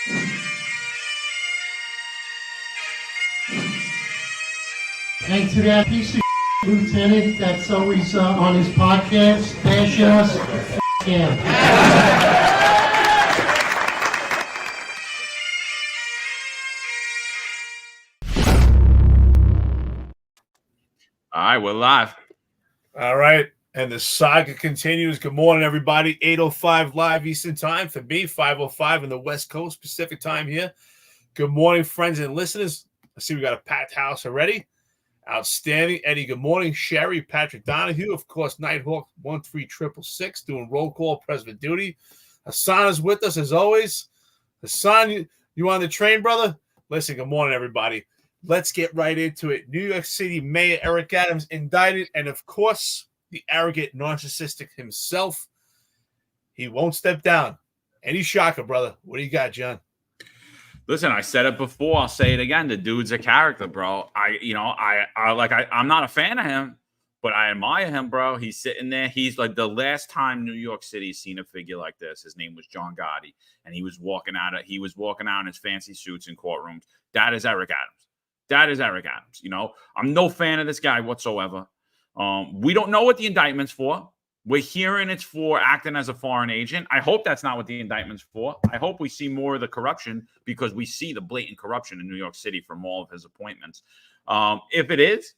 And to that piece of lieutenant that's always on his podcast, bashing us, him. All right, we're live. All right, and the saga continues. Good morning, everybody. 8:05 live Eastern Time for me, 5:05 in the West Coast Pacific Time here. Good morning, friends and listeners. I see we got a packed house already. Outstanding. Eddie, good morning. Sherry, Patrick Donahue, of course, Nighthawk 13666 doing roll call, President duty. Hassan is with us as always. Hassan, you on the train, brother? Listen, good morning, everybody. Let's get right into it. New York City Mayor Eric Adams indicted, and of course, the arrogant narcissistic himself. He won't step down. Any shocker, brother? What do you got, John? Listen, I said it before. I'll say it again. The dude's a character, bro. I'm not a fan of him, but I admire him, bro. He's sitting there. He's like the last time New York City's seen a figure like this. His name was John Gotti, and he was walking out in his fancy suits in courtrooms. That is Eric Adams. That is Eric Adams. You know, I'm no fan of this guy whatsoever. We don't know what the indictment's for. We're hearing it's for acting as a foreign agent. I hope that's not what the indictment's for. I hope we see more of the corruption because we see the blatant corruption in New York City from all of his appointments. If it is,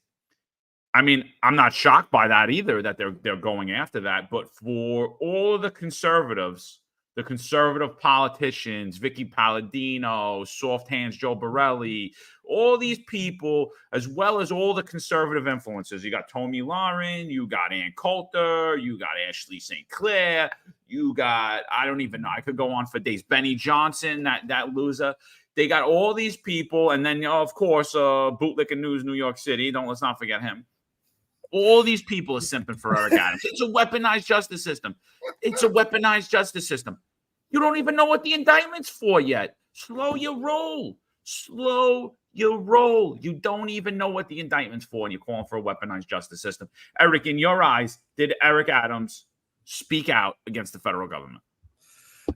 I mean, I'm not shocked by that either, that they're going after that. But for all of the conservatives, the conservative politicians, Vicky Palladino, Soft Hands Joe Borelli, all these people, as well as all the conservative influences. You got Tomi Lahren, you got Ann Coulter, you got Ashley St. Clair, you got, I don't even know, I could go on for days. Benny Johnson, that loser. They got all these people, and then, of course, Bootlicking News, New York City. Let's not forget him. All these people are simping for Eric Adams. It's a weaponized justice system. It's a weaponized justice system. You don't even know what the indictment's for yet. Slow your roll. Slow your roll. You don't even know what the indictment's for, and you're calling for a weaponized justice system. Eric, in your eyes, did Eric Adams speak out against the federal government?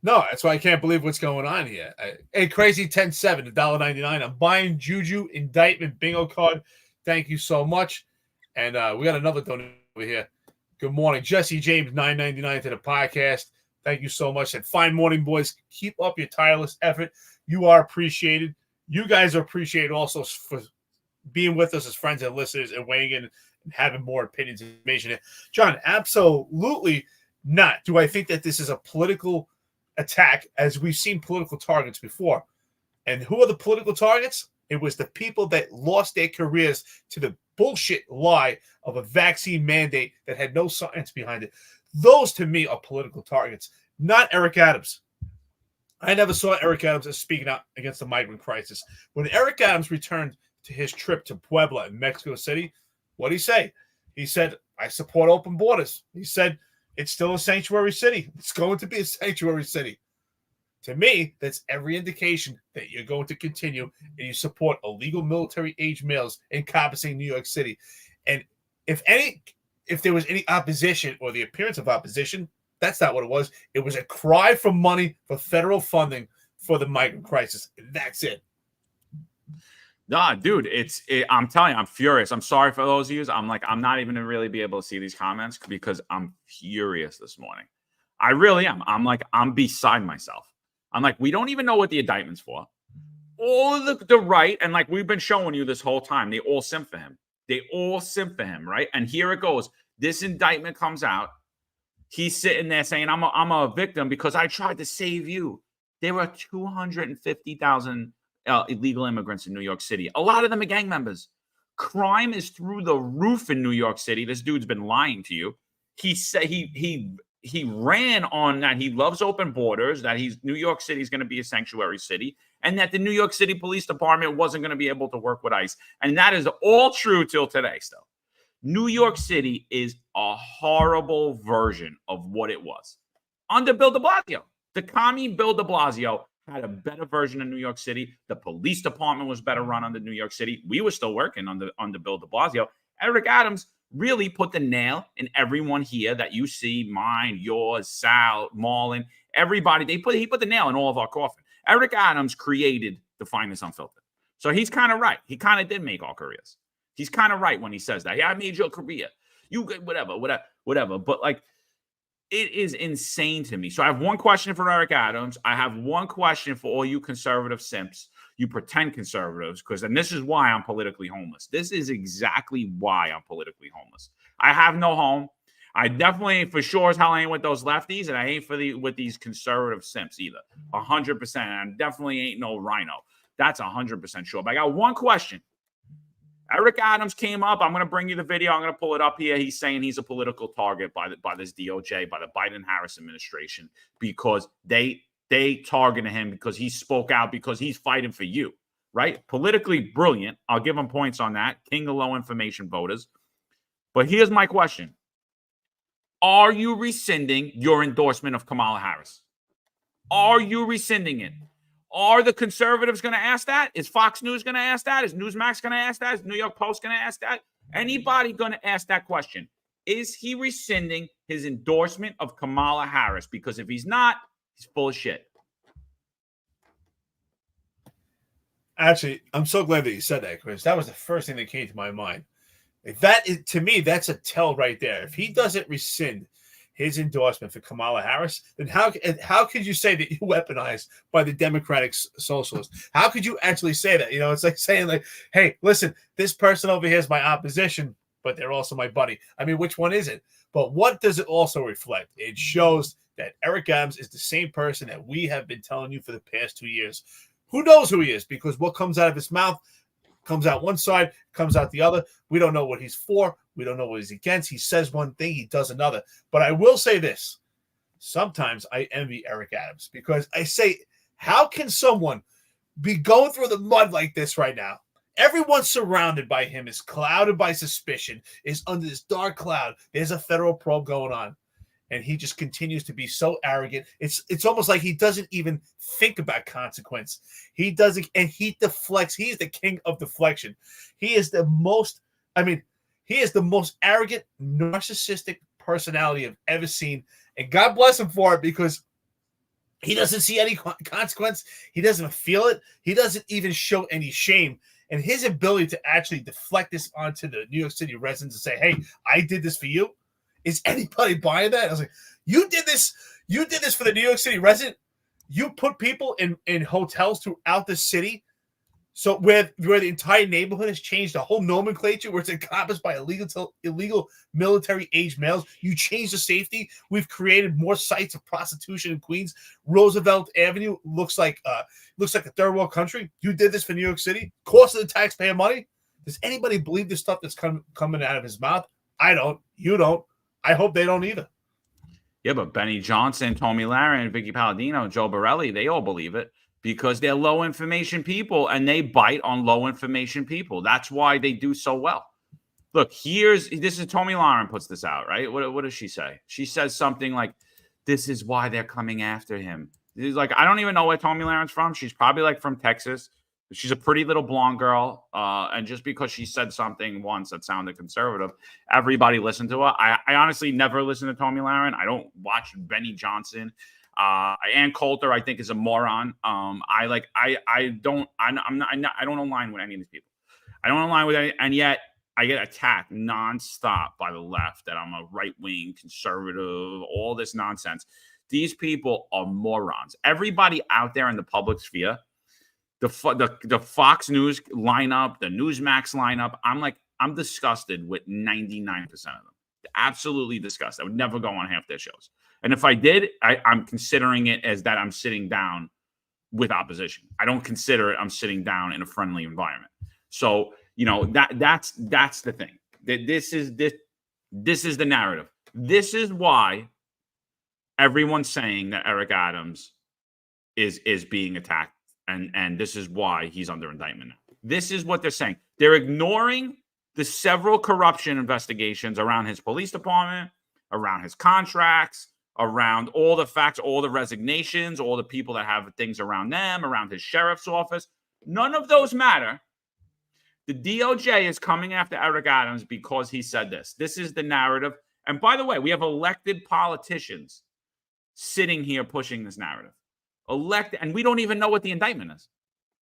No, that's why I can't believe what's going on here. Hey, Crazy 10-7, $1.99. I'm buying Juju indictment bingo card. Thank you so much. And we got another donation over here. Good morning, Jesse James, $9.99 to the podcast. Thank you so much. And fine morning, boys. Keep up your tireless effort. You are appreciated. You guys are appreciated also for being with us as friends and listeners and weighing in and having more opinions and information. John, absolutely not. Do I think that this is a political attack, as we've seen political targets before? And who are the political targets? It was the people that lost their careers to the bullshit lie of a vaccine mandate that had no science behind it. Those, to me, are political targets, not Eric Adams. I never saw Eric Adams as speaking out against the migrant crisis. When Eric Adams returned to his trip to Puebla in Mexico City, what did he say? He said, I support open borders. He said, it's still a sanctuary city. It's going to be a sanctuary city. To me, that's every indication that you're going to continue and you support illegal military-age males encompassing New York City. And if there was any opposition or the appearance of opposition, that's not what it was. It was a cry for money for federal funding for the migrant crisis. And that's it. Nah, dude, I'm telling you, I'm furious. I'm sorry for those of you. I'm not even going to really be able to see these comments because I'm furious this morning. I really am. I'm beside myself. I'm like, we don't even know what the indictment's for. All the right, and like we've been showing you this whole time, they all simp for him. They all simp for him, right? And here it goes. This indictment comes out. He's sitting there saying, I'm a victim because I tried to save you. There were 250,000 illegal immigrants in New York City. A lot of them are gang members. Crime is through the roof in New York City. This dude's been lying to you. He said he ran on that he loves open borders, that New York City is going to be a sanctuary city, and that the New York City Police Department wasn't going to be able to work with ICE. And that is all true till today still. New York City is a horrible version of what it was under Bill de Blasio. The commie Bill de Blasio had a better version of New York City. The police department was better run under New York City. We were still working under Bill de Blasio. Eric Adams really put the nail in everyone here that you see, mine, yours, Sal, Marlon, everybody. He put the nail in all of our coffin. Eric Adams created the Finest Unfiltered. So he's kind of right. He kind of did make our careers. He's kind of right when he says that. Yeah, I made your career. You get whatever. But like, it is insane to me. So I have one question for Eric Adams. I have one question for all you conservative simps, you pretend conservatives, and this is why I'm politically homeless. This is exactly why I'm politically homeless. I have no home. I definitely, for sure as hell, ain't with those lefties, and I ain't with these conservative simps either. 100%. And I definitely ain't no rhino. That's 100% sure. But I got one question. Eric Adams came up. I'm going to bring you the video. I'm going to pull it up here. He's saying he's a political target by this DOJ, by the Biden-Harris administration, because they targeted him because he spoke out, because he's fighting for you, right? Politically brilliant. I'll give him points on that. King of low information voters. But here's my question. Are you rescinding your endorsement of Kamala Harris? Are you rescinding it? Are the conservatives going to ask that? Is Fox News going to ask that? Is Newsmax going to ask that? Is New York Post going to ask that? Anybody going to ask that question? Is he rescinding his endorsement of Kamala Harris? Because if he's not, he's full of shit. Actually, I'm so glad that you said that, Chris. That was the first thing that came to my mind. That is, to me, that's a tell right there. If he doesn't rescind his endorsement for Kamala Harris, then how could you say that you weaponized by the Democratic Socialists? How could you actually say that? You know, it's like saying, like, hey, listen, this person over here is my opposition, but they're also my buddy. I mean, which one is it? But what does it also reflect? It shows that Eric Adams is the same person that we have been telling you for the past 2 years. Who knows who he is? Because what comes out of his mouth comes out one side, comes out the other. We don't know what he's for. We don't know what he's against. He says one thing, he does another. But I will say this. Sometimes I envy Eric Adams, because I say, how can someone be going through the mud like this right now? Everyone surrounded by him is clouded by suspicion, is under this dark cloud. There's a federal probe going on. And he just continues to be so arrogant. It's almost like he doesn't even think about consequence. He doesn't, and he deflects. He's the king of deflection. He is the most arrogant, narcissistic personality I've ever seen. And God bless him for it, because he doesn't see any consequence. He doesn't feel it. He doesn't even show any shame. And his ability to actually deflect this onto the New York City residents and say, hey, I did this for you. Is anybody buying that? I was like, you did this for the New York City resident. You put people in hotels throughout the city. So where the entire neighborhood has changed, the whole nomenclature where it's encompassed by illegal military age males. You changed the safety. We've created more sites of prostitution in Queens. Roosevelt Avenue looks like a third world country. You did this for New York City. Cost of the taxpayer money. Does anybody believe this stuff that's coming out of his mouth? I don't. You don't. I hope they don't either. Yeah, but Benny Johnson, Tommy Lahren, Vicky Palladino, Joe Borelli, they all believe it because they're low information people and they bite on low information people. That's why they do so well. Look, this is Tommy Lahren puts this out, right? What does she say? She says something like, this is why they're coming after him. It's like, I don't even know where Tommy Lahren's from. She's probably like from Texas. She's a pretty little blonde girl. And just because she said something once that sounded conservative, everybody listened to her. I honestly never listened to Tommy Lahren. I don't watch Benny Johnson. Ann Coulter, I think, is a moron. I don't align with any of these people. I don't align with any, and yet I get attacked nonstop by the left that I'm a right-wing conservative, all this nonsense. These people are morons. Everybody out there in the public sphere, the Fox News lineup, the Newsmax lineup, I'm disgusted with 99% of them. Absolutely disgusted. I would never go on half their shows. And if I did, I'm considering it as that I'm sitting down with opposition. I don't consider it I'm sitting down in a friendly environment. So, that's the thing. This is the narrative. This is why everyone's saying that Eric Adams is being attacked. And this is why he's under indictment now. This is what they're saying. They're ignoring the several corruption investigations around his police department, around his contracts, around all the facts, all the resignations, all the people that have things around them, around his sheriff's office. None of those matter. The DOJ is coming after Eric Adams because he said this. This is the narrative. And by the way, we have elected politicians sitting here pushing this narrative. Elected, and we don't even know what the indictment is.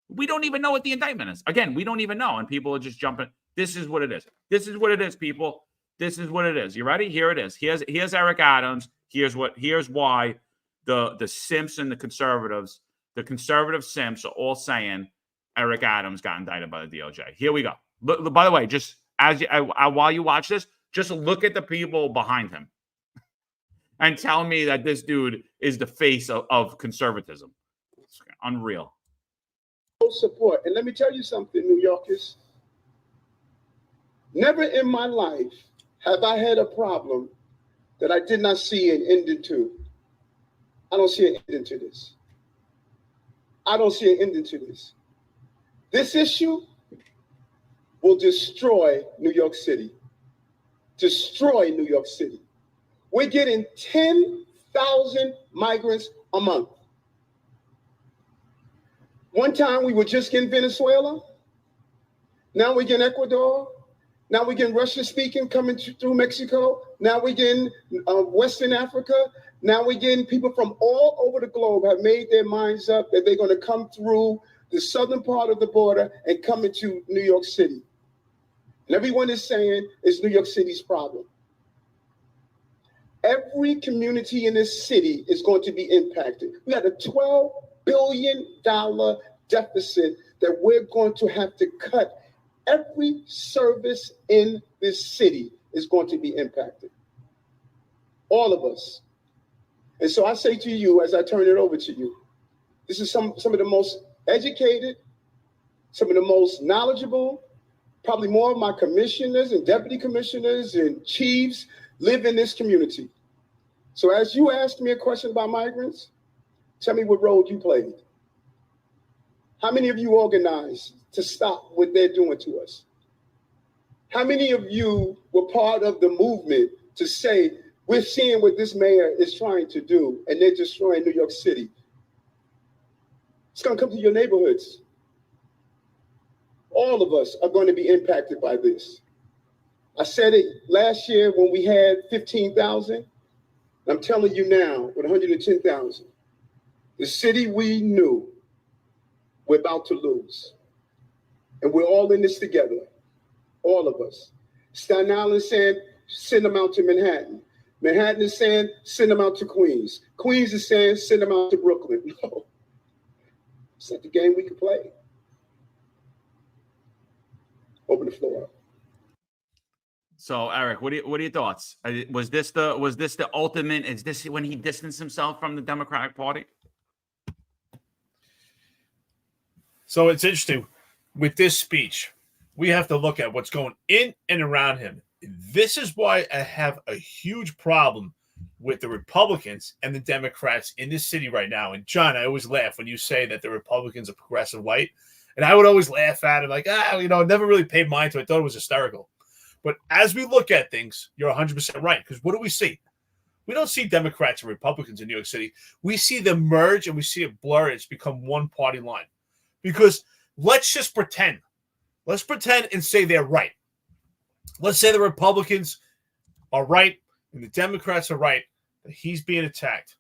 We don't even know what the indictment is. Again, we don't even know, and people are just jumping. This is what it is. This is what it is, people. This is what it is. You ready? Here it is. Here's Eric Adams. Here's why the simps and the conservative simps are all saying Eric Adams got indicted by the DOJ. Here we go. But by the way, just while you watch this, just look at the people behind him and tell me that this dude is the face of conservatism. It's unreal. Support. And let me tell you something, New Yorkers. Never in my life have I had a problem that I did not see an ending to. I don't see an ending to this. I don't see an ending to this. This issue will destroy New York City. Destroy New York City. We're getting 10,000 migrants a month. One time we were just getting Venezuela. Now we're getting Ecuador. Now we're getting Russian speaking coming through Mexico. Now we're getting Western Africa. Now we're getting people from all over the globe have made their minds up that they're going to come through the southern part of the border and come into New York City. And everyone is saying it's New York City's problem. Every community in this city is going to be impacted. We got a $12 billion deficit that we're going to have to cut. Every service in this city is going to be impacted. All of us. And so I say to you, as I turn it over to you, this is some of the most educated, some of the most knowledgeable, probably more of my commissioners and deputy commissioners and chiefs live in this community. So as you ask me a question about migrants, tell me what role you played. How many of you organized to stop what they're doing to us? How many of you were part of the movement to say, we're seeing what this mayor is trying to do and they're destroying New York City? It's going to come to your neighborhoods. All of us are going to be impacted by this. I said it last year when we had 15,000. I'm telling you now, with 110,000, the city we knew we're about to lose. And we're all in this together, all of us. Staten Island saying, send them out to Manhattan. Manhattan is saying, send them out to Queens. Queens is saying, send them out to Brooklyn. No, it's not the game we can play. Open the floor up. So, Eric, what are your thoughts? Was this the ultimate? Is this when he distanced himself from the Democratic Party? So it's interesting. With this speech, we have to look at what's going in and around him. This is why I have a huge problem with the Republicans and the Democrats in this city right now. And John, I always laugh when you say that the Republicans are progressive white. And I would always laugh at it like, never really paid mind to it. I thought it was hysterical. But as we look at things, you're 100% right. Because what do we see? We don't see Democrats and Republicans in New York City. We see them merge and we see it blur. It's become one party line. Because let's just pretend. Let's pretend and say they're right. Let's say the Republicans are right and the Democrats are right, that he's being attacked,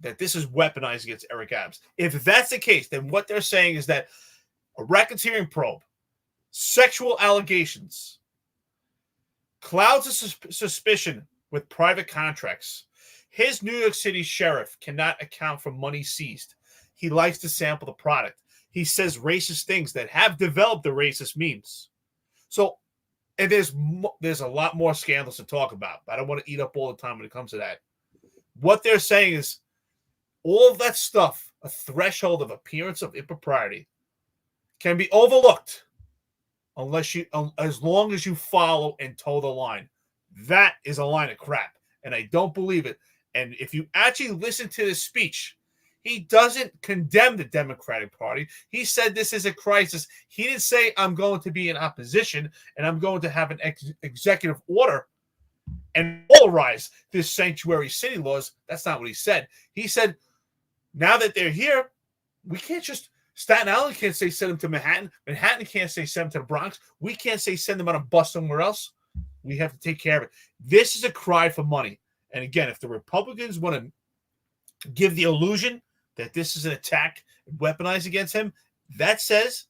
that this is weaponized against Eric Adams. If that's the case, then what they're saying is that a racketeering probe, sexual allegations, clouds of suspicion with private contracts. His New York City sheriff cannot account for money seized. He likes to sample the product. He says racist things that have developed the racist memes. So, and there's a lot more scandals to talk about. I don't want to eat up all the time when it comes to that. What they're saying is all of that stuff, a threshold of appearance of impropriety, can be overlooked as long as you follow and toe the line. That is a line of crap, and I don't believe it. And if you actually listen to this speech, he doesn't condemn the Democratic Party. He said this is a crisis. He didn't say I'm going to be in opposition and I'm going to have an executive order and polarize this sanctuary city laws. That's not what he said. He said, now that they're here, we can't just Staten Island can't say send them to Manhattan. Manhattan can't say send them to the Bronx. We can't say send them on a bus somewhere else. We have to take care of it. This is a cry for money. And again, if the Republicans want to give the illusion that this is an attack weaponized against him, that says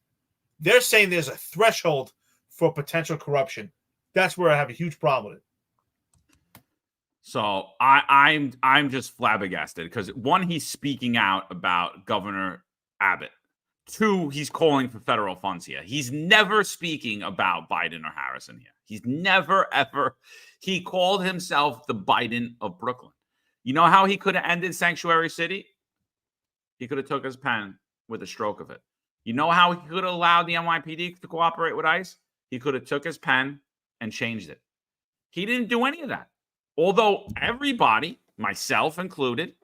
they're saying there's a threshold for potential corruption. That's where I have a huge problem with it. So I'm just flabbergasted because one, he's speaking out about Governor Abbott. Two, he's calling for federal funds here. He's never speaking about Biden or Harrison here. He's never, ever. He called himself the Biden of Brooklyn. You know how he could have ended Sanctuary City? He could have took his pen with a stroke of it. You know how he could have allowed the NYPD to cooperate with ICE? He could have took his pen and changed it. He didn't do any of that. Although everybody, myself included,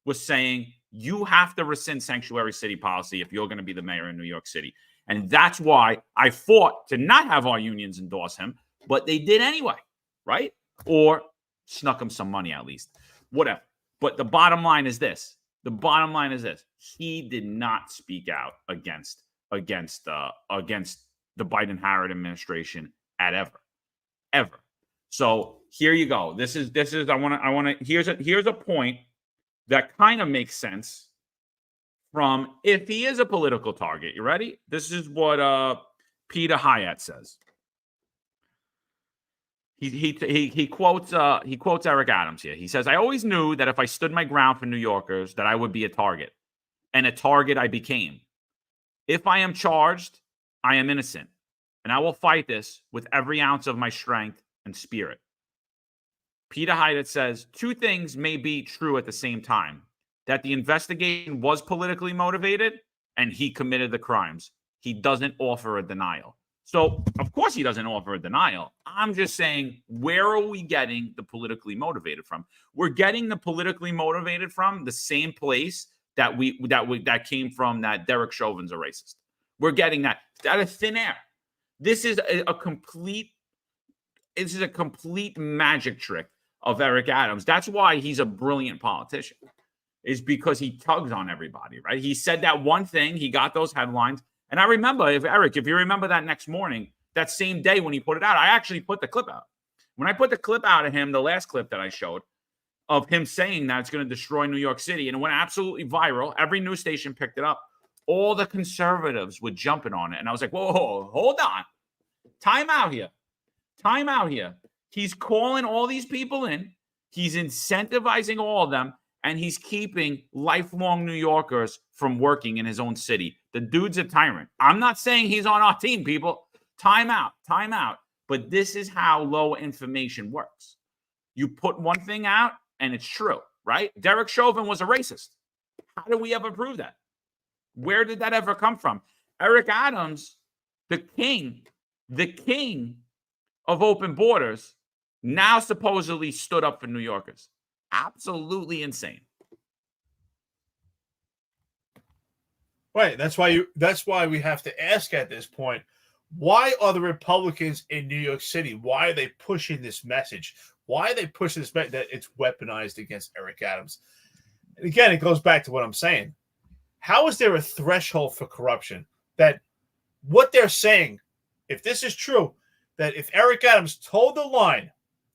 was saying, you have to rescind Sanctuary City policy if you're going to be the mayor in New York City. And that's why I fought to not have our unions endorse him, but they did anyway, right? Or snuck him some money at least. Whatever. But the bottom line is this. The bottom line is this. He did not speak out against the Biden-Harris administration at ever. So here you go. This is here's a point that kind of makes sense from if he is a political target. You ready? This is what Peter Hyatt says. He quotes Eric Adams here. He says, "I always knew that if I stood my ground for New Yorkers, that I would be a target, and a target I became. If I am charged, I am innocent, and I will fight this with every ounce of my strength and spirit." Peter Hyatt says, two things may be true at the same time: that the investigation was politically motivated and he committed the crimes. He doesn't offer a denial. So, of course, he doesn't offer a denial. I'm just saying, where are we getting the politically motivated from? We're getting the politically motivated from the same place that came from that Derek Chauvin's a racist. We're getting that out of thin air. This is a complete magic trick of Eric Adams. That's why he's a brilliant politician, is because he tugs on everybody, right? He said that one thing, he got those headlines. And I remember, if you remember that next morning, that same day when he put it out, I actually put the clip out. When I put the clip out of him, the last clip that I showed of him saying that it's going to destroy New York City, and it went absolutely viral. Every news station picked it up. All the conservatives were jumping on it. And I was like, whoa, hold on. Time out here. He's calling all these people in. He's incentivizing all of them. And he's keeping lifelong New Yorkers from working in his own city. The dude's a tyrant. I'm not saying he's on our team, people. Time out. But this is how low information works. You put one thing out, and it's true, right? Derek Chauvin was a racist. How do we ever prove that? Where did that ever come from? Eric Adams, the king of open borders, now supposedly stood up for New Yorkers. Absolutely insane. Right. That's why we have to ask at this point, why are the Republicans in New York City? Why are they pushing this message? Why are they pushing this message that it's weaponized against Eric Adams? And again, it goes back to what I'm saying. How is there a threshold for corruption that what they're saying, if this is true, that if Eric Adams told the line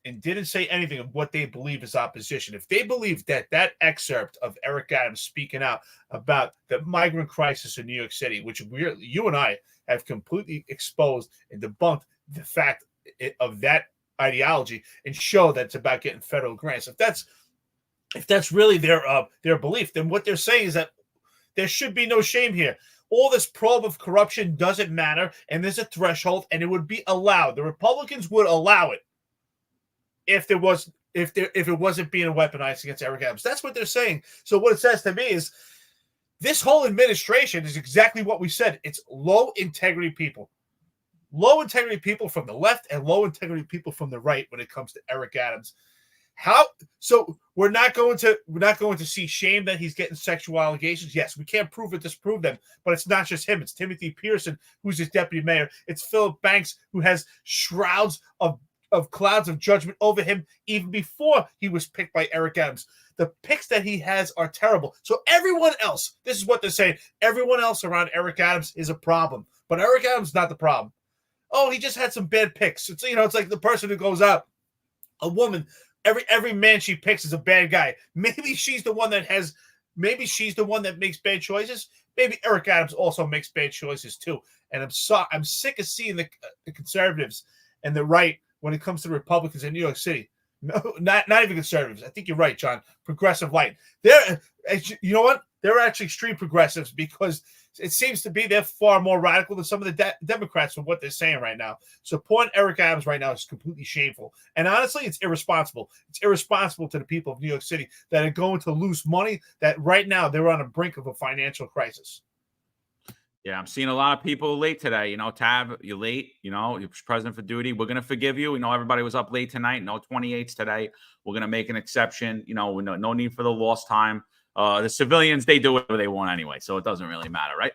and didn't say anything of what they believe is opposition, if they believe that excerpt of Eric Adams speaking out about the migrant crisis in New York City, which you and I have completely exposed and debunked the fact of that ideology and show that it's about getting federal grants. If that's really their belief, then what they're saying is that there should be no shame here. All this probe of corruption doesn't matter, and there's a threshold, and it would be allowed. The Republicans would allow it if it wasn't being weaponized against Eric Adams. That's what they're saying. So what it says to me is this whole administration is exactly what we said. It's low integrity people. Low integrity people from the left and low integrity people from the right when it comes to Eric Adams. So we're not going to see shame that he's getting sexual allegations. Yes, we can't prove it, disprove them, but it's not just him. It's Timothy Pearson, who's his deputy mayor. It's Philip Banks, who has shrouds of clouds of judgment over him even before he was picked by Eric Adams. The picks that he has are terrible. So everyone else, this is what they're saying, everyone else around Eric Adams is a problem, but Eric Adams is not the problem. Oh, he just had some bad picks. It's like the person who goes out, a woman, every man she picks is a bad guy. Maybe she's the one that has maybe she's the one that makes bad choices. Maybe Eric Adams also makes bad choices too. And I'm sick of seeing the conservatives and the right when it comes to Republicans in New York City. No, not even conservatives. I think you're right, John. Progressive light. You know what? They're actually extreme progressives because it seems to be they're far more radical than some of the Democrats from what they're saying right now. Supporting Eric Adams right now is completely shameful. And honestly, it's irresponsible. It's irresponsible to the people of New York City that are going to lose money, that right now they're on the brink of a financial crisis. Yeah, I'm seeing a lot of people late today. You know, Tab, you're late. You know, you're present for duty. We're going to forgive you. We know everybody was up late tonight. No 28s today. We're going to make an exception. You know, no need for the lost time. The civilians, they do whatever they want anyway, so it doesn't really matter, right?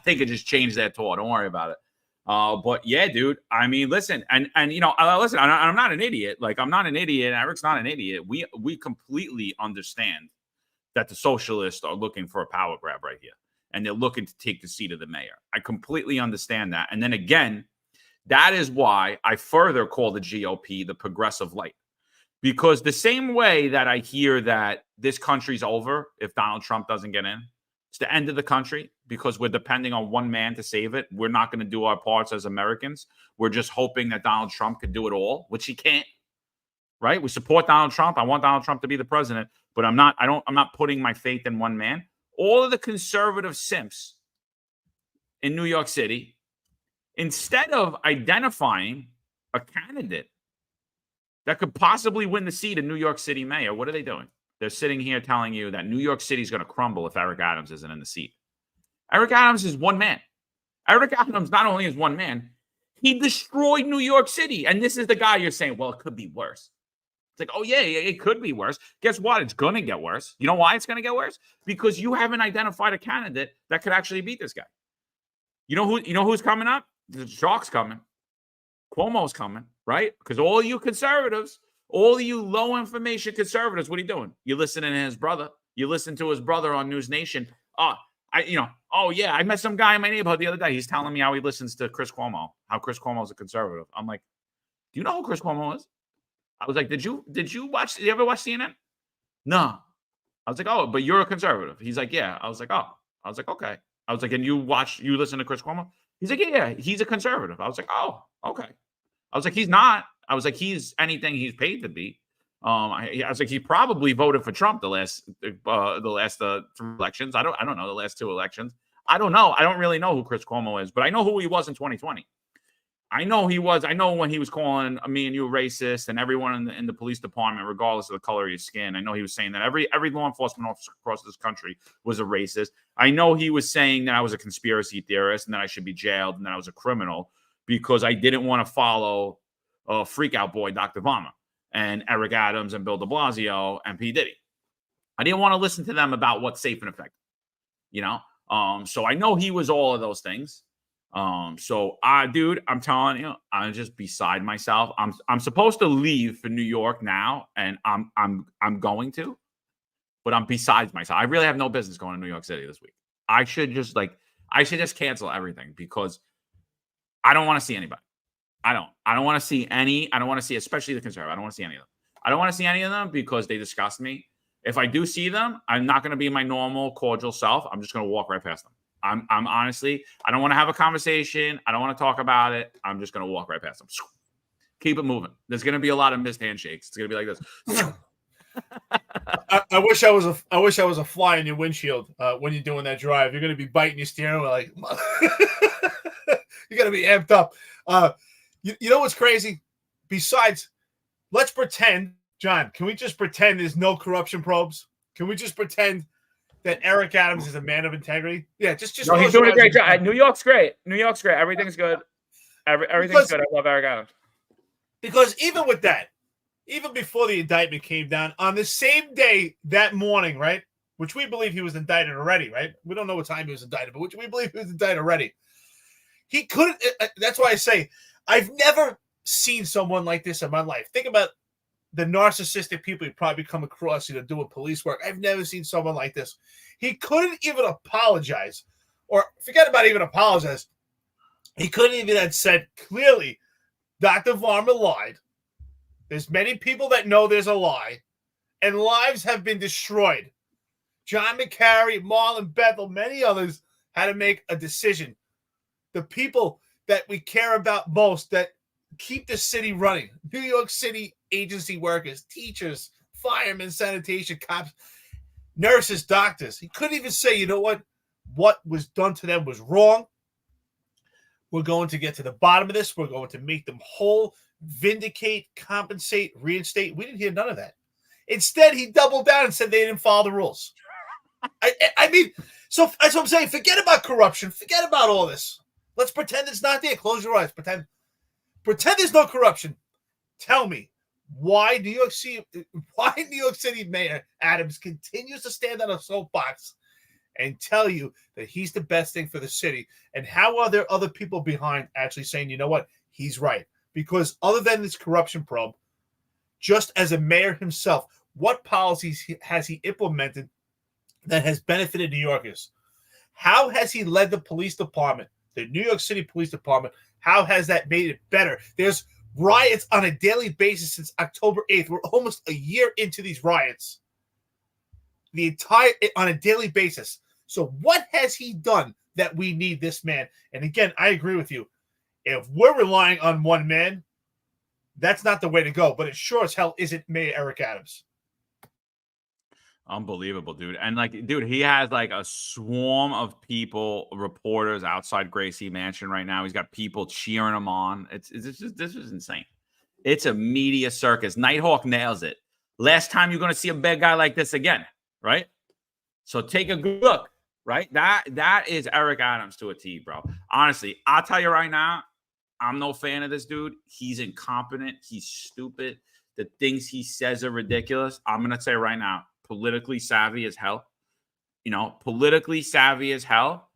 They could just change their tour. Don't worry about it. But yeah, dude, I mean, listen, and you know, listen, I'm not an idiot. Like, I'm not an idiot. Eric's not an idiot. We completely understand that the socialists are looking for a power grab right here. And they're looking to take the seat of the mayor. I completely understand that. And then again, that is why I further call the GOP the progressive light. Because the same way that I hear that this country's over if Donald Trump doesn't get in, it's the end of the country because we're depending on one man to save it. We're not going to do our parts as Americans. We're just hoping that Donald Trump could do it all, which he can't. Right? We support Donald Trump. I want Donald Trump to be the president, but I'm not putting my faith in one man. All of the conservative simps in New York City, instead of identifying a candidate that could possibly win the seat of New York City mayor, what are they doing? They're sitting here telling you that New York City is going to crumble if Eric Adams isn't in the seat. Eric Adams is one man. Eric Adams not only is one man, he destroyed New York City. And this is the guy you're saying, well, it could be worse. It's like, oh, yeah, it could be worse. Guess what? It's going to get worse. You know why it's going to get worse? Because you haven't identified a candidate that could actually beat this guy. You know who's coming up? The Shark's coming. Cuomo's coming, right? Because all you conservatives, all you low information conservatives, what are you doing? You're listening to his brother. You listen to his brother on News Nation. I met some guy in my neighborhood the other day. He's telling me how he listens to Chris Cuomo, how Chris Cuomo's a conservative. I'm like, do you know who Chris Cuomo is? I was like, did you ever watch CNN? No. I was like, oh, but you're a conservative. He's like, yeah. I was like, oh. I was like, okay. I was like, and you listen to Chris Cuomo? He's like, yeah, he's a conservative. I was like, oh, okay. I was like, he's not. I was like, he's anything he's paid to be. I was like, he probably voted for Trump the last 3 elections. I don't know, the last 2 elections. I don't know. I don't really know who Chris Cuomo is, but I know who he was in 2020. I know when he was calling me and you racist and everyone in the police department, regardless of the color of your skin. I know he was saying that every law enforcement officer across this country was a racist. I know he was saying that I was a conspiracy theorist and that I should be jailed and that I was a criminal because I didn't want to follow freak out boy Dr. Obama and Eric Adams and Bill de Blasio and P. Diddy. I didn't want to listen to them about what's safe and effective, you know? So I know he was all of those things. Dude, I'm telling you, I'm just beside myself. I'm supposed to leave for New York now, and I'm going to, but I'm besides myself. I really have no business going to New York City this week. I should just cancel everything because I don't want to see anybody. I don't want to see any. I don't want to see, especially the conservative. I don't want to see any of them. I don't want to see any of them because they disgust me. If I do see them, I'm not going to be my normal cordial self. I'm just going to walk right past them. I'm honestly, I don't want to have a conversation. I don't want to talk about it. I'm just going to walk right past them. Keep it moving. There's going to be a lot of missed handshakes. It's going to be like this. I wish I was a fly in your windshield when you're doing that drive. You're going to be biting your steering wheel like you're going to be amped up. You know what's crazy? Besides, let's pretend, John, can we just pretend there's no corruption probes? Can we just pretend that Eric Adams is a man of integrity? Yeah, just. No, he's doing a great job. New York's great. Everything's good. Everything's good. I love Eric Adams. Because even with that, even before the indictment came down, on the same day that morning, right, which we believe he was indicted already, right? We don't know what time he was indicted, but which we believe he was indicted already. He couldn't. That's why I say I've never seen someone like this in my life. Think about the narcissistic people you probably come across, doing police work. I've never seen someone like this. He couldn't even apologize, or forget about even apologize. He couldn't even have said clearly, Dr. Varma lied. There's many people that know there's a lie, and lives have been destroyed. John McCary, Marlon Bethel, many others had to make a decision. The people that we care about most that keep the city running, New York City agency workers, teachers, firemen, sanitation, cops, nurses, doctors. He couldn't even say, you know what was done to them was wrong. We're going to get to the bottom of this. We're going to make them whole, vindicate, compensate, reinstate. We didn't hear none of that. Instead, he doubled down and said they didn't follow the rules. I mean, so that's what I'm saying. Forget about corruption. Forget about all this. Let's pretend it's not there. Close your eyes. Pretend there's no corruption. Tell me why New York City Mayor Adams continues to stand on a soapbox and tell you that he's the best thing for the city. And how are there other people behind actually saying, you know what, he's right? Because other than this corruption probe, just as a mayor himself, what policies has he implemented that has benefited New Yorkers? How has he led the police department, the New York City Police Department? How has that made it better? There's riots on a daily basis since October 8th. We're almost a year into these riots. On a daily basis. So what has he done that we need this man? And again, I agree with you. If we're relying on one man, that's not the way to go. But it sure as hell isn't Mayor Eric Adams. Unbelievable, dude. And dude, he has a swarm of people, reporters outside Gracie Mansion right now. He's got people cheering him on. This is insane. It's a media circus. Nighthawk nails it. Last time you're going to see a bad guy like this again, right? So take a good look, right? That is Eric Adams to a T, bro. Honestly, I'll tell you right now, I'm no fan of this dude. He's incompetent. He's stupid. The things he says are ridiculous. I'm going to say right now, politically savvy as hell. Politically savvy as hell.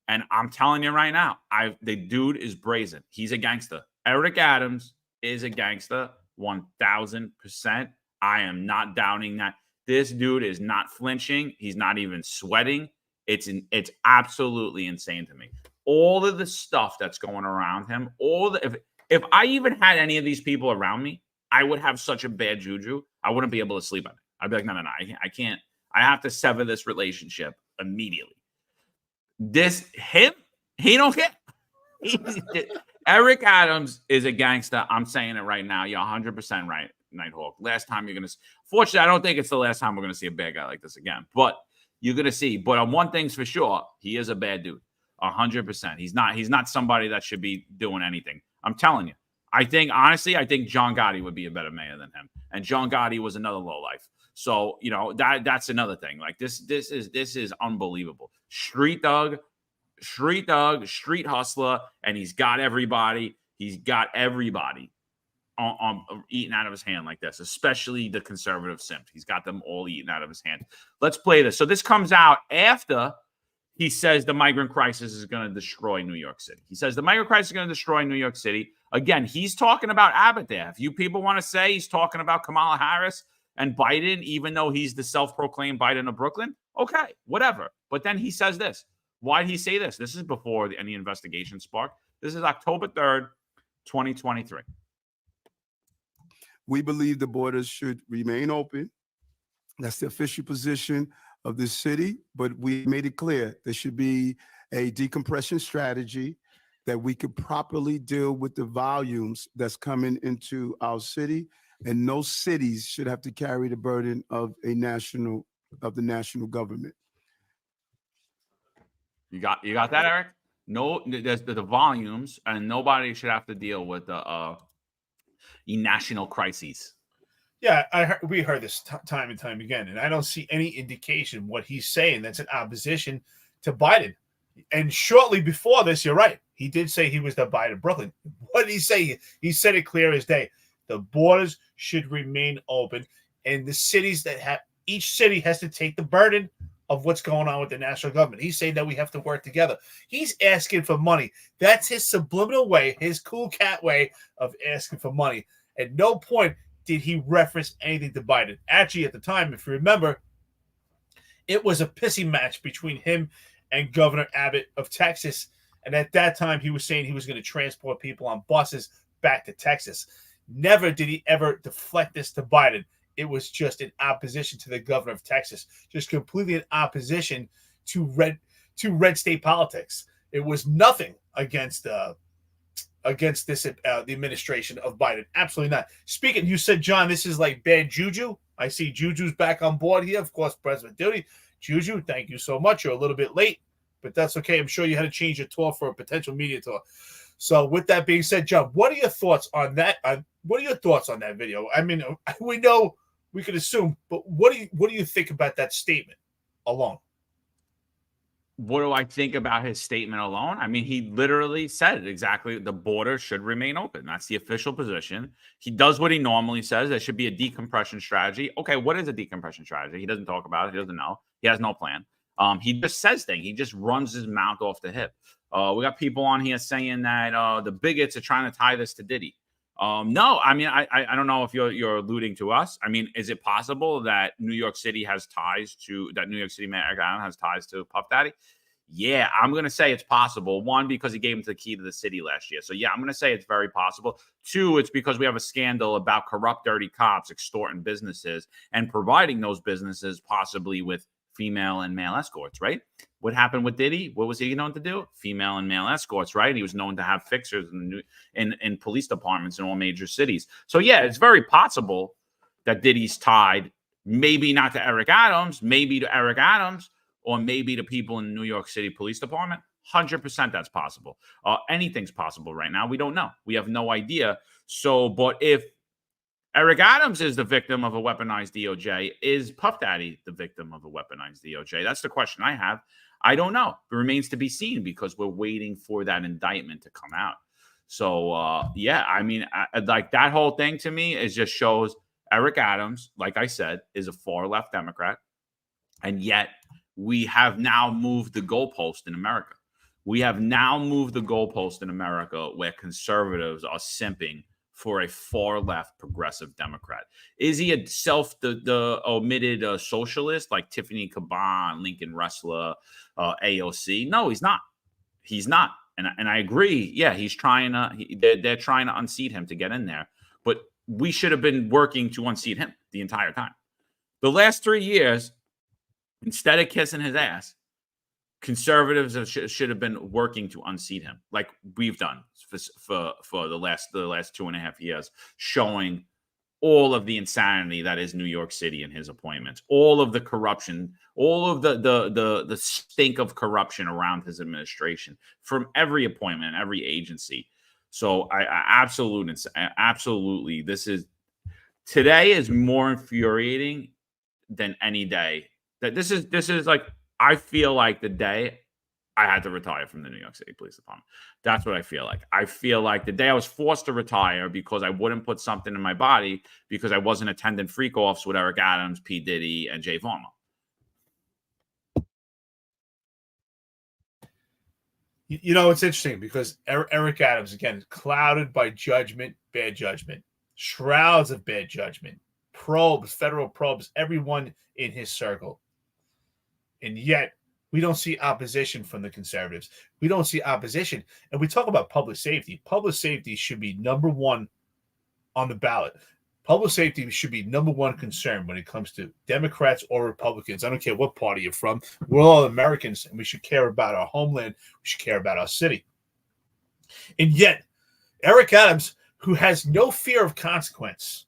And I'm telling you right now, the dude is brazen. He's a gangster. Eric Adams is a gangster, 1,000%. I am not doubting that. This dude is not flinching. He's not even sweating. It's absolutely insane to me. All of the stuff that's going around him, if I even had any of these people around me, I would have such a bad juju. I wouldn't be able to sleep at night. I'd be like, no, I can't. I have to sever this relationship immediately. He don't care. Eric Adams is a gangster. I'm saying it right now. You're 100% right, Nighthawk. Last time you're going to – fortunately, I don't think it's the last time we're going to see a bad guy like this again. But you're going to see. But on one thing's for sure, he is a bad dude. 100%. He's not somebody that should be doing anything. I'm telling you. I think John Gotti would be a better mayor than him. And John Gotti was another lowlife. So, that's another thing. This is unbelievable. Street thug, street hustler, and he's got everybody. He's got everybody on eating out of his hand like this, especially the conservative simps. He's got them all eating out of his hand. Let's play this. So this comes out after he says the migrant crisis is going to destroy New York City. He says the migrant crisis is going to destroy New York City. Again, he's talking about Abbott there. If you people want to say he's talking about Kamala Harris and Biden, even though he's the self-proclaimed Biden of Brooklyn, okay, whatever. But then he says this. Why did he say this? This is before any investigation sparked. This is October 3rd, 2023. We believe the borders should remain open. That's the official position of the city, but we made it clear there should be a decompression strategy that we could properly deal with the volumes that's coming into our city, and no cities should have to carry the burden of the national government. You got that, Eric? No, there's the volumes, and nobody should have to deal with the national crises. Yeah, we heard this time and time again, and I don't see any indication what he's saying that's in opposition to Biden. And shortly before this, you're right. He did say he was the Biden of Brooklyn. What did he say? He said it clear as day. The borders should remain open, and the cities each city has to take the burden of what's going on with the national government. He's saying that we have to work together. He's asking for money. That's his subliminal way, his cool cat way of asking for money. At no point did he reference anything to Biden. Actually, at the time, if you remember, it was a pissing match between him and Governor Abbott of Texas. And at that time, he was saying he was going to transport people on buses back to Texas. Never did he ever deflect this to Biden. it was just in opposition to the governor of Texas, just completely in opposition to red state politics. It was nothing against this the administration of Biden. Absolutely not. Speaking, you said, John, this is like bad juju. I see Juju's back on board here. Of course, President Duty. Juju, thank you so much. You're a little bit late, but that's okay. I'm sure you had to change your tour for a potential media tour. So with that being said, John, what are your thoughts on that? What are your thoughts on that video? I mean, we know, we could assume, but what do you think about that statement alone? What do I think about his statement alone? I mean, he literally said exactly the border should remain open. That's the official position. He does what he normally says. There should be a decompression strategy. Okay, what is a decompression strategy? He doesn't talk about it. He doesn't know. He has no plan. He just says things. He just runs his mouth off the hip. We got people on here saying that the bigots are trying to tie this to Diddy. No, I mean, I don't know if you're alluding to us. I mean, is it possible that New York City Mayor Eric Adams has ties to Puff Daddy? Yeah, I'm going to say it's possible. One, because he gave him the key to the city last year. So, yeah, I'm going to say it's very possible. Two, it's because we have a scandal about corrupt, dirty cops extorting businesses and providing those businesses possibly with female and male escorts, right? What happened with Diddy? What was he known to do? Female and male escorts, right? He was known to have fixers in police departments in all major cities. So, yeah, it's very possible that Diddy's tied, maybe not to Eric Adams, maybe to Eric Adams, or maybe to people in the New York City Police Department. 100% that's possible. Anything's possible right now. We don't know. We have no idea. So, but if Eric Adams is the victim of a weaponized DOJ, is Puff Daddy the victim of a weaponized DOJ? That's the question I have. I don't know. It remains to be seen because we're waiting for that indictment to come out. So, yeah, I mean, like that whole thing to me is just shows Eric Adams, like I said, is a far left Democrat. And yet we have now moved the goalpost in America. We have now moved the goalpost in America where conservatives are simping for a far left progressive Democrat. Is he a the omitted socialist like Tiffany Caban, Lincoln Ressler, AOC? No, he's not. He's not. And I agree. Yeah, he's trying to. They're trying to unseat him to get in there. But we should have been working to unseat him the entire time. The last 3 years, instead of kissing his ass, conservatives should have been working to unseat him, like we've done for the last 2.5 years, showing all of the insanity that is New York City and his appointments, all of the corruption, all of the stink of corruption around his administration from every appointment, every agency. So I absolutely, today is more infuriating than any day. That this is like, I feel like the day I had to retire from the New York City Police Department. That's what I feel like. I feel like the day I was forced to retire because I wouldn't put something in my body because I wasn't attending freak-offs with Eric Adams, P. Diddy, and Jay Varma. You know, it's interesting because Eric Adams, again, clouded by judgment, bad judgment, shrouds of bad judgment, probes, federal probes, everyone in his circle. And yet, we don't see opposition from the conservatives. We don't see opposition. And we talk about public safety. Public safety should be number one on the ballot. Public safety should be number one concern when it comes to Democrats or Republicans. I don't care what party you're from. We're all Americans, and we should care about our homeland. We should care about our city. And yet, Eric Adams, who has no fear of consequence,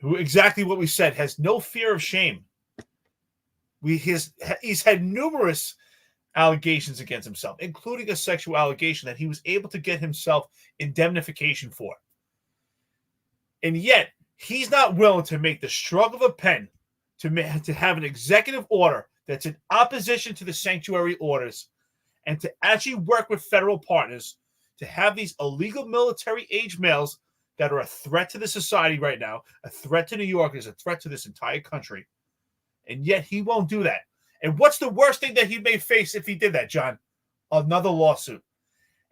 who exactly what we said, has no fear of shame, he's had numerous allegations against himself, including a sexual allegation that he was able to get himself indemnification for. And yet, he's not willing to make the stroke of a pen to have an executive order that's in opposition to the sanctuary orders and to actually work with federal partners to have these illegal military-age males that are a threat to the society right now, a threat to New Yorkers, a threat to this entire country. And yet he won't do that. And what's the worst thing that he may face if he did that, John? Another lawsuit.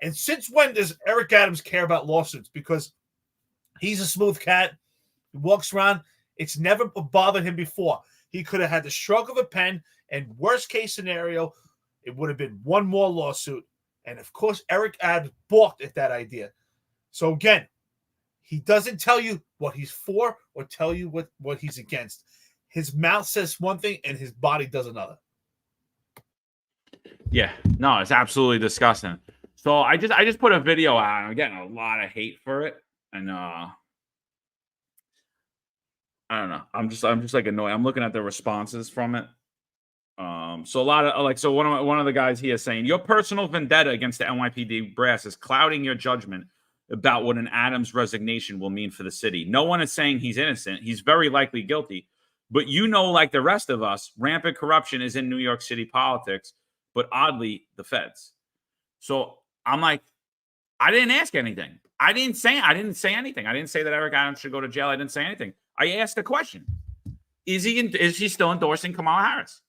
And since when does Eric Adams care about lawsuits? Because he's a smooth cat. He walks around. It's never bothered him before. He could have had the stroke of a pen, and worst case scenario, it would have been one more lawsuit. And of course, Eric Adams balked at that idea. So again, he doesn't tell you what he's for or tell you what he's against. His mouth says one thing and his body does another. Yeah, no, it's absolutely disgusting. So I just put a video out. I'm getting a lot of hate for it, and I don't know. I'm just like annoyed. I'm looking at the responses from it. So a lot of so one of the guys here is saying your personal vendetta against the NYPD brass is clouding your judgment about what an Adams resignation will mean for the city. No one is saying he's innocent. He's very likely guilty. But like the rest of us, rampant corruption is in New York City politics, but oddly, the feds. So I'm like, I didn't ask anything. I didn't say anything. I didn't say that Eric Adams should go to jail. I didn't say anything. I asked a question. Is he still endorsing Kamala Harris?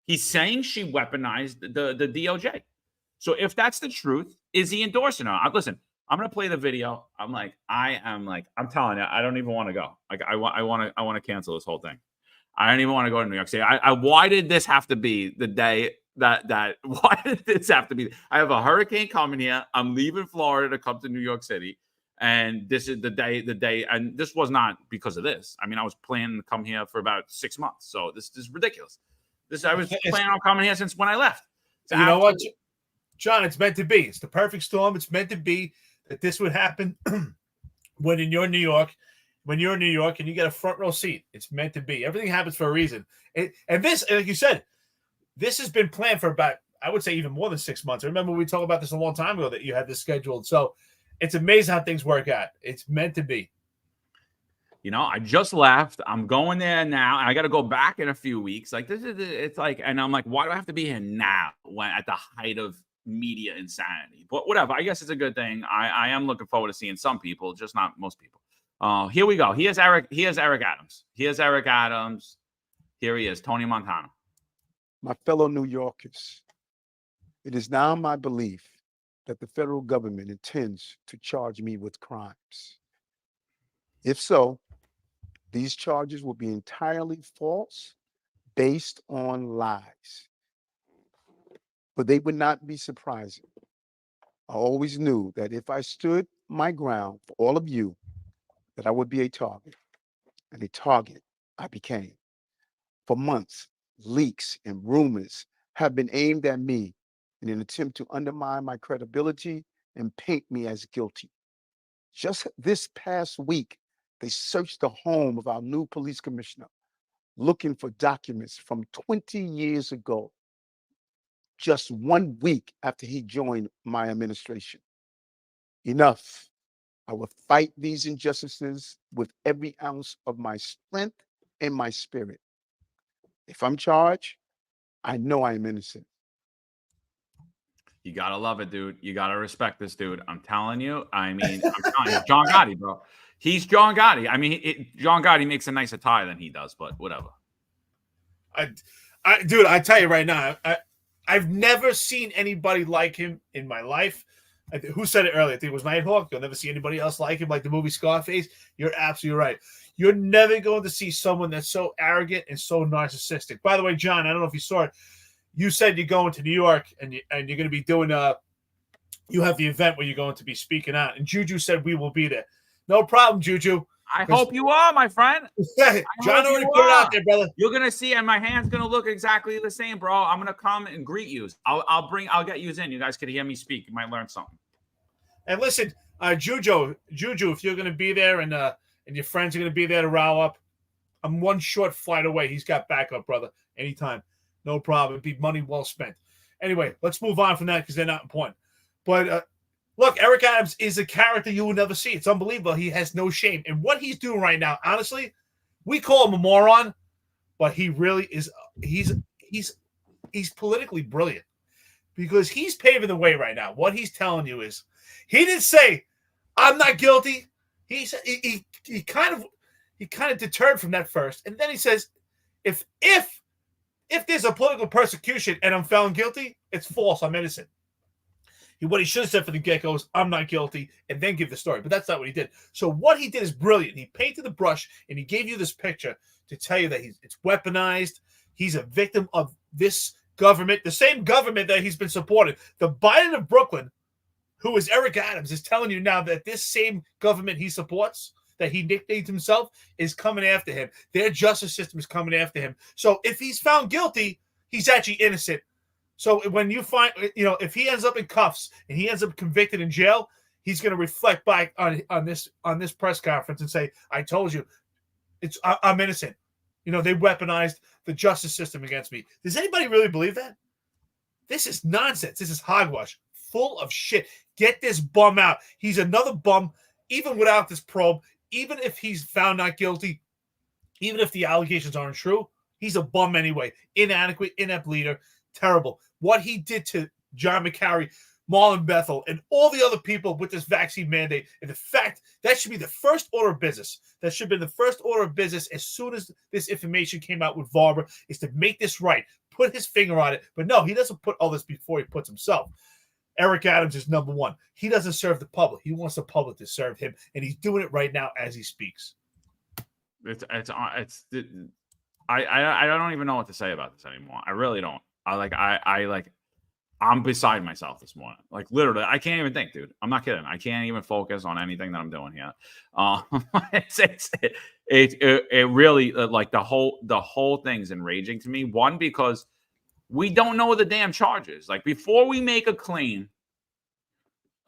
He's saying she weaponized the DOJ. So if that's the truth, is he endorsing her? Listen, I'm gonna play the video. I'm telling you, I don't even want to go. Like I want to cancel this whole thing. I don't even want to go to New York City. Why did this have to be the day that why did this have to be? I have a hurricane coming here. I'm leaving Florida to come to New York City. And this is the day, and this was not because of this. I mean, I was planning to come here for about 6 months. So this is ridiculous. I was planning on coming here since when I left. You know what, John? It's meant to be. It's the perfect storm. It's meant to be that this would happen when you're in New York. When you're in New York and you get a front row seat, it's meant to be. Everything happens for a reason. And this, like you said, this has been planned for about, I would say, even more than 6 months. I remember we talked about this a long time ago that you had this scheduled. So it's amazing how things work out. It's meant to be. You know, I just left. I'm going there now. I got to go back in a few weeks. Like it's like, and I'm like, why do I have to be here now when at the height of media insanity? But whatever. I guess it's a good thing. I am looking forward to seeing some people, just not most people. Here we go. Here's Eric Adams. Here's Eric Adams. Here he is, Tony Montana. My fellow New Yorkers, it is now my belief that the federal government intends to charge me with crimes. If so, these charges will be entirely false, based on lies. But they would not be surprising. I always knew that if I stood my ground for all of you, that I would be a target, and a target I became. For months, leaks and rumors have been aimed at me in an attempt to undermine my credibility and paint me as guilty. Just this past week, they searched the home of our new police commissioner, looking for documents from 20 years ago, just 1 week after he joined my administration. Enough. I will fight these injustices with every ounce of my strength and my spirit. If I'm charged, I know I am innocent. You gotta love it, dude. You gotta respect this dude. I'm telling you. I mean, I'm telling you, John Gotti, bro. He's John Gotti. I mean, John Gotti makes a nicer tie than he does, but whatever. Dude, I tell you right now, I've never seen anybody like him in my life. Who said it earlier? I think it was Nighthawk. You'll never see anybody else like him, like the movie Scarface. You're absolutely right. You're never going to see someone that's so arrogant and so narcissistic. By the way, John, I don't know if you saw it. You said you're going to New York and you're going to be doing you have the event where you're going to be speaking out. And Juju said we will be there. No problem, Juju. I hope you are, my friend. John already put it out there, brother. You're gonna see, and my hand's gonna look exactly the same, bro. I'm gonna come and greet you. I'll get you in. You guys could hear me speak. You might learn something. And listen, Juju, if you're gonna be there and your friends are gonna be there to rile up, I'm one short flight away. He's got backup, brother. Anytime, no problem. It'd be money well spent. Anyway, let's move on from that because they're not important. But look, Eric Adams is a character you will never see. It's unbelievable. He has no shame. And what he's doing right now, honestly, we call him a moron, but he really is. He's politically brilliant because he's paving the way right now. What he's telling you is he didn't say, I'm not guilty. He kind of deterred from that first. And then he says, if there's a political persecution and I'm found guilty, it's false. I'm innocent. What he should have said for the get-go is, I'm not guilty, and then give the story. But that's not what he did. So what he did is brilliant. He painted the brush, and he gave you this picture to tell you that it's weaponized. He's a victim of this government, the same government that he's been supporting. The Biden of Brooklyn, who is Eric Adams, is telling you now that this same government he supports, that he nicknamed himself is coming after him. Their justice system is coming after him. So if he's found guilty, he's actually innocent. So when you find, if he ends up in cuffs and he ends up convicted in jail, he's going to reflect back on this press conference and say, "I told you, I'm innocent." They weaponized the justice system against me. Does anybody really believe that? This is nonsense. This is hogwash, full of shit. Get this bum out. He's another bum, even without this probe. Even if he's found not guilty, even if the allegations aren't true, he's a bum anyway. Inadequate, inept leader. Terrible. What he did to John McCarry, Marlon Bethel, and all the other people with this vaccine mandate, and the fact that should be the first order of business. That should have been the first order of business as soon as this information came out with Varber, is to make this right, put his finger on it. But no, he doesn't put all this before he puts himself. Eric Adams is number one. He doesn't serve the public. He wants the public to serve him, and he's doing it right now as he speaks. I don't even know what to say about this anymore. I really don't. I'm beside myself this morning. Like, literally, I can't even think, dude. I'm not kidding. I can't even focus on anything that I'm doing here. It really, like, the whole thing's enraging to me. One, because we don't know the damn charges. Like, before we make a claim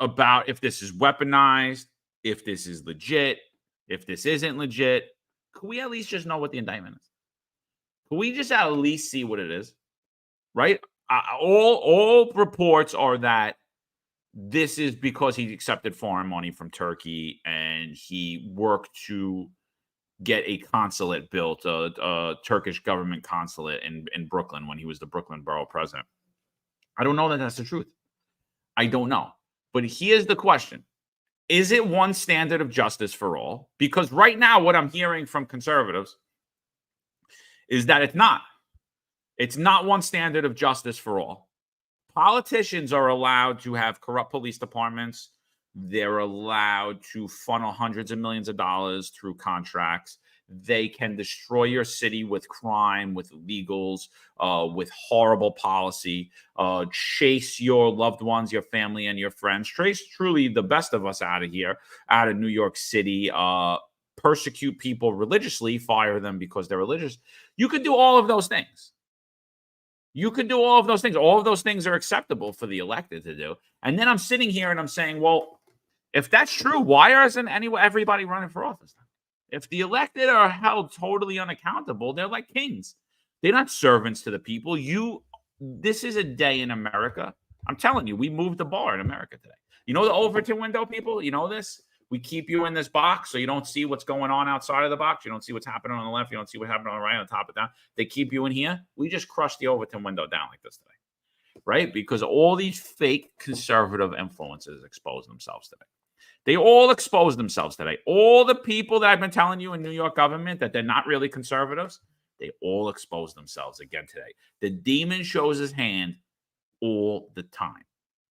about if this is weaponized, if this is legit, if this isn't legit, could we at least just know what the indictment is? Could we just at least see what it is? Right? All reports are that this is because he accepted foreign money from Turkey and he worked to get a consulate built, a Turkish government consulate in Brooklyn when he was the Brooklyn borough president. I don't know that that's the truth. I don't know. But here's the question. Is it one standard of justice for all? Because right now what I'm hearing from conservatives is that it's not. It's not one standard of justice for all. Politicians are allowed to have corrupt police departments. They're allowed to funnel hundreds of millions of dollars through contracts. They can destroy your city with crime, with illegals, with horrible policy, chase your loved ones, your family, and your friends, trace truly the best of us out of here, out of New York City, persecute people religiously, fire them because they're religious. You could do all of those things. You could do all of those things. All of those things are acceptable for the elected to do. And then I'm sitting here and I'm saying, well, if that's true, why isn't everybody running for office? If the elected are held totally unaccountable, they're like kings. They're not servants to the people. This is a day in America. I'm telling you, we moved the bar in America today. You know the Overton window, people? You know this? We keep you in this box so you don't see what's going on outside of the box. You don't see what's happening on the left. You don't see what's happening on the right, on top of down. They keep you in here. We just crushed the Overton window down like this today, right? Because all these fake conservative influences expose themselves today. They all expose themselves today. All the people that I've been telling you in New York government that they're not really conservatives, they all expose themselves again today. The demon shows his hand all the time.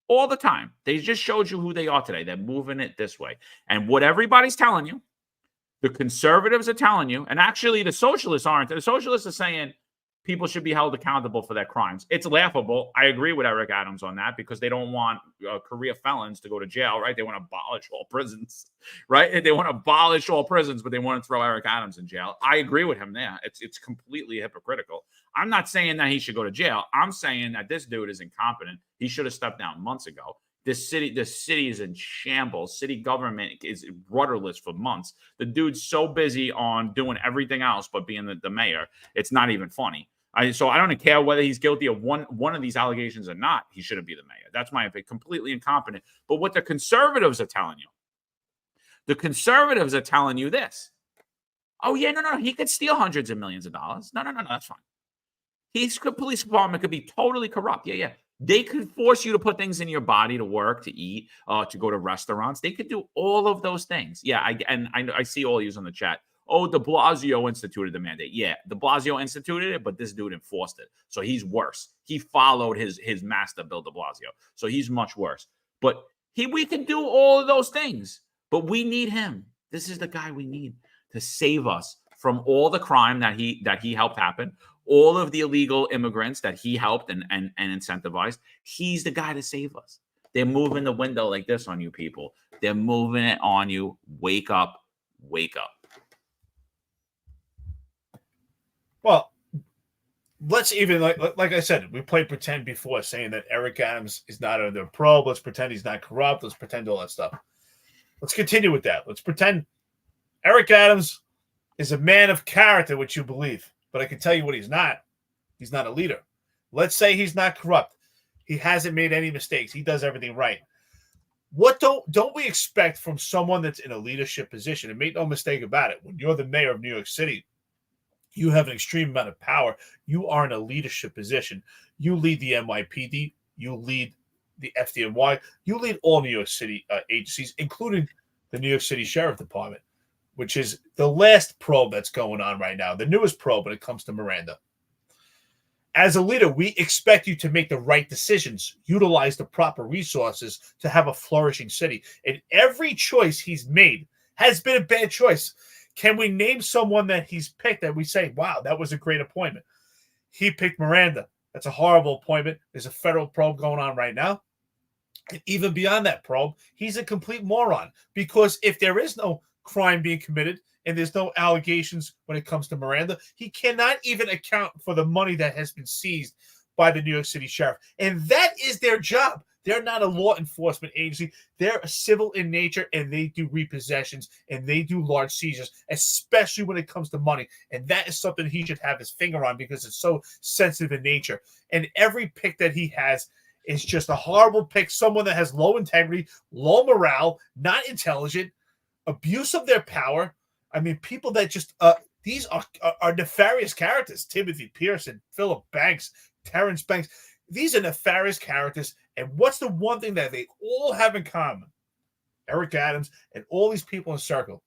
All the time. They just showed you who they are today. They're moving it this way. And what everybody's telling you, the conservatives are telling you, and actually the socialists aren't. The socialists are saying people should be held accountable for their crimes. It's laughable. I agree with Eric Adams on that because they don't want career felons to go to jail, right? They want to abolish all prisons, right? They want to abolish all prisons, but they want to throw Eric Adams in jail. I agree with him there. It's completely hypocritical. I'm not saying that he should go to jail. I'm saying that this dude is incompetent. He should have stepped down months ago. This city is in shambles. City government is rudderless for months. The dude's so busy on doing everything else but being the mayor. It's not even funny. So I don't care whether he's guilty of one of these allegations or not. He shouldn't be the mayor. That's my opinion. Completely incompetent. But what the conservatives are telling you, this. Oh, yeah, no. He could steal hundreds of millions of dollars. No, that's fine. His police department could be totally corrupt. Yeah. They could force you to put things in your body to work, to eat, to go to restaurants. They could do all of those things. Yeah, I see all yous on the chat. Oh, de Blasio instituted the mandate. Yeah, de Blasio instituted it, but this dude enforced it. So he's worse. He followed his master, Bill de Blasio. So he's much worse. But we can do all of those things. But we need him. This is the guy we need to save us from all the crime that he helped happen, all of the illegal immigrants that he helped and incentivized. He's the guy to save us. They're moving the window like this on you people. They're moving it on you. Wake up. Wake up. Well, let's even like I said, we played pretend before, saying that Eric Adams is not under probe. Let's pretend he's not corrupt. Let's pretend all that stuff. Let's continue with that. Let's pretend Eric Adams is a man of character, which you believe. But I can tell you what he's not. He's not a leader. Let's say he's not corrupt. He hasn't made any mistakes. He does everything right. What don't we expect from someone that's in a leadership position? And make no mistake about it, when you're the mayor of New York City, you have an extreme amount of power. You are in a leadership position. You lead the NYPD. You lead the FDNY. You lead all New York City agencies, including the New York City Sheriff Department, which is the last probe that's going on right now, the newest probe when it comes to Miranda. As a leader, we expect you to make the right decisions, utilize the proper resources to have a flourishing city. And every choice he's made has been a bad choice. Can we name someone that he's picked that we say, wow, that was a great appointment? He picked Miranda. That's a horrible appointment. There's a federal probe going on right now. And even beyond that probe, he's a complete moron. Because if there is no crime being committed and there's no allegations when it comes to Miranda, he cannot even account for the money that has been seized by the New York City Sheriff. And that is their job. They're not a law enforcement agency. They're civil in nature, and they do repossessions, and they do large seizures, especially when it comes to money. And that is something he should have his finger on because it's so sensitive in nature. And every pick that he has is just a horrible pick, someone that has low integrity, low morale, not intelligent, abuse of their power. I mean, people that just these are nefarious characters. Timothy Pearson, Philip Banks, Terrence Banks. These are nefarious characters. And what's the one thing that they all have in common? Eric Adams and all these people in circle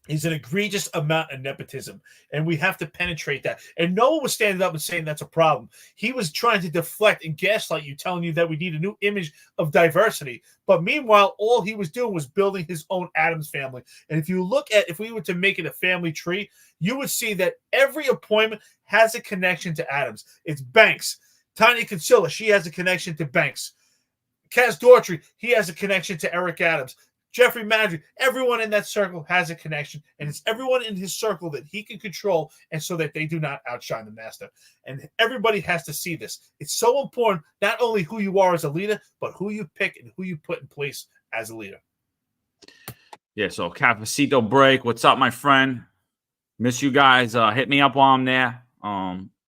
is an egregious amount of nepotism. And we have to penetrate that. And no one was standing up and saying that's a problem. He was trying to deflect and gaslight you, telling you that we need a new image of diversity. But meanwhile, all he was doing was building his own Adams family. And if you look at, if we were to make it a family tree, you would see that every appointment has a connection to Adams. It's Banks. Tanya Kinsella, she has a connection to Banks. Kaz Daughtry, he has a connection to Eric Adams. Jeffrey Madry, everyone in that circle has a connection, and it's everyone in his circle that he can control, and so that they do not outshine the master. And everybody has to see this. It's so important, not only who you are as a leader, but who you pick and who you put in place as a leader. Yeah, so cafecito break. What's up, my friend? Miss you guys. Hit me up while I'm there.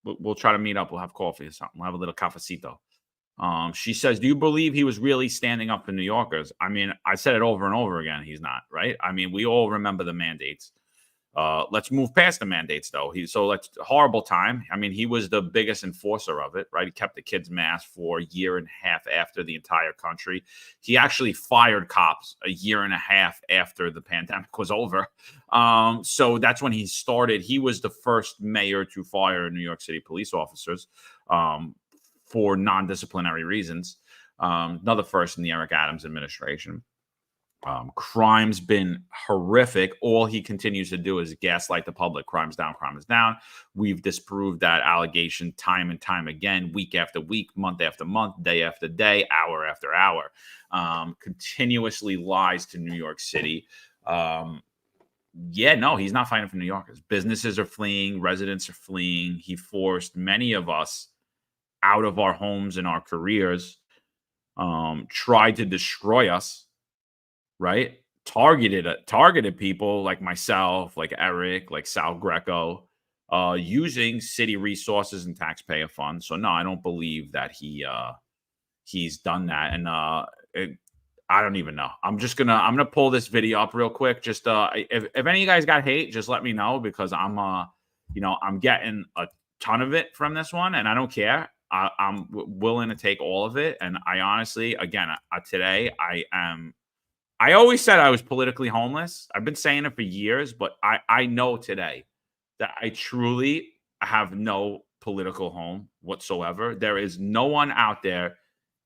We'll try to meet up. We'll have coffee or something. We'll have a little cafecito. She says, do you believe he was really standing up for New Yorkers? I mean, I said it over and over again. He's not, right? I mean, we all remember the mandates. Let's move past the mandates, though. That's a horrible time. I mean, he was the biggest enforcer of it, right? He kept the kids masked for a year and a half after the entire country. He actually fired cops a year and a half after the pandemic was over. So that's when he started. He was the first mayor to fire New York City police officers. For non-disciplinary reasons. Another first in the Eric Adams administration. Crime's been horrific. All he continues to do is gaslight the public. Crime's down, crime is down. We've disproved that allegation time and time again, week after week, month after month, day after day, hour after hour. Continuously lies to New York City. Yeah, no, he's not fighting for New Yorkers. Businesses are fleeing. Residents are fleeing. He forced many of us out of our homes and our careers, tried to destroy us, right? Targeted people like myself, like Eric, like Sal Greco, using city resources and taxpayer funds. So no, I don't believe that he's done that. And I don't even know. I'm gonna pull this video up real quick. Just if any of you guys got hate, just let me know, because I'm getting a ton of it from this one, and I don't care. I'm willing to take all of it. And I honestly, again, today I always said I was politically homeless. I've been saying it for years, but I know today that I truly have no political home whatsoever. There is no one out there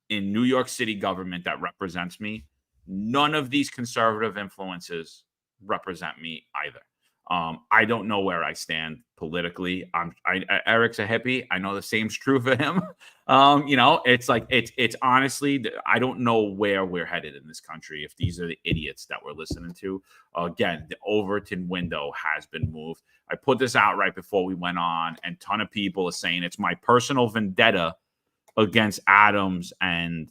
in New York City government that represents me. None of these conservative influences represent me either. I don't know where I stand politically. Eric's a hippie. I know the same's true for him. It's like it's honestly, I don't know where we're headed in this country if these are the idiots that we're listening to. Again, the Overton window has been moved. I put this out right before we went on, and a ton of people are saying it's my personal vendetta against Adams and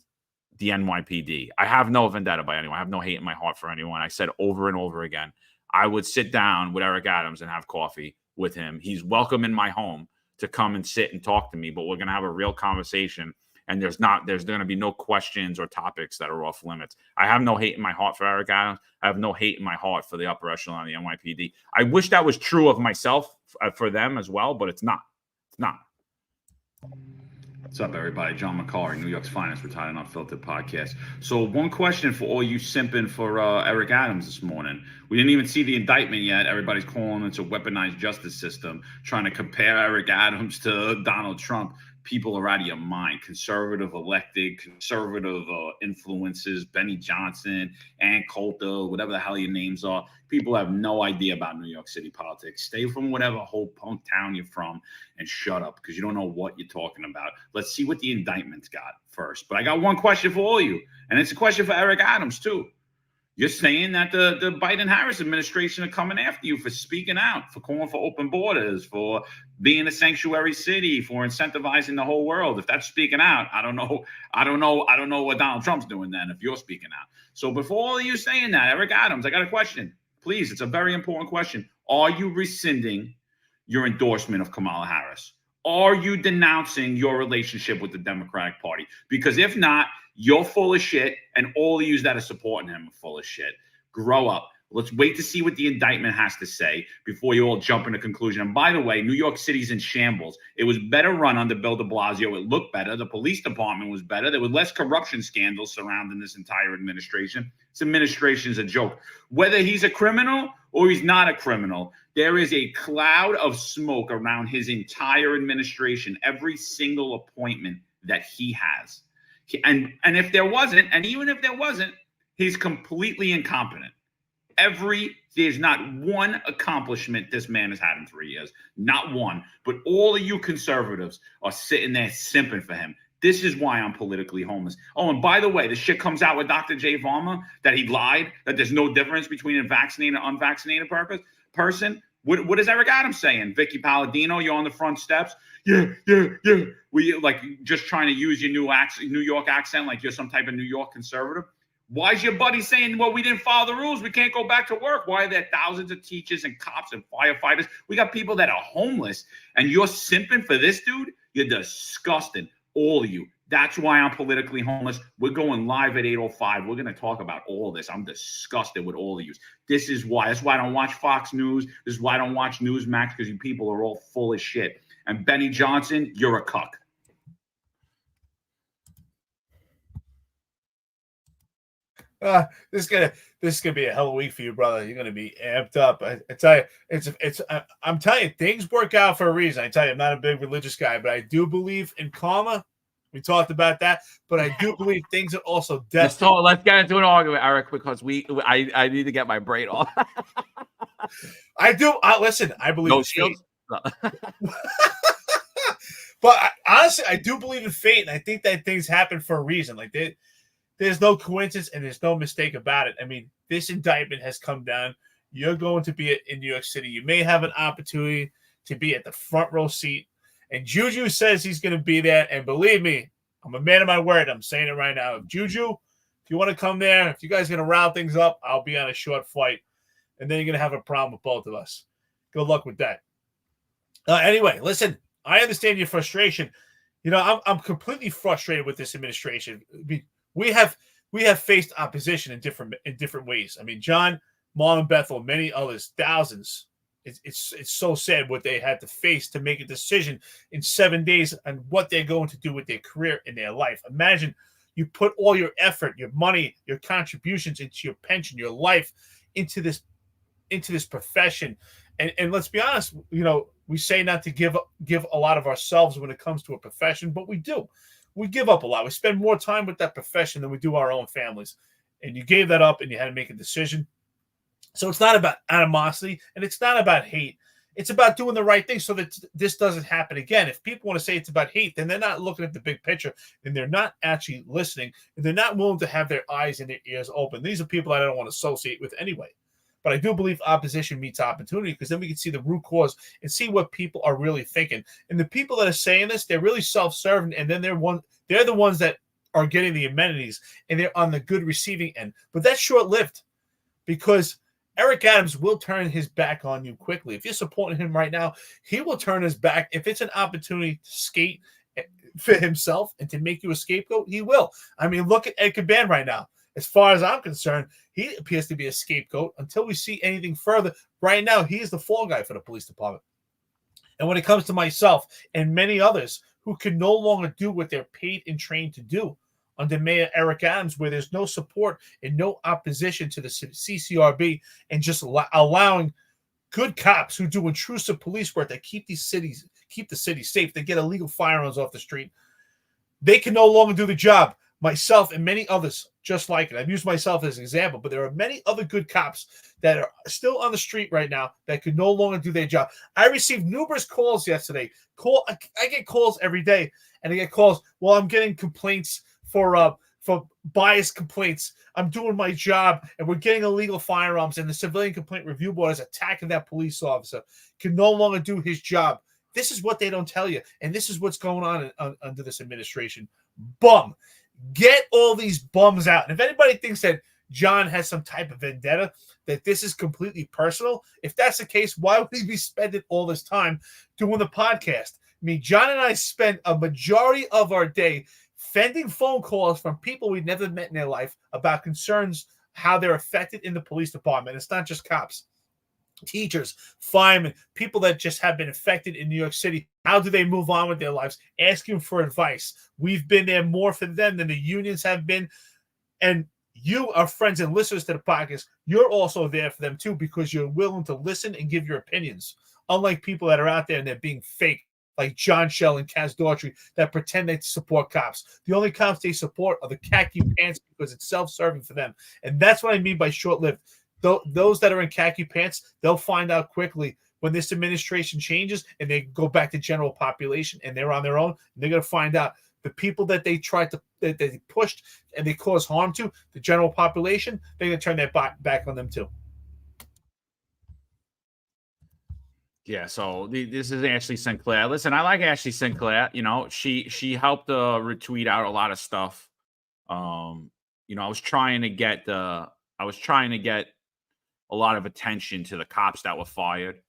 the NYPD. I have no vendetta by anyone. I have no hate in my heart for anyone. I said over and over again, I would sit down with Eric Adams and have coffee with him. He's welcome in my home to come and sit and talk to me, but we're going to have a real conversation. And there's going to be no questions or topics that are off limits. I have no hate in my heart for Eric Adams. I have no hate in my heart for the upper echelon of the NYPD. I wish that was true of myself for them as well, but it's not. It's not. What's up, everybody? John McCarr, New York's finest retired and Unfiltered podcast. So one question for all you simping for Eric Adams this morning. We didn't even see the indictment yet. Everybody's calling it a weaponized justice system, trying to compare Eric Adams to Donald Trump. People are out of your mind. Conservative elected, conservative influences, Benny Johnson, Ann Coulter, whatever the hell your names are. People have no idea about New York City politics. Stay from whatever whole punk town you're from and shut up because you don't know what you're talking about. Let's see what the indictment's got first. But I got one question for all you, and it's a question for Eric Adams, too. You're saying that the Biden-Harris administration are coming after you for speaking out, for calling for open borders, for being a sanctuary city, for incentivizing the whole world. If that's speaking out, I don't know what Donald Trump's doing then if you're speaking out. So before all of you saying that, Eric Adams, I got a question. Please, it's a very important question. Are you rescinding your endorsement of Kamala Harris? Are you denouncing your relationship with the Democratic Party? Because if not, you're full of shit, and all of you that are supporting him are full of shit. Grow up. Let's wait to see what the indictment has to say before you all jump into conclusion. And by the way, New York City's in shambles. It was better run under Bill de Blasio. It looked better. The police department was better. There were less corruption scandals surrounding this entire administration. This administration is a joke. Whether he's a criminal or he's not a criminal, there is a cloud of smoke around his entire administration, every single appointment that he has. And if there wasn't, and even if there wasn't, he's completely incompetent. There's not one accomplishment this man has had in 3 years. Not one. But all of you conservatives are sitting there simping for him. This is why I'm politically homeless. Oh, and by the way, the shit comes out with Dr. J. Varma that he lied, that there's no difference between a vaccinated and unvaccinated person. What is Eric Adams saying? Vicky Palladino, you're on the front steps. Yeah. We like just trying to use your New York accent like you're some type of New York conservative. Why is your buddy saying, well, we didn't follow the rules, we can't go back to work? Why are there thousands of teachers and cops and firefighters? We got people that are homeless, and you're simping for this dude? You're disgusting, all of you. That's why I'm politically homeless. We're going live at 8:05. We're going to talk about all this. I'm disgusted with all of you. This is why. That's why I don't watch Fox News. This is why I don't watch Newsmax, because you people are all full of shit. And Benny Johnson, you're a cuck. This is gonna be a hell of a week for you, brother. You're gonna be amped up. I tell you, I'm telling you, things work out for a reason. I tell you, I'm not a big religious guy, but I do believe in karma. We talked about that, but I do believe things are also destined. Let's get into an argument, Eric, because I need to get my brain off. I do. Listen, I believe no in shields. fate. But honestly, I do believe in fate, and I think that things happen for a reason. Like there's no coincidence, and there's no mistake about it. I mean, this indictment has come down. You're going to be in New York City. You may have an opportunity to be at the front row seat. And Juju says he's going to be there. And believe me, I'm a man of my word. I'm saying it right now. Juju, if you want to come there, if you guys are going to round things up, I'll be on a short flight. And then you're going to have a problem with both of us. Good luck with that. Anyway, listen, I understand your frustration. You know, I'm completely frustrated with this administration. We have faced opposition in different ways. I mean, John, Mom, and Bethel, many others, thousands. It's so sad what they had to face to make a decision in 7 days on what they're going to do with their career and their life. Imagine you put all your effort, your money, your contributions into your pension, your life into this profession. And let's be honest, you know, we say not to give a lot of ourselves when it comes to a profession, but we do. We give up a lot. We spend more time with that profession than we do our own families. And you gave that up and you had to make a decision. So it's not about animosity and it's not about hate. It's about doing the right thing so that this doesn't happen again. If people want to say it's about hate, then they're not looking at the big picture and they're not actually listening and they're not willing to have their eyes and their ears open. These are people I don't want to associate with anyway. But I do believe opposition meets opportunity because then we can see the root cause and see what people are really thinking. And the people that are saying this, they're really self-serving, and then they're the ones that are getting the amenities and they're on the good receiving end. But that's short-lived because Eric Adams will turn his back on you quickly. If you're supporting him right now, he will turn his back. If it's an opportunity to skate for himself and to make you a scapegoat, he will. I mean, look at Ed Caban right now. As far as I'm concerned, he appears to be a scapegoat until we see anything further. Right now, he is the fall guy for the police department. And when it comes to myself and many others who can no longer do what they're paid and trained to do under Mayor Eric Adams, where there's no support and no opposition to the CCRB and just allowing good cops who do intrusive police work that keep the city safe, they get illegal firearms off the street, they can no longer do the job. Myself and many others just like it. I've used myself as an example, but there are many other good cops that are still on the street right now that could no longer do their job. I received numerous calls yesterday. I get calls every day, and I get calls, well, I'm getting complaints for bias complaints. I'm doing my job, and we're getting illegal firearms, and the Civilian Complaint Review Board is attacking that police officer, can no longer do his job. This is what they don't tell you, and this is what's going on under this administration. Bum. Get all these bums out. And if anybody thinks that John has some type of vendetta, that this is completely personal, if that's the case, why would he be spending all this time doing the podcast? I mean, John and I spend a majority of our day fending phone calls from people we've never met in their life about concerns, how they're affected in the police department. It's not just cops. Teachers, firemen, people that just have been affected in New York City. How do they move on with their lives? Asking for advice. We've been there more for them than the unions have been. And you are friends and listeners to the podcast. You're also there for them too because you're willing to listen and give your opinions. Unlike people that are out there and they're being fake, like John Shell and Kaz Daughtry, that pretend they support cops. The only cops they support are the khaki pants because it's self-serving for them. And that's what I mean by short-lived. Those that are in khaki pants, they'll find out quickly when this administration changes and they go back to general population and they're on their own. They're going to find out the people that they tried to, that they pushed and they caused harm to, the general population, they're going to turn their back on them too. Yeah, so this is Ashley Sinclair. Listen, I like Ashley Sinclair. You know, she helped retweet out a lot of stuff. You know, I was trying to get a lot of attention to the cops that were fired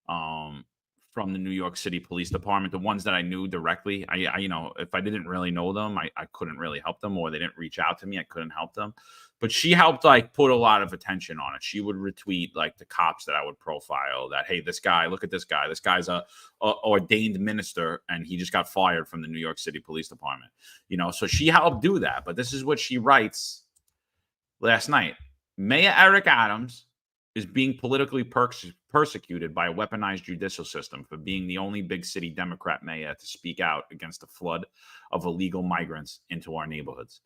from the New York City Police Department, the ones that I knew directly. I you know, if I didn't really know them, I couldn't really help them, or they didn't reach out to me, I couldn't help them. But she helped like put a lot of attention on it. She would retweet like the cops that I would profile that, hey, this guy, look at this guy. This guy's a ordained minister and he just got fired from the New York City Police Department. You know, so she helped do that. But this is what she writes last night. Mayor Eric Adams is being politically persecuted by a weaponized judicial system for being the only big city Democrat mayor to speak out against the flood of illegal migrants into our neighborhoods.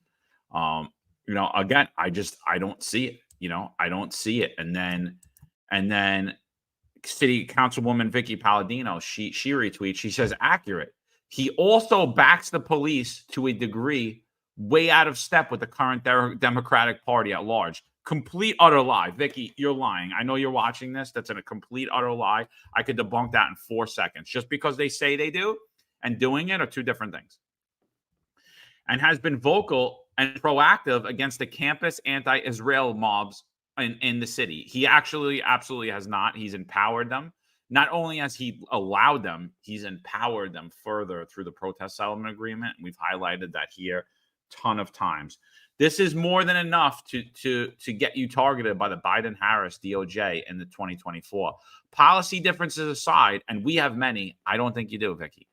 You know, again, I don't see it. You know, I don't see it. And then City Councilwoman Vicky Palladino, she retweets. She says, accurate. He also backs the police to a degree way out of step with the current Democratic Party at large. Complete utter lie. Vicky, you're lying. I know you're watching this. That's a complete utter lie. I could debunk that in 4 seconds. Just because they say they do and doing it are two different things. And has been vocal and proactive against the campus anti-Israel mobs in the city. He actually absolutely has not. He's empowered them. Not only has he allowed them, he's empowered them further through the protest settlement agreement. And we've highlighted that here a ton of times. This is more than enough to get you targeted by the Biden-Harris DOJ in the 2024. Policy differences aside, and we have many, I don't think you do, Vicky.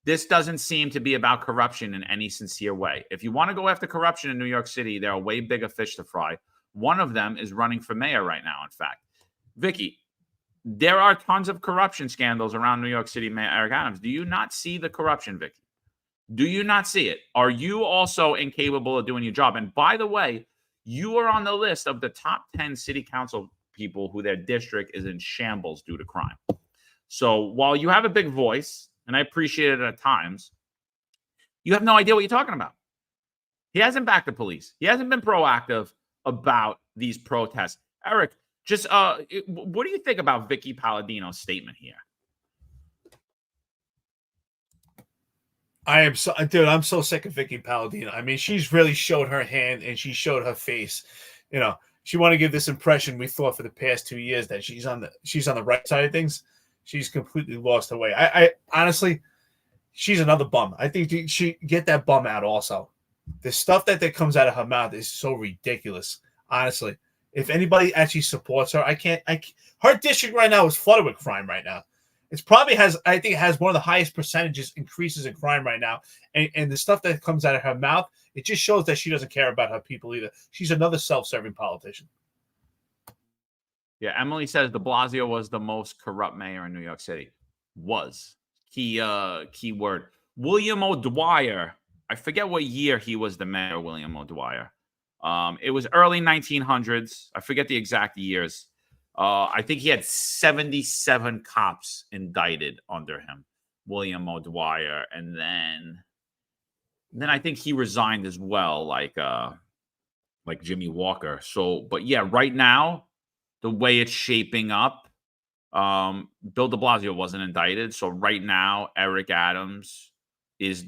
This doesn't seem to be about corruption in any sincere way. If you want to go after corruption in New York City, there are way bigger fish to fry. One of them is running for mayor right now, in fact. Vicky, there are tons of corruption scandals around New York City Mayor Eric Adams. Do you not see the corruption, Vicky? Do you not see it? Are you also incapable of doing your job? And by the way, you are on the list of the top 10 city council people who their district is in shambles due to crime. So while you have a big voice, and I appreciate it at times, you have no idea what you're talking about. He hasn't backed the police. He hasn't been proactive about these protests. Eric, just what do you think about Vicky Palladino's statement here? I'm so sick of Vicky Palladino. I mean, she's really showed her hand and she showed her face. You know, she want to give this impression we thought for the past 2 years that she's on the right side of things. She's completely lost her way. I honestly, she's another bum. I think she get that bum out also. The stuff that comes out of her mouth is so ridiculous. Honestly, if anybody actually supports her, her district right now is flooded with crime right now. It's probably I think it has one of the highest percentages increases in crime right now. And the stuff that comes out of her mouth, it just shows that she doesn't care about her people either. She's another self-serving politician. Yeah, Emily says de Blasio was the most corrupt mayor in New York City. Was. Key word. William O'Dwyer. I forget what year he was the mayor, William O'Dwyer. It was early 1900s. I forget the exact years. I think he had 77 cops indicted under him, William O'Dwyer, and then I think he resigned as well, like Jimmy Walker. So, but yeah, right now, the way it's shaping up, Bill de Blasio wasn't indicted. So right now, Eric Adams is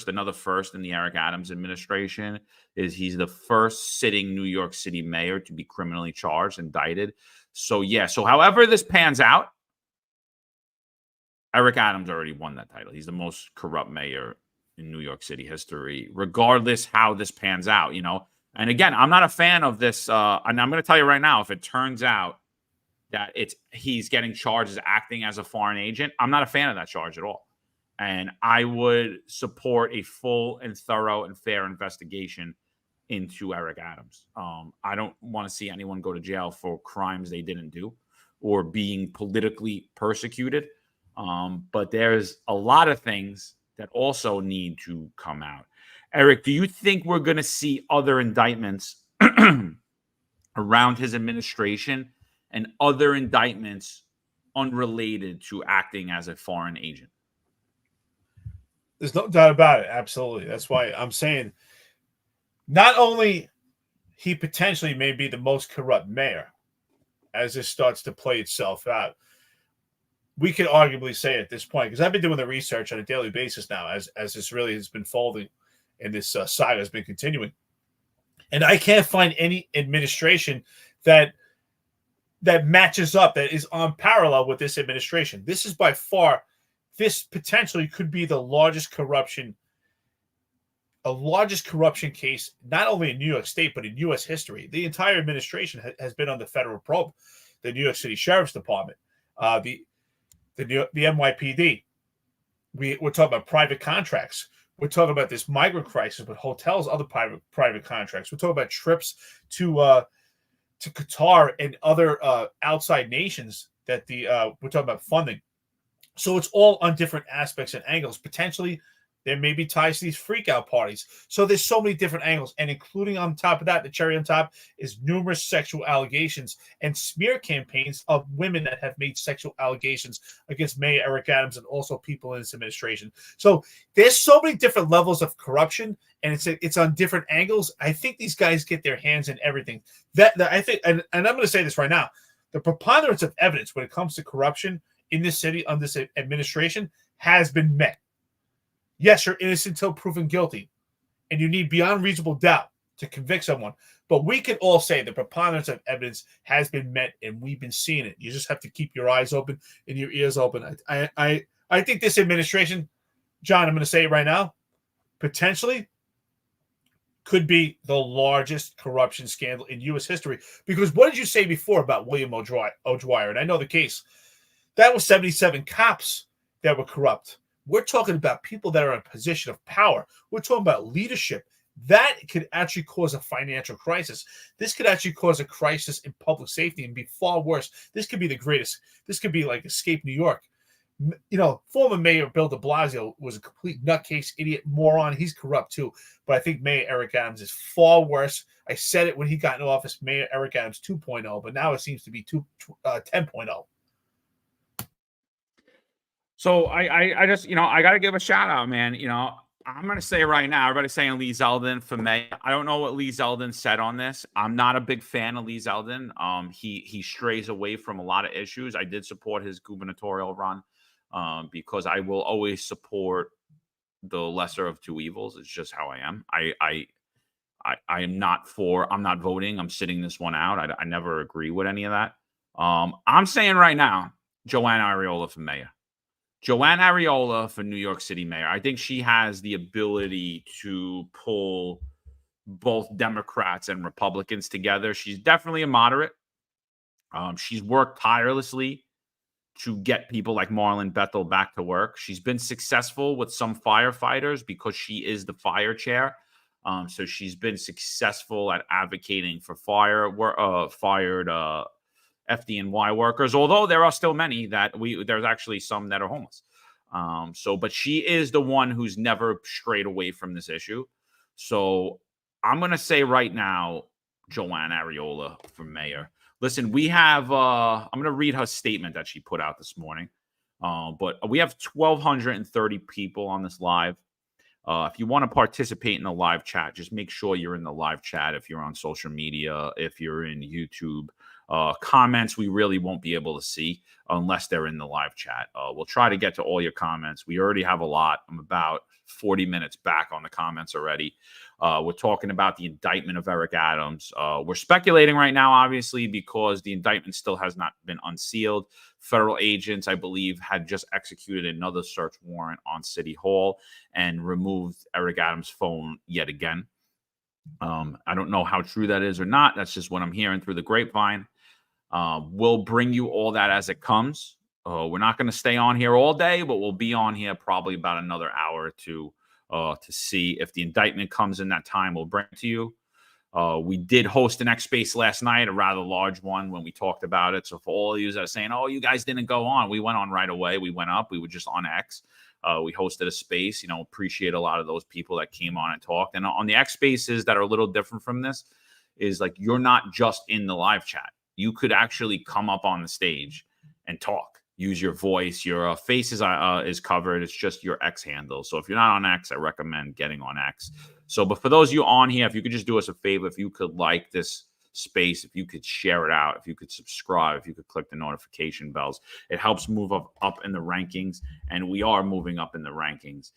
another first in the Eric Adams administration. He's the first sitting New York City mayor to be criminally charged, indicted. So, yeah. So, however this pans out, Eric Adams already won that title. He's the most corrupt mayor in New York City history, regardless how this pans out, you know. And again, I'm not a fan of this. And I'm going to tell you right now, if it turns out that he's getting charged as acting as a foreign agent, I'm not a fan of that charge at all. And I would support a full and thorough and fair investigation into Eric Adams. I don't want to see anyone go to jail for crimes they didn't do or being politically persecuted. But there's a lot of things that also need to come out. Eric, do you think we're going to see other indictments around his administration and other indictments unrelated to acting as a foreign agent? There's no doubt about it. Absolutely. That's why I'm saying not only he potentially may be the most corrupt mayor as this starts to play itself out, we could arguably say at this point, because I've been doing the research on a daily basis now as this really has been folding and this saga has been continuing. And I can't find any administration that matches up, that is on parallel with this administration. This is by far, this potentially could be the largest corruption case, not only in New York State, but in U.S. history. The entire administration has been under federal probe. The New York City Sheriff's Department, the NYPD. We're talking about private contracts. We're talking about this migrant crisis with hotels, other private contracts. We're talking about trips to Qatar and other outside nations that we're talking about funding. So it's all on different aspects and angles. Potentially, there may be ties to these freak-out parties. So there's so many different angles. And including on top of that, the cherry on top is numerous sexual allegations and smear campaigns of women that have made sexual allegations against Mayor Eric Adams and also people in his administration. So there's so many different levels of corruption, and it's on different angles. I think these guys get their hands in everything. That I think, and I'm going to say this right now, the preponderance of evidence when it comes to corruption in this city under this administration has been met. Yes, you're innocent until proven guilty, and you need beyond reasonable doubt to convict someone. But we can all say the preponderance of evidence has been met, and we've been seeing it. You just have to keep your eyes open and your ears open. I think this administration, John, I'm going to say it right now, potentially could be the largest corruption scandal in U.S. history. Because what did you say before about William O'Dwyer? And I know the case. That was 77 cops that were corrupt. We're talking about people that are in a position of power. We're talking about leadership. That could actually cause a financial crisis. This could actually cause a crisis in public safety and be far worse. This could be the greatest. This could be like Escape New York. Former Mayor Bill de Blasio was a complete nutcase, idiot, moron. He's corrupt too. But I think Mayor Eric Adams is far worse. I said it when he got in office, Mayor Eric Adams 2.0, but now it seems to be 10.0. So I just, I got to give a shout out, man. I'm going to say right now, everybody's saying Lee Zeldin for mayor. I don't know what Lee Zeldin said on this. I'm not a big fan of Lee Zeldin. He strays away from a lot of issues. I did support his gubernatorial run because I will always support the lesser of two evils. It's just how I am. I'm not voting. I'm sitting this one out. I never agree with any of that. I'm saying right now, Joanne Ariola for mayor. Joanne Ariola for New York City mayor. I think she has the ability to pull both Democrats and Republicans together. She's definitely a moderate. She's worked tirelessly to get people like Marlon Bethel back to work. She's been successful with some firefighters because she is the fire chair. So she's been successful at advocating for fired FDNY workers, although there are still many there's actually some that are homeless. But she is the one who's never strayed away from this issue. So I'm going to say right now, Joanne Ariola for mayor. Listen, we have, I'm going to read her statement that she put out this morning. But we have 1,230 people on this live. If you want to participate in the live chat, just make sure you're in the live chat. If you're on social media, if you're in YouTube, comments we really won't be able to see unless they're in the live chat. We'll try to get to all your comments. We already have a lot. I'm about 40 minutes back on the comments already. We're talking about the indictment of Eric Adams. We're speculating right now, obviously, because the indictment still has not been unsealed. Federal agents, I believe, had just executed another search warrant on City Hall and removed Eric Adams' phone yet again. I don't know how true that is or not. That's just what I'm hearing through the grapevine. We'll bring you all that as it comes. We're not going to stay on here all day, but we'll be on here probably about another hour or two to see if the indictment comes in that time. We'll bring it to you. We did host an X Space last night, a rather large one when we talked about it. So for all of you that are saying, oh, you guys didn't go on, we went on right away. We went up. We were just on X. We hosted a space, appreciate a lot of those people that came on and talked. And on the X Spaces that are a little different from this is like, you're not just in the live chat. You could actually come up on the stage and talk. Use your voice. Your face is covered. It's just your X handle. So if you're not on X, I recommend getting on X. But for those of you on here, if you could just do us a favor, if you could like this space, if you could share it out, if you could subscribe, if you could click the notification bells, it helps move up in the rankings. And we are moving up in the rankings.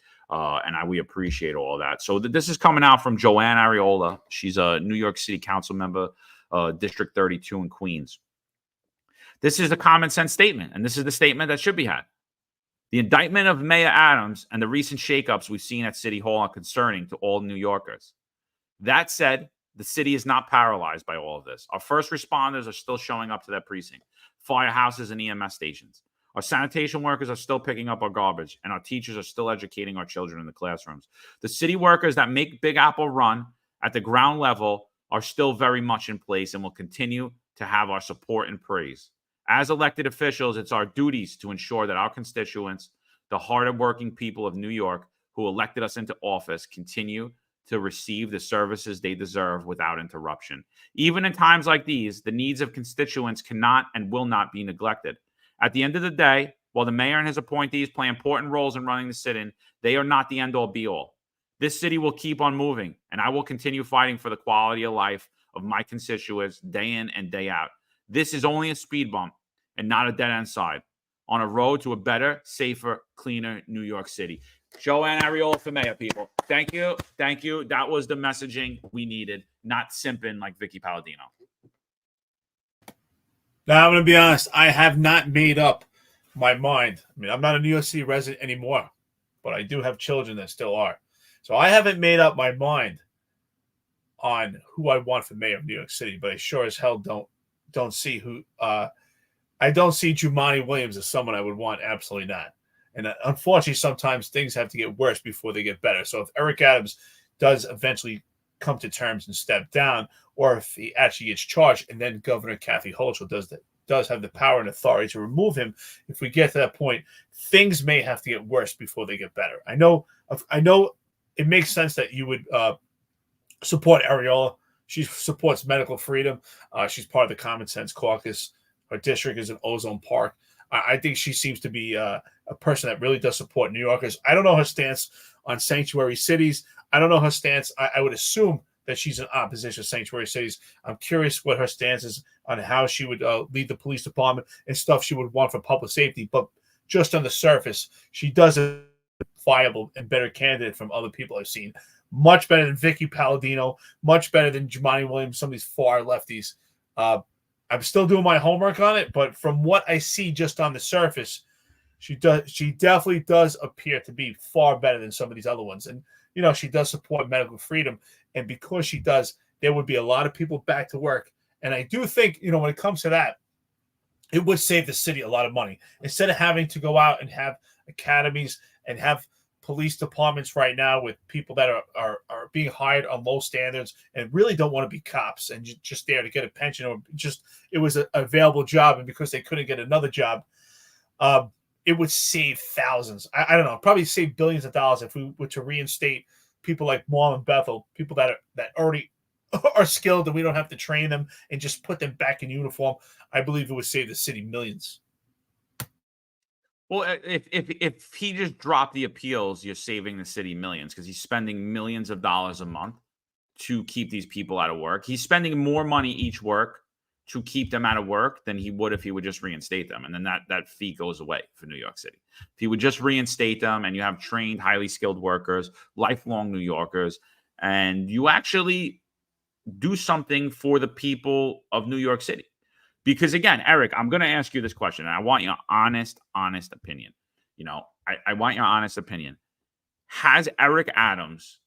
We appreciate all that. So this is coming out from Joanne Ariola. She's a New York City council member, District 32 in Queens. This is a common sense statement, and this is the statement that should be had. The indictment of Mayor Adams and the recent shakeups we've seen at City Hall are concerning to all New Yorkers. That said, the city is not paralyzed by all of this. Our first responders are still showing up to their precinct, firehouses and EMS stations. Our sanitation workers are still picking up our garbage, and our teachers are still educating our children in the classrooms. The city workers that make Big Apple run at the ground level are still very much in place and will continue to have our support and praise. As elected officials, it's our duties to ensure that our constituents, the hard-working people of New York who elected us into office, continue to receive the services they deserve without interruption. Even in times like these, the needs of constituents cannot and will not be neglected. At the end of the day, while the mayor and his appointees play important roles in running the sit-in, they are not the end-all be-all. This city will keep on moving, and I will continue fighting for the quality of life of my constituents day in and day out. This is only a speed bump and not a dead-end side on a road to a better, safer, cleaner New York City. Joanne Ariola for mayor, people. Thank you. Thank you. That was the messaging we needed, not simping like Vicky Palladino. Now, I'm going to be honest. I have not made up my mind. I mean, I'm not a New York City resident anymore, but I do have children that still are. So I haven't made up my mind on who I want for mayor of New York City, but I sure as hell don't see who I don't see Jumaane Williams as someone I would want. Absolutely not. And unfortunately, sometimes things have to get worse before they get better. So if Eric Adams does eventually come to terms and step down, or if he actually gets charged, and then Governor Kathy Hochul does does have the power and authority to remove him, if we get to that point, things may have to get worse before they get better. I know it makes sense that you would support Areola. She supports medical freedom. She's part of the Common Sense Caucus. Her district is in Ozone Park. I think she seems to be a person that really does support New Yorkers. I don't know her stance on sanctuary cities. I don't know her stance. I would assume that she's in opposition to sanctuary cities. I'm curious what her stance is on how she would lead the police department and stuff she would want for public safety. But just on the surface, she does a viable and better candidate from other people I've seen. Much better than Vicky Palladino, much better than Jumaane Williams, some of these far lefties. I'm still doing my homework on it, but from what I see just on the surface, she definitely does appear to be far better than some of these other ones. And, you know, she does support medical freedom. And because she does, there would be a lot of people back to work. And I do think, you know, when it comes to that, it would save the city a lot of money. Instead of having to go out and have academies and have police departments right now with people that are being hired on low standards and really don't want to be cops and just there to get a pension, or just it was an available job, and because they couldn't get another job, it would save thousands. I don't know, probably save billions of dollars if we were to reinstate people like Maul and Bethel, people that already are skilled and we don't have to train them, and just put them back in uniform. I believe it would save the city millions. Well, if he just dropped the appeals, you're saving the city millions, because he's spending millions of dollars a month to keep these people out of work. He's spending more money each work to keep them out of work than he would if he would just reinstate them. And then that fee goes away for New York City. If he would just reinstate them and you have trained, highly skilled workers, lifelong New Yorkers, and you actually do something for the people of New York City. Because again, Eric, I'm going to ask you this question, and I want your honest opinion. You know, I want your honest opinion. Has Eric Adams,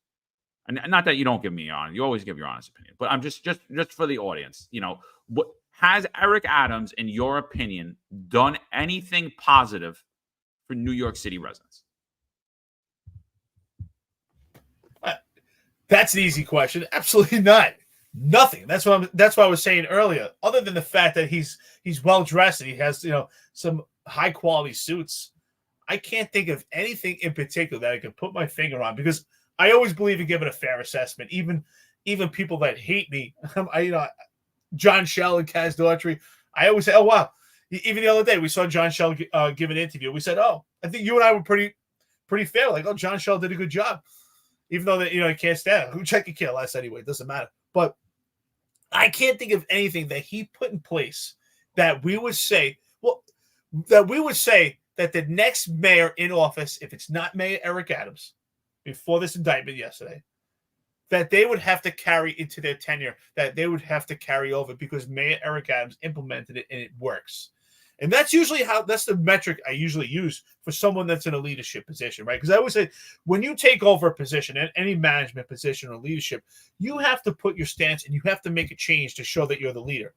and not that you don't give me your honest, you always give your honest opinion, but I'm just for the audience, you know, what has Eric Adams, in your opinion, done anything positive for New York City residents? That's an easy question. Absolutely not. Nothing. That's what I was saying earlier. Other than the fact that he's well dressed and he has, you know, some high quality suits, I can't think of anything in particular that I could put my finger on, because I always believe in giving a fair assessment. Even people that hate me, John Shell and Kaz Daughtry, I always say, oh wow. Even the other day we saw John Shell give an interview. We said, oh, I think you and I were pretty fair. Like, oh, John Shell did a good job, even though that, you know, he can't stand it. Who check your care less anyway? It doesn't matter. But I can't think of anything that he put in place that we would say, that the next mayor in office, if it's not Mayor Eric Adams, before this indictment yesterday, that they would have to carry into their tenure, that they would have to carry over because Mayor Eric Adams implemented it and it works. And that's usually that's the metric I usually use for someone that's in a leadership position, right? Because I always say, when you take over a position, any management position or leadership, you have to put your stance and you have to make a change to show that you're the leader.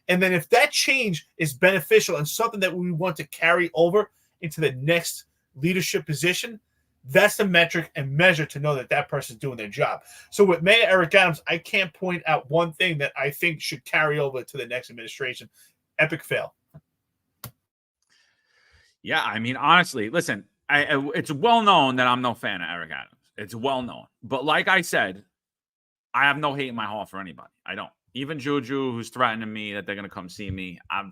And then if that change is beneficial and something that we want to carry over into the next leadership position, that's the metric and measure to know that person's doing their job. So with Mayor Eric Adams, I can't point out one thing that I think should carry over to the next administration. Epic fail. Yeah, I mean, honestly, listen, it's well known that I'm no fan of Eric Adams. It's well known. But like I said, I have no hate in my heart for anybody. I don't. Even Juju, who's threatening me that they're going to come see me. I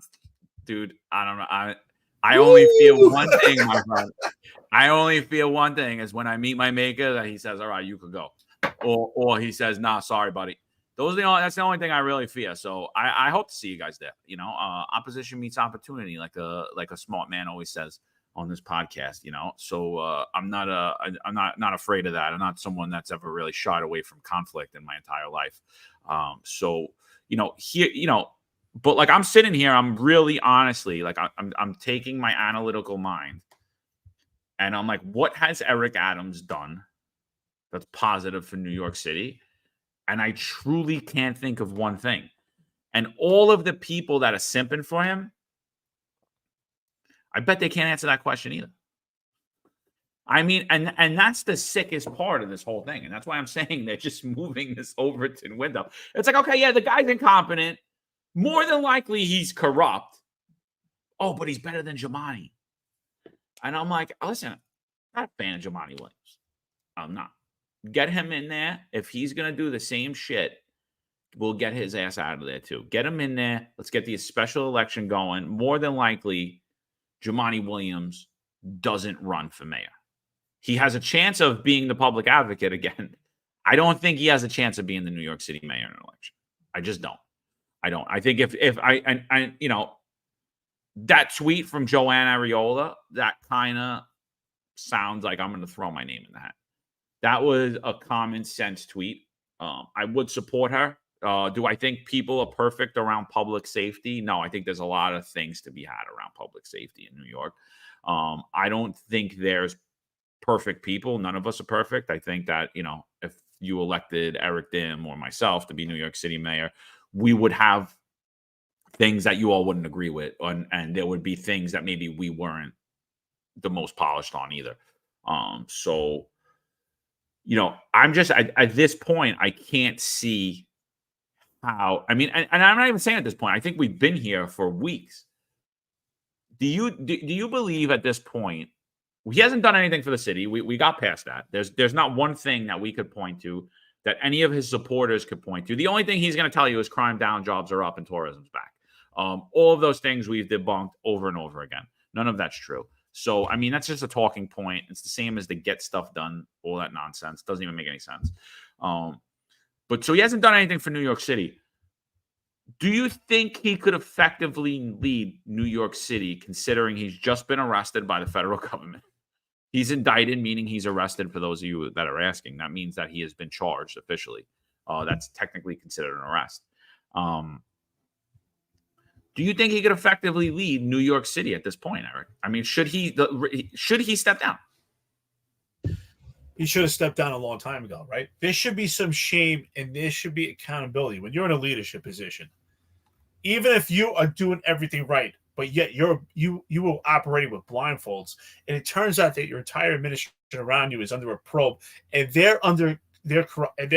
don't know. I only feel one thing, my brother. I only feel one thing is when I meet my maker that he says, all right, you could go. Or he says, nah, sorry, buddy. That's the only thing I really fear. So I hope to see you guys there. You know, opposition meets opportunity, like a smart man always says on this podcast. You know, so I'm not afraid of that. I'm not someone that's ever really shied away from conflict in my entire life. So you know, here, you know, but like I'm sitting here, I'm really honestly like I'm taking my analytical mind, and I'm like, what has Eric Adams done that's positive for New York City? And I truly can't think of one thing. And all of the people that are simping for him, I bet they can't answer that question either. I mean, and that's the sickest part of this whole thing. And that's why I'm saying they're just moving this over to the window. It's like, okay, yeah, the guy's incompetent. More than likely, he's corrupt. Oh, but he's better than Jumaane. And I'm like, listen, I'm not a fan of Jumaane Williams. I'm not. Get him in there. If he's going to do the same shit, we'll get his ass out of there too. Get him in there. Let's get the special election going. More than likely, Jumaane Williams doesn't run for mayor. He has a chance of being the public advocate again. I don't think he has a chance of being the New York City mayor in an election. I just don't. I don't. I think if I you know, that tweet from Joanne Ariola, that kind of sounds like I'm going to throw my name in the hat. That was a common sense tweet. I would support her. Do I think people are perfect around public safety? No, I think there's a lot of things to be had around public safety in New York. I don't think there's perfect people. None of us are perfect. I think that, you know, if you elected Eric Dim or myself to be New York City mayor, we would have things that you all wouldn't agree with. And there would be things that maybe we weren't the most polished on either. So, you know, I'm just, at this point, I can't see how, I mean, and I'm not even saying at this point, I think we've been here for weeks. Do you believe at this point, he hasn't done anything for the city. We got past that. There's not one thing that we could point to that any of his supporters could point to. The only thing he's going to tell you is crime down, jobs are up, and tourism's back. All of those things we've debunked over and over again. None of that's true. So, I mean, that's just a talking point. It's the same as the get stuff done, all that nonsense. Doesn't even make any sense. But so he hasn't done anything for New York City. Do you think he could effectively lead New York City, considering he's just been arrested by the federal government? He's indicted, meaning he's arrested, for those of you that are asking. That means that he has been charged officially. That's technically considered an arrest. Do you think he could effectively lead New York City at this point, Eric? I mean, should he step down? He should have stepped down a long time ago, right? There should be some shame and there should be accountability when you're in a leadership position. Even if you are doing everything right, but yet you will operating with blindfolds, and it turns out that your entire administration around you is under a probe, and they're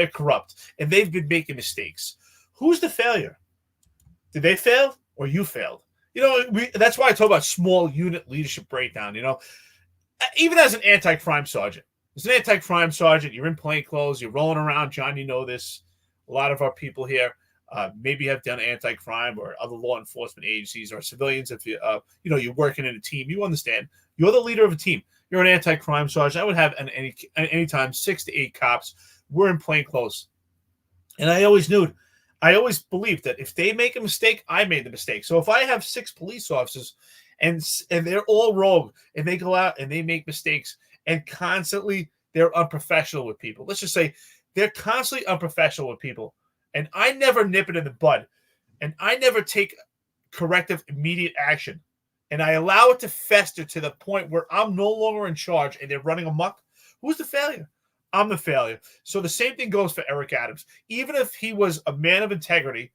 corrupt, and they've been making mistakes. Who's the failure? Did they fail or you failed? You know, that's why I talk about small unit leadership breakdown. You know, even as an anti-crime sergeant, you're in plain clothes, you're rolling around. John, you know this. A lot of our people here maybe have done anti-crime or other law enforcement agencies or civilians. If you're working in a team, you understand. You're the leader of a team. You're an anti-crime sergeant. I would have anytime 6 to 8 cops. We're in plain clothes, and I always believed that if they make a mistake, I made the mistake. So if I have 6 police officers and they're all rogue and they go out and they make mistakes and constantly they're unprofessional with people, let's just say they're constantly unprofessional with people, and I never nip it in the bud, and I never take corrective immediate action, and I allow it to fester to the point where I'm no longer in charge and they're running amok, who's the failure? I'm the failure. So the same thing goes for Eric Adams. Even if he was a man of integrity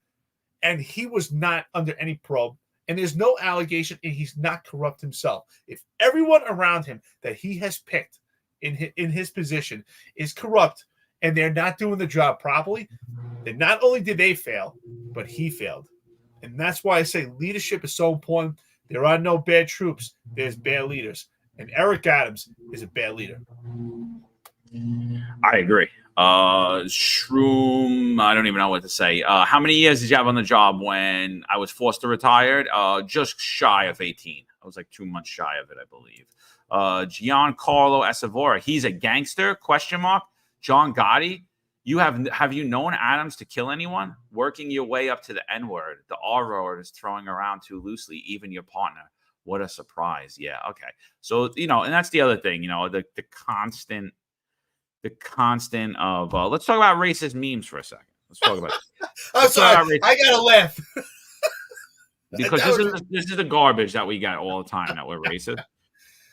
and he was not under any probe and there's no allegation and he's not corrupt himself, if everyone around him that he has picked in his position is corrupt and they're not doing the job properly, then not only did they fail, but he failed. And that's why I say leadership is so important. There are no bad troops. There's bad leaders. And Eric Adams is a bad leader. I agree. Shroom, I don't even know what to say. How many years did you have on the job when I was forced to retire? Just shy of 18. I was like 2 months shy of it, I believe. Giancarlo Esavora, he's a gangster? Question mark. John Gotti, have you known Adams to kill anyone? Working your way up to the N-word. The R-word is throwing around too loosely, even your partner. What a surprise. Yeah, okay. So, you know, and that's the other thing, you know, the constant of let's talk about racist memes for a second. Let's talk about I'm sorry, I gotta laugh because this is the garbage that we get all the time that we're racist.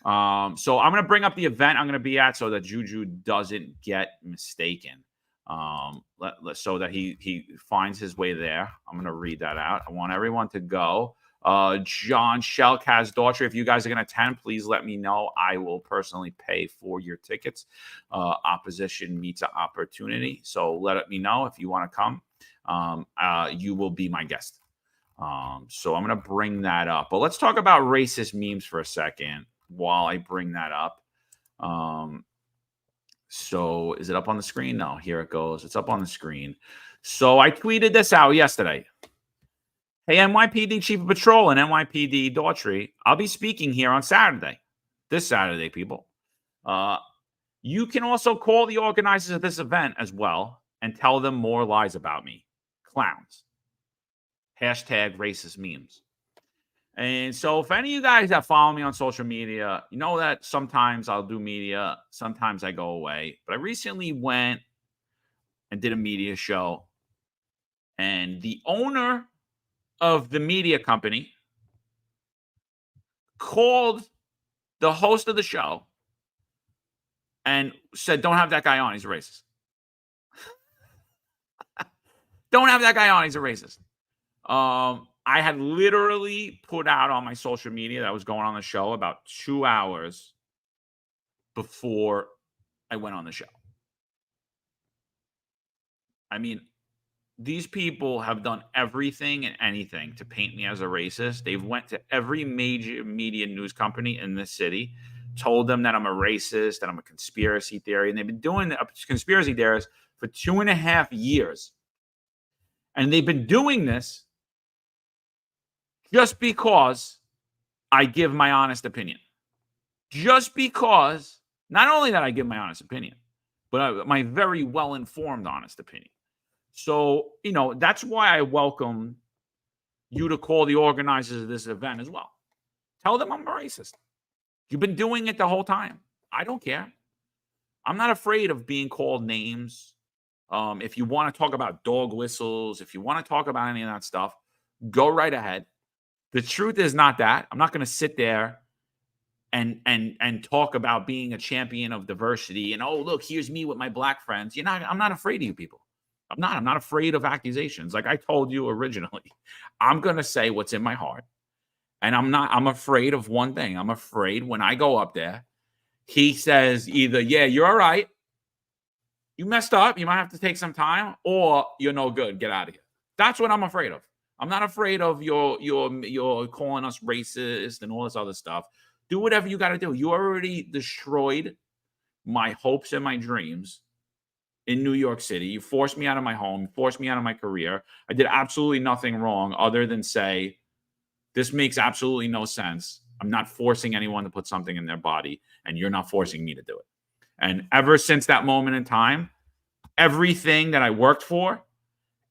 So I'm gonna bring up the event I'm gonna be at so that Juju doesn't get mistaken. So that he finds his way there. I'm gonna read that out. I want everyone to go. John Shelk has Daughtry. If you guys are going to attend, please let me know. I will personally pay for your tickets. Opposition meets an opportunity. So let me know if you want to come. You will be my guest. So I'm going to bring that up. But let's talk about racist memes for a second while I bring that up. So is it up on the screen? No, here it goes. It's up on the screen. So I tweeted this out yesterday. Hey, NYPD Chief of Patrol and NYPD Daughtry, I'll be speaking here on Saturday. This Saturday, people. You can also call the organizers of this event as well and tell them more lies about me. Clowns. Hashtag racist memes. And so if any of you guys that follow me on social media, you know that sometimes I'll do media, sometimes I go away. But I recently went and did a media show. And the owner of the media company called the host of the show and said, don't have that guy on. He's a racist. Don't have that guy on. He's a racist. I had literally put out on my social media that I was going on the show about 2 hours before I went on the show. I mean, these people have done everything and anything to paint me as a racist. They've went to every major media news company in this city, told them that I'm a racist, that I'm a conspiracy theory, and they've been doing conspiracy theories for 2.5 years. And they've been doing this just because I give my honest opinion. Just because, not only that I give my honest opinion, but my very well-informed honest opinion. So, you know, that's why I welcome you to call the organizers of this event as well. Tell them I'm a racist. You've been doing it the whole time. I don't care. I'm not afraid of being called names. If you want to talk about dog whistles, if you want to talk about any of that stuff, go right ahead. The truth is not that. I'm not going to sit there and talk about being a champion of diversity and, oh, look, here's me with my black friends. I'm not afraid of you people. I'm not afraid of accusations. Like I told you originally, I'm going to say what's in my heart. And I'm afraid of one thing. I'm afraid when I go up there, he says either, yeah, you're all right, you messed up, you might have to take some time, or you're no good, get out of here. That's what I'm afraid of. I'm not afraid of your calling us racist and all this other stuff. Do whatever you got to do. You already destroyed my hopes and my dreams in New York City. You forced me out of my home, you forced me out of my career. I did absolutely nothing wrong other than say, this makes absolutely no sense. I'm not forcing anyone to put something in their body, and you're not forcing me to do it. And ever since that moment in time, everything that I worked for,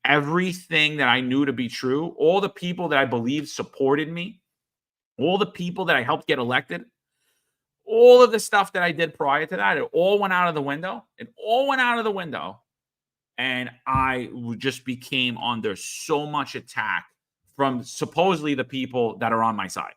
everything that I knew to be true, all the people that I believed supported me, all the people that I helped get elected, all of the stuff that I did prior to that, it all went out of the window. It all went out of the window. And I just became under so much attack from supposedly the people that are on my side.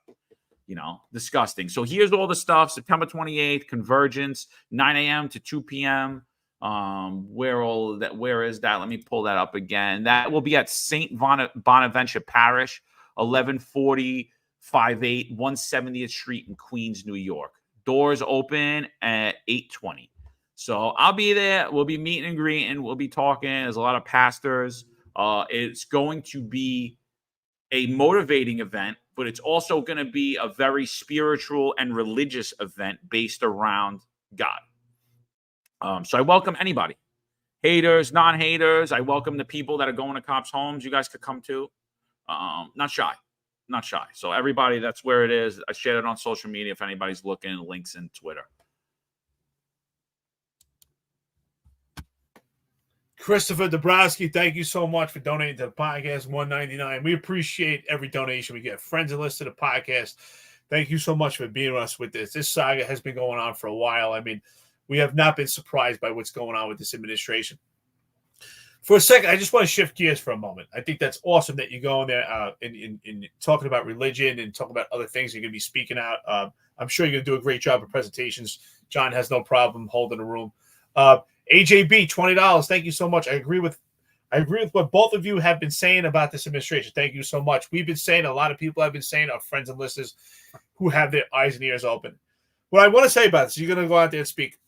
Disgusting. So here's all the stuff. September 28th, Convergence, 9 a.m. to 2 p.m. Where is that? Let me pull that up again. That will be at St. Bonaventure Parish, 1140 58 170th Street in Queens, New York. Doors open at 8:20. So I'll be there. We'll be meeting and greeting. We'll be talking. There's a lot of pastors. It's going to be a motivating event, but it's also going to be a very spiritual and religious event based around God. So I welcome anybody, haters, non-haters. I welcome the people that are going to cops' homes. You guys could come too. Not shy. So everybody, that's where it is. I shared it on social media. If anybody's looking, links in Twitter. Christopher Dabrowski, thank you so much for donating to the podcast, $1.99. We appreciate every donation we get. Friends and listeners to the podcast, thank you so much for being with us with this. This saga has been going on for a while. I mean, we have not been surprised by what's going on with this administration. For a second, I just want to shift gears for a moment. I think that's awesome that you go in there in talking about religion and talking about other things. You're going to be speaking out. I'm sure you're going to do a great job of presentations. John has no problem holding a room. AJB, $20. Thank you so much. I agree with what both of you have been saying about this administration. Thank you so much. We've been saying, a lot of people have been saying, our friends and listeners who have their eyes and ears open. What I want to say about this, you're going to go out there and speak.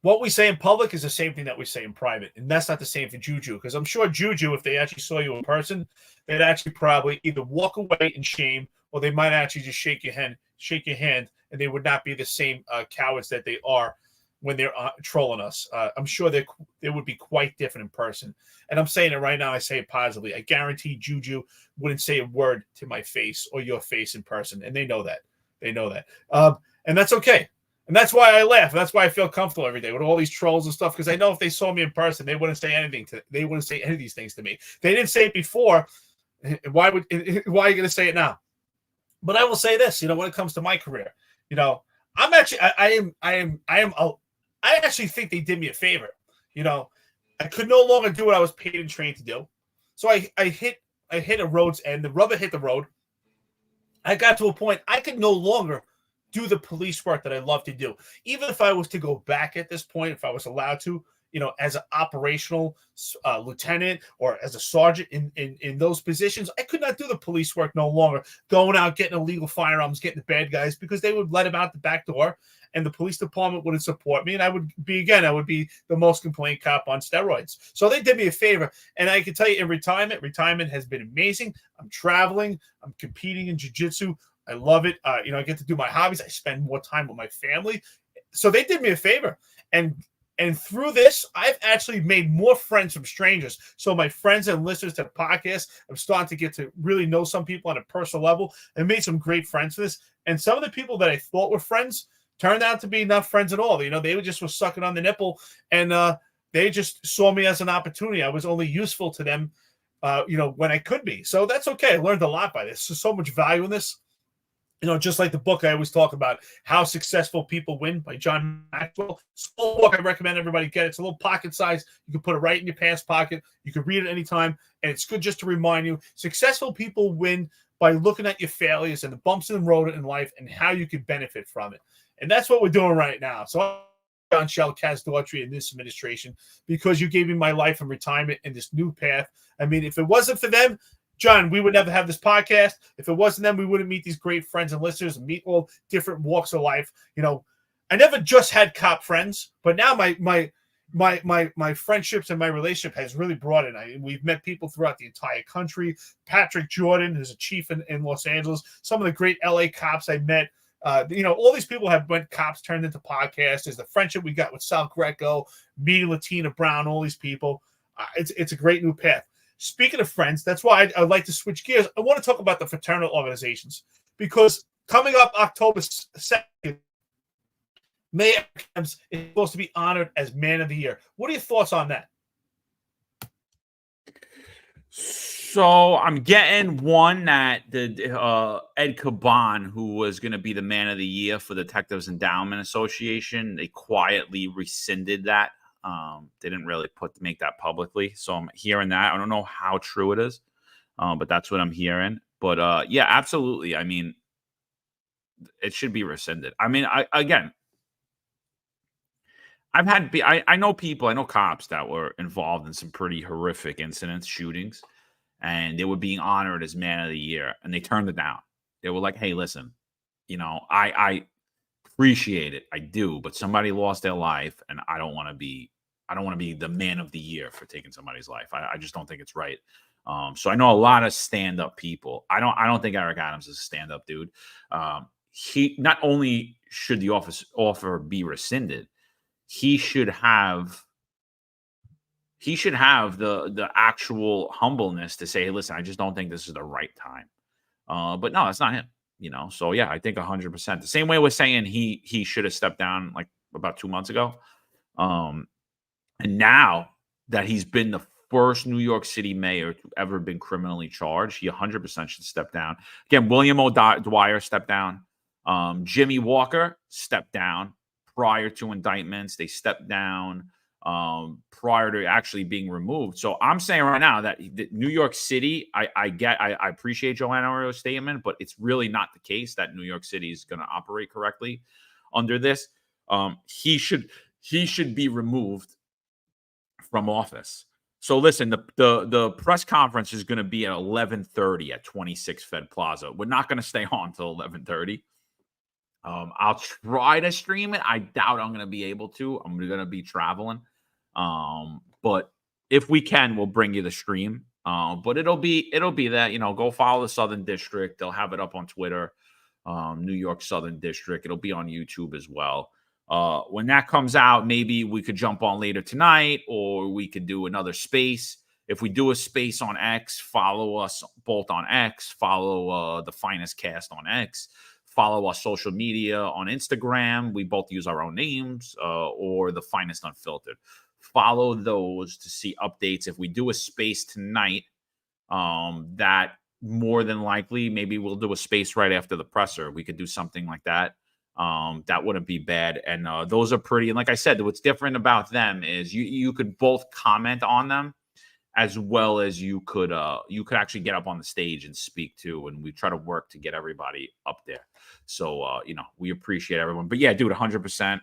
what we say in public is the same thing that we say in private. And that's not the same for Juju, because I'm sure Juju, if they actually saw you in person, they'd actually probably either walk away in shame, or they might actually just shake your hand, and they would not be the same cowards that they are when they're trolling us. I'm sure they would be quite different in person. And I'm saying it right now. I say it positively. I guarantee Juju wouldn't say a word to my face or your face in person. And they know that. They know that. And that's okay. And that's why I laugh. That's why I feel comfortable every day with all these trolls and stuff, because I know if they saw me in person, they wouldn't say anything they wouldn't say any of these things to me. They didn't say it before. Why are you going to say it now? But I will say this, when it comes to my career, I'm actually, I actually think they did me a favor. I could no longer do what I was paid and trained to do. So I hit a road's end. The rubber hit the road. I got to a point I could no longer do the police work that I love to do. Even if I was to go back at this point, if I was allowed to, as an operational lieutenant or as a sergeant in those positions, I could not do the police work no longer, going out, getting illegal firearms, getting the bad guys, because they would let them out the back door and the police department wouldn't support me. And I would be the most complaint cop on steroids. So they did me a favor. And I can tell you, in retirement has been amazing. I'm traveling. I'm competing in jiu-jitsu. I love it. I get to do my hobbies. I spend more time with my family. So they did me a favor. And through this, I've actually made more friends from strangers. So my friends and listeners to the podcast, I'm starting to get to really know some people on a personal level and made some great friends for this. And some of the people that I thought were friends turned out to be not friends at all. They were sucking on the nipple, and they just saw me as an opportunity. I was only useful to them, when I could be. So that's okay. I learned a lot by this. There's so much value in this. Just like the book I always talk about, How Successful People Win by John Maxwell. It's a book I recommend everybody get. It's a little pocket size. You can put it right in your pants pocket. You can read it anytime. And it's good just to remind you, successful people win by looking at your failures and the bumps in the road in life and how you can benefit from it. And that's what we're doing right now. So John Shell, Kaz Daughtry in this administration, because you gave me my life in retirement and this new path. I mean, if it wasn't for them, John, we would never have this podcast. If it wasn't them, we wouldn't meet these great friends and listeners and meet all different walks of life. I never just had cop friends, but now my friendships and my relationship has really broadened. We've met people throughout the entire country. Patrick Jordan, who's a chief in Los Angeles. Some of the great LA cops I met. All these people have went cops turned into podcasts. There's the friendship we got with Sal Greco, meeting Latina Brown, all these people. It's a great new path. Speaking of friends, that's why I'd like to switch gears. I want to talk about the fraternal organizations, because coming up October 2nd, Mayor Eric Adams is supposed to be honored as Man of the Year. What are your thoughts on that? So I'm getting one that the Ed Caban, who was going to be the Man of the Year for the Detectives Endowment Association, they quietly rescinded that. They didn't really make that publicly. So I'm hearing that. I don't know how true it is, but that's what I'm hearing. But yeah, absolutely. I mean, it should be rescinded. I mean, I know people, I know cops that were involved in some pretty horrific incidents, shootings, and they were being honored as Man of the Year, and they turned it down. They were like, hey, listen, I appreciate it. I do, but somebody lost their life, and I don't want to be the Man of the Year for taking somebody's life. I just don't think it's right. So I know a lot of stand-up people. I don't think Eric Adams is a stand-up dude. He not only should the offer be rescinded, he should have the actual humbleness to say, hey, listen, I just don't think this is the right time. But no, that's not him. So yeah, I think 100%. The same way we're saying he should have stepped down like about 2 months ago. And now that he's been the first New York City mayor to ever been criminally charged, he 100% should step down. Again, William O'Dwyer stepped down. Jimmy Walker stepped down prior to indictments. They stepped down prior to actually being removed. So I'm saying right now that New York City, I appreciate Joanna Orio's statement, but it's really not the case that New York City is going to operate correctly under this. He should be removed from office. So listen, the press conference is going to be at 11:30 at 26 Fed Plaza. We're not going to stay on until 11:30. I'll try to stream it. I doubt I'm going to be able to. I'm going to be traveling. But if we can, we'll bring you the stream. But it'll be that, go follow the Southern District. They'll have it up on Twitter. New York Southern District. It'll be on YouTube as well. When that comes out, maybe we could jump on later tonight, or we could do another space. If we do a space on X, follow us both on X, follow the Finest Cast on X, follow our social media on Instagram. We both use our own names, or the Finest Unfiltered. Follow those to see updates. If we do a space tonight, that more than likely, maybe we'll do a space right after the presser. We could do something like that. That wouldn't be bad. And those are pretty. And like I said, what's different about them is you could both comment on them, as well as you could actually get up on the stage and speak too. And we try to work to get everybody up there. So we appreciate everyone. But yeah, dude, 100%.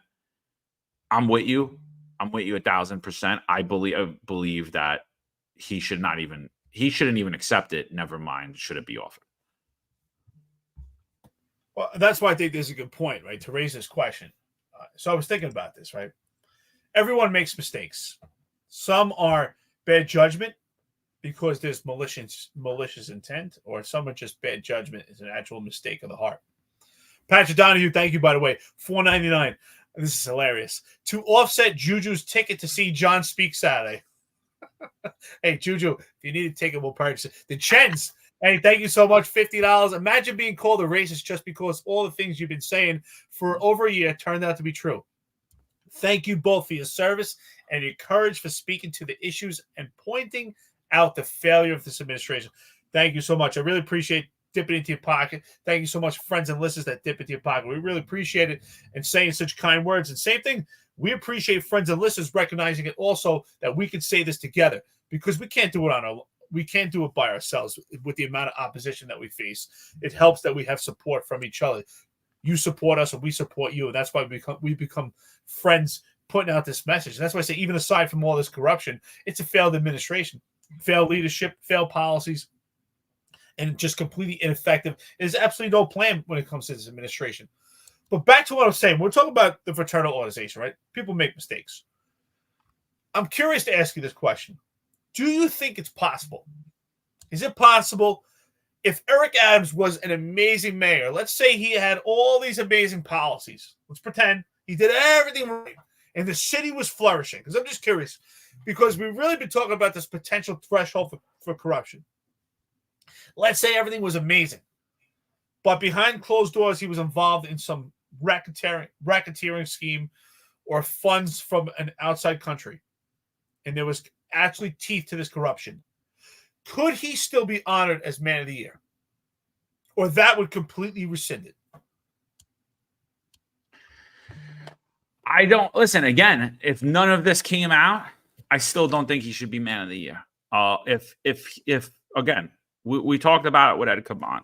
I'm with you. I'm with you 1,000%. I believe that he shouldn't even accept it. Never mind, should it be offered? Well, that's why I think there's a good point, right, to raise this question. So I was thinking about this, right? Everyone makes mistakes. Some are bad judgment because there's malicious intent, or some are just bad judgment is an actual mistake of the heart. Patrick Donahue, thank you, by the way. $4.99. This is hilarious. To offset Juju's ticket to see John speak Saturday. Hey, Juju, if you need a ticket, we'll purchase it. The Chens, hey, thank you so much. $50. Imagine being called a racist just because all the things you've been saying for over a year turned out to be true. Thank you both for your service and your courage for speaking to the issues and pointing out the failure of this administration. Thank you so much. I really appreciate dipping into your pocket. Thank you so much, friends and listeners that dip into your pocket. We really appreciate it and saying such kind words. And same thing, we appreciate friends and listeners recognizing it also that we can say this together, because we can't do it by ourselves with the amount of opposition that we face. It helps that we have support from each other. You support us and we support you. And that's why we become friends putting out this message. And that's why I say, even aside from all this corruption, it's a failed administration, failed leadership, failed policies, and just completely ineffective. There's absolutely no plan when it comes to this administration. But back to what I was saying, we're talking about the fraternal organization, right? People make mistakes. I'm curious to ask you this question. Do you think it's possible? Is it possible if Eric Adams was an amazing mayor, let's say he had all these amazing policies. Let's pretend he did everything right and the city was flourishing. Because I'm just curious, because we've really been talking about this potential threshold for corruption. Let's say everything was amazing, but behind closed doors, he was involved in some racketeering scheme or funds from an outside country, and there was actually teeth to this corruption. Could he still be honored as Man of the Year? Or that would completely rescind it? I don't listen again. If none of this came out, I still don't think he should be Man of the Year. If again, we talked about it with Ed Caban.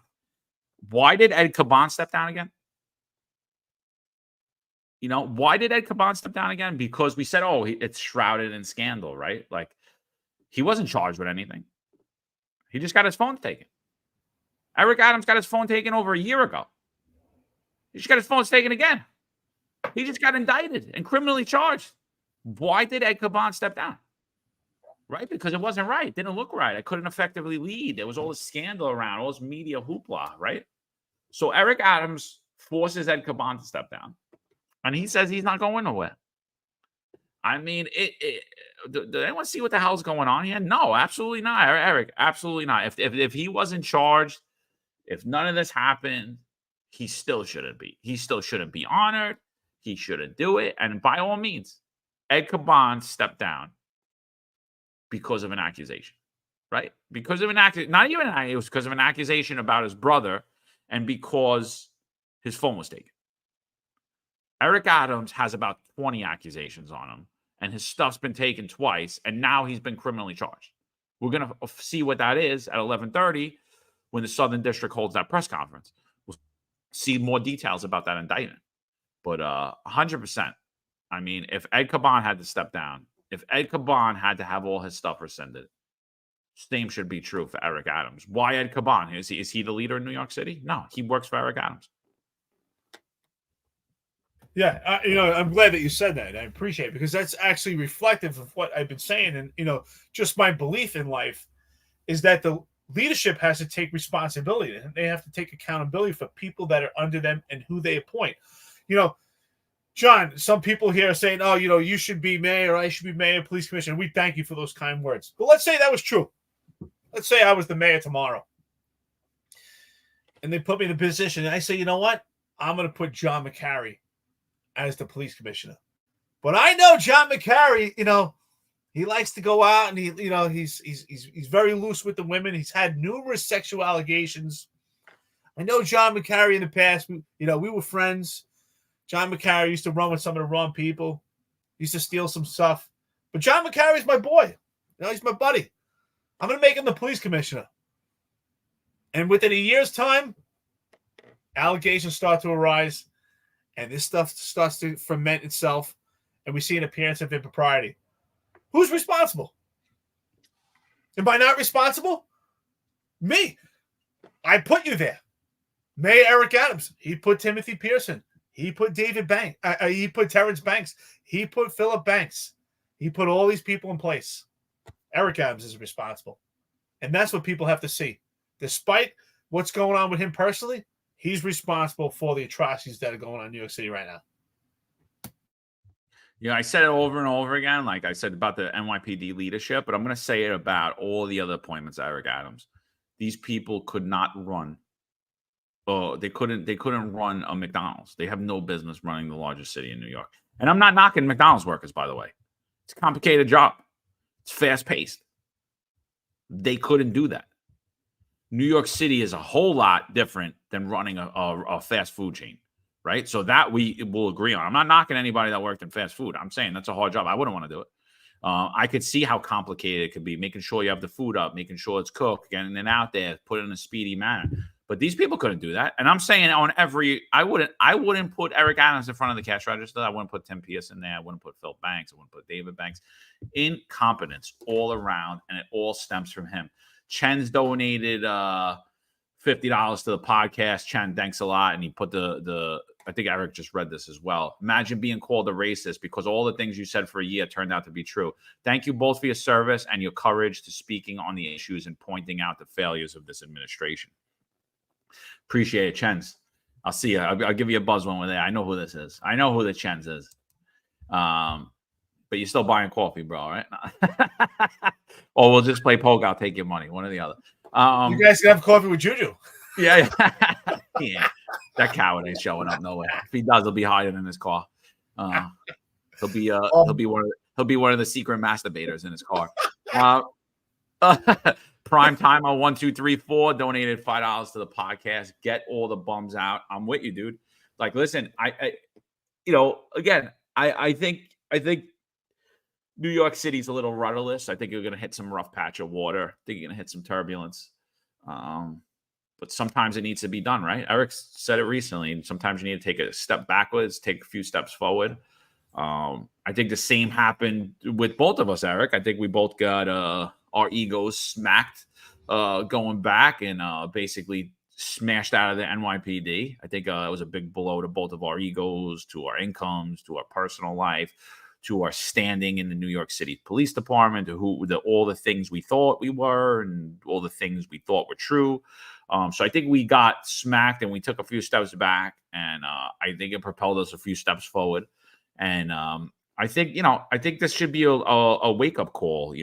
Why did Ed Caban step down again? Why did Ed Caban step down again? Because we said, it's shrouded in scandal, right? Like, he wasn't charged with anything. He just got his phone taken. Eric Adams got his phone taken over a year ago. He just got his phone taken again. He just got indicted and criminally charged. Why did Ed Caban step down? Right? Because it wasn't right. It didn't look right. I couldn't effectively lead. There was all this scandal around, all this media hoopla, right? So Eric Adams forces Ed Caban to step down. And he says he's not going nowhere. I mean, did anyone see what the hell's going on here? No, absolutely not, Eric. Absolutely not. If he wasn't charged, if none of this happened, he still shouldn't be. He still shouldn't be honored. He shouldn't do it. And by all means, Ed Caban stepped down because of an accusation, right? Because of an accusation. Not even it was because of an accusation about his brother and because his phone was taken. Eric Adams has about 20 accusations on him, and his stuff's been taken twice, and now he's been criminally charged. We're going to see what that is at 11:30 when the Southern District holds that press conference. We'll see more details about that indictment. But 100%, I mean, if Ed Caban had to step down, if Ed Caban had to have all his stuff rescinded, same should be true for Eric Adams. Why Ed Caban? Is he the leader in New York City? No, he works for Eric Adams. Yeah, I'm glad that you said that. I appreciate it because that's actually reflective of what I've been saying. And, just my belief in life is that the leadership has to take responsibility and they have to take accountability for people that are under them and who they appoint. John, some people here are saying, oh, you should be mayor, I should be mayor, police commissioner. We thank you for those kind words. But let's say that was true. Let's say I was the mayor tomorrow. And they put me in a position and I say, you know what? I'm going to put John McCary as the police commissioner. But I know John McCary, he likes to go out and he's very loose with the women. He's had numerous sexual allegations. I know John McCary in the past. We were friends. John McCary used to run with some of the wrong people. He used to steal some stuff. But John McCary is my boy. He's my buddy. I'm going to make him the police commissioner. And within a year's time, allegations start to arise, and this stuff starts to ferment itself, and we see an appearance of impropriety. Who's responsible? Am I not responsible? Me. I put you there. Mayor Eric Adams. He put Timothy Pearson. He put David Banks. He put Terrence Banks. He put Philip Banks. He put all these people in place. Eric Adams is responsible. And that's what people have to see. Despite what's going on with him personally, he's responsible for the atrocities that are going on in New York City right now. I said it over and over again, like I said about the NYPD leadership, but I'm going to say it about all the other appointments, Eric Adams. These people could not run. They couldn't run a McDonald's. They have no business running the largest city in New York. And I'm not knocking McDonald's workers, by the way. It's a complicated job. It's fast-paced. They couldn't do that. New York City is a whole lot different than running a fast food chain, right? So that we will agree on. I'm not knocking anybody that worked in fast food. I'm saying that's a hard job. I wouldn't want to do it. I could see how complicated it could be, making sure you have the food up, making sure it's cooked, getting it out there, put it in a speedy manner. But these people couldn't do that. And I'm saying I wouldn't put Eric Adams in front of the cash register. I wouldn't put Tim Pierce in there. I wouldn't put Phil Banks. I wouldn't put David Banks. Incompetence all around, and it all stems from him. Chen's donated $50 to the podcast. Chen, thanks a lot. And he put I think Eric just read this as well. Imagine being called a racist because all the things you said for a year turned out to be true. Thank you both for your service and your courage to speaking on the issues and pointing out the failures of this administration. Appreciate it, Chens. I'll see you. I'll give you a buzz when we're there. I know who this is. I know who the Chens is. But you're still buying coffee, bro, right? Or we'll just play poke. I'll take your money. One or the other. You guys can have coffee with Juju. Yeah. Yeah. That coward ain't showing up nowhere. If he does, he'll be hiding in his car. He'll be one of the secret masturbators in his car. Prime Timer 1234 donated $5 to the podcast. Get all the bums out. I'm with you, dude. Like, listen, I think New York City's a little rudderless. I think you're going to hit some rough patch of water. I think you're going to hit some turbulence. But sometimes it needs to be done, right? Eric said it recently. And sometimes you need to take a step backwards, take a few steps forward. I think the same happened with both of us, Eric. I think we both got our egos smacked going back and basically smashed out of the NYPD. I think it was a big blow to both of our egos, to our incomes, to our personal life, to our standing in the New York City Police Department, to all the things we thought we were and all the things we thought were true. So I think we got smacked and we took a few steps back, and I think it propelled us a few steps forward. And I think this should be a wake-up call,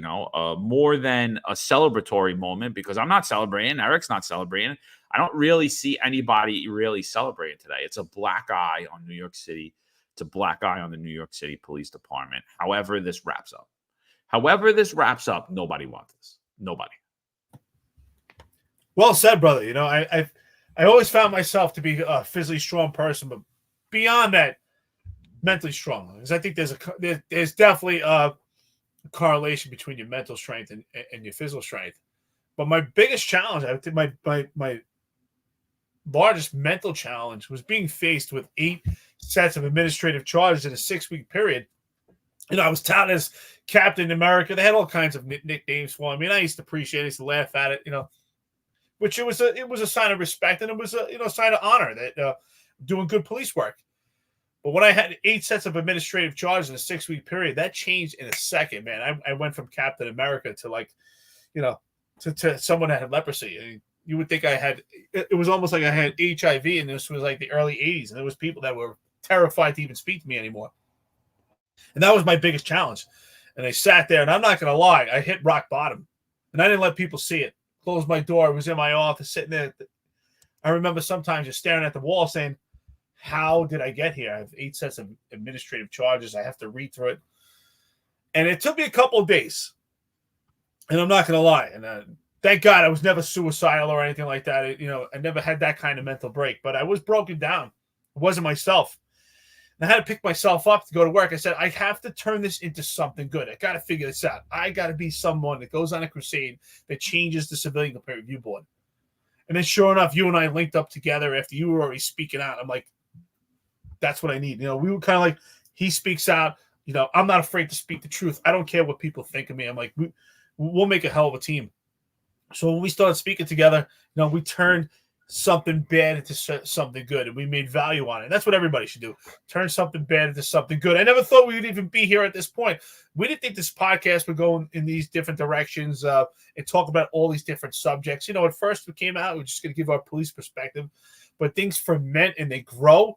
more than a celebratory moment, because I'm not celebrating. Eric's not celebrating. I don't really see anybody really celebrating today. It's a black eye on New York City. It's a black eye on the New York City Police Department. However this wraps up, nobody wants this. Nobody. Well said, brother. I always found myself to be a physically strong person, but beyond that, mentally strong. Because I think there's definitely a correlation between your mental strength and your physical strength. But my biggest challenge, I think my largest mental challenge was being faced with 8 sets of administrative charges in a 6-week period. I was touted as Captain America. They had all kinds of nicknames for me. I mean, I used to appreciate it, I used to laugh at it, which it was a sign of respect, and it was a sign of honor that doing good police work. But when I had 8 sets of administrative charges in a 6-week period, that changed in a second, man. I went from Captain America to like, to someone that had leprosy. I mean, you would think it was almost like I had HIV, and this was like the early 80s, and there was people that were terrified to even speak to me anymore. And that was my biggest challenge. And I sat there, and I'm not going to lie, I hit rock bottom. And I didn't let people see it. Closed my door. I was in my office sitting there. I remember sometimes just staring at the wall saying, how did I get here? I have 8 sets of administrative charges. I have to read through it. And it took me a couple of days. And I'm not going to lie. And thank God I was never suicidal or anything like that. I never had that kind of mental break. But I was broken down. It wasn't myself. And I had to pick myself up to go to work. I said, I have to turn this into something good. I got to figure this out. I got to be someone that goes on a crusade that changes the Civilian Complaint Review Board. And then sure enough, you and I linked up together after you were already speaking out. I'm like, that's what I need. We were kind of like, he speaks out. I'm not afraid to speak the truth. I don't care what people think of me. I'm like, we'll make a hell of a team. So when we started speaking together, we turned something bad into something good, and we made value on it. And that's what everybody should do. Turn something bad into something good. I never thought we would even be here at this point. We didn't think this podcast would go in these different directions and talk about all these different subjects. At first we came out, we're just going to give our police perspective, but things ferment and they grow,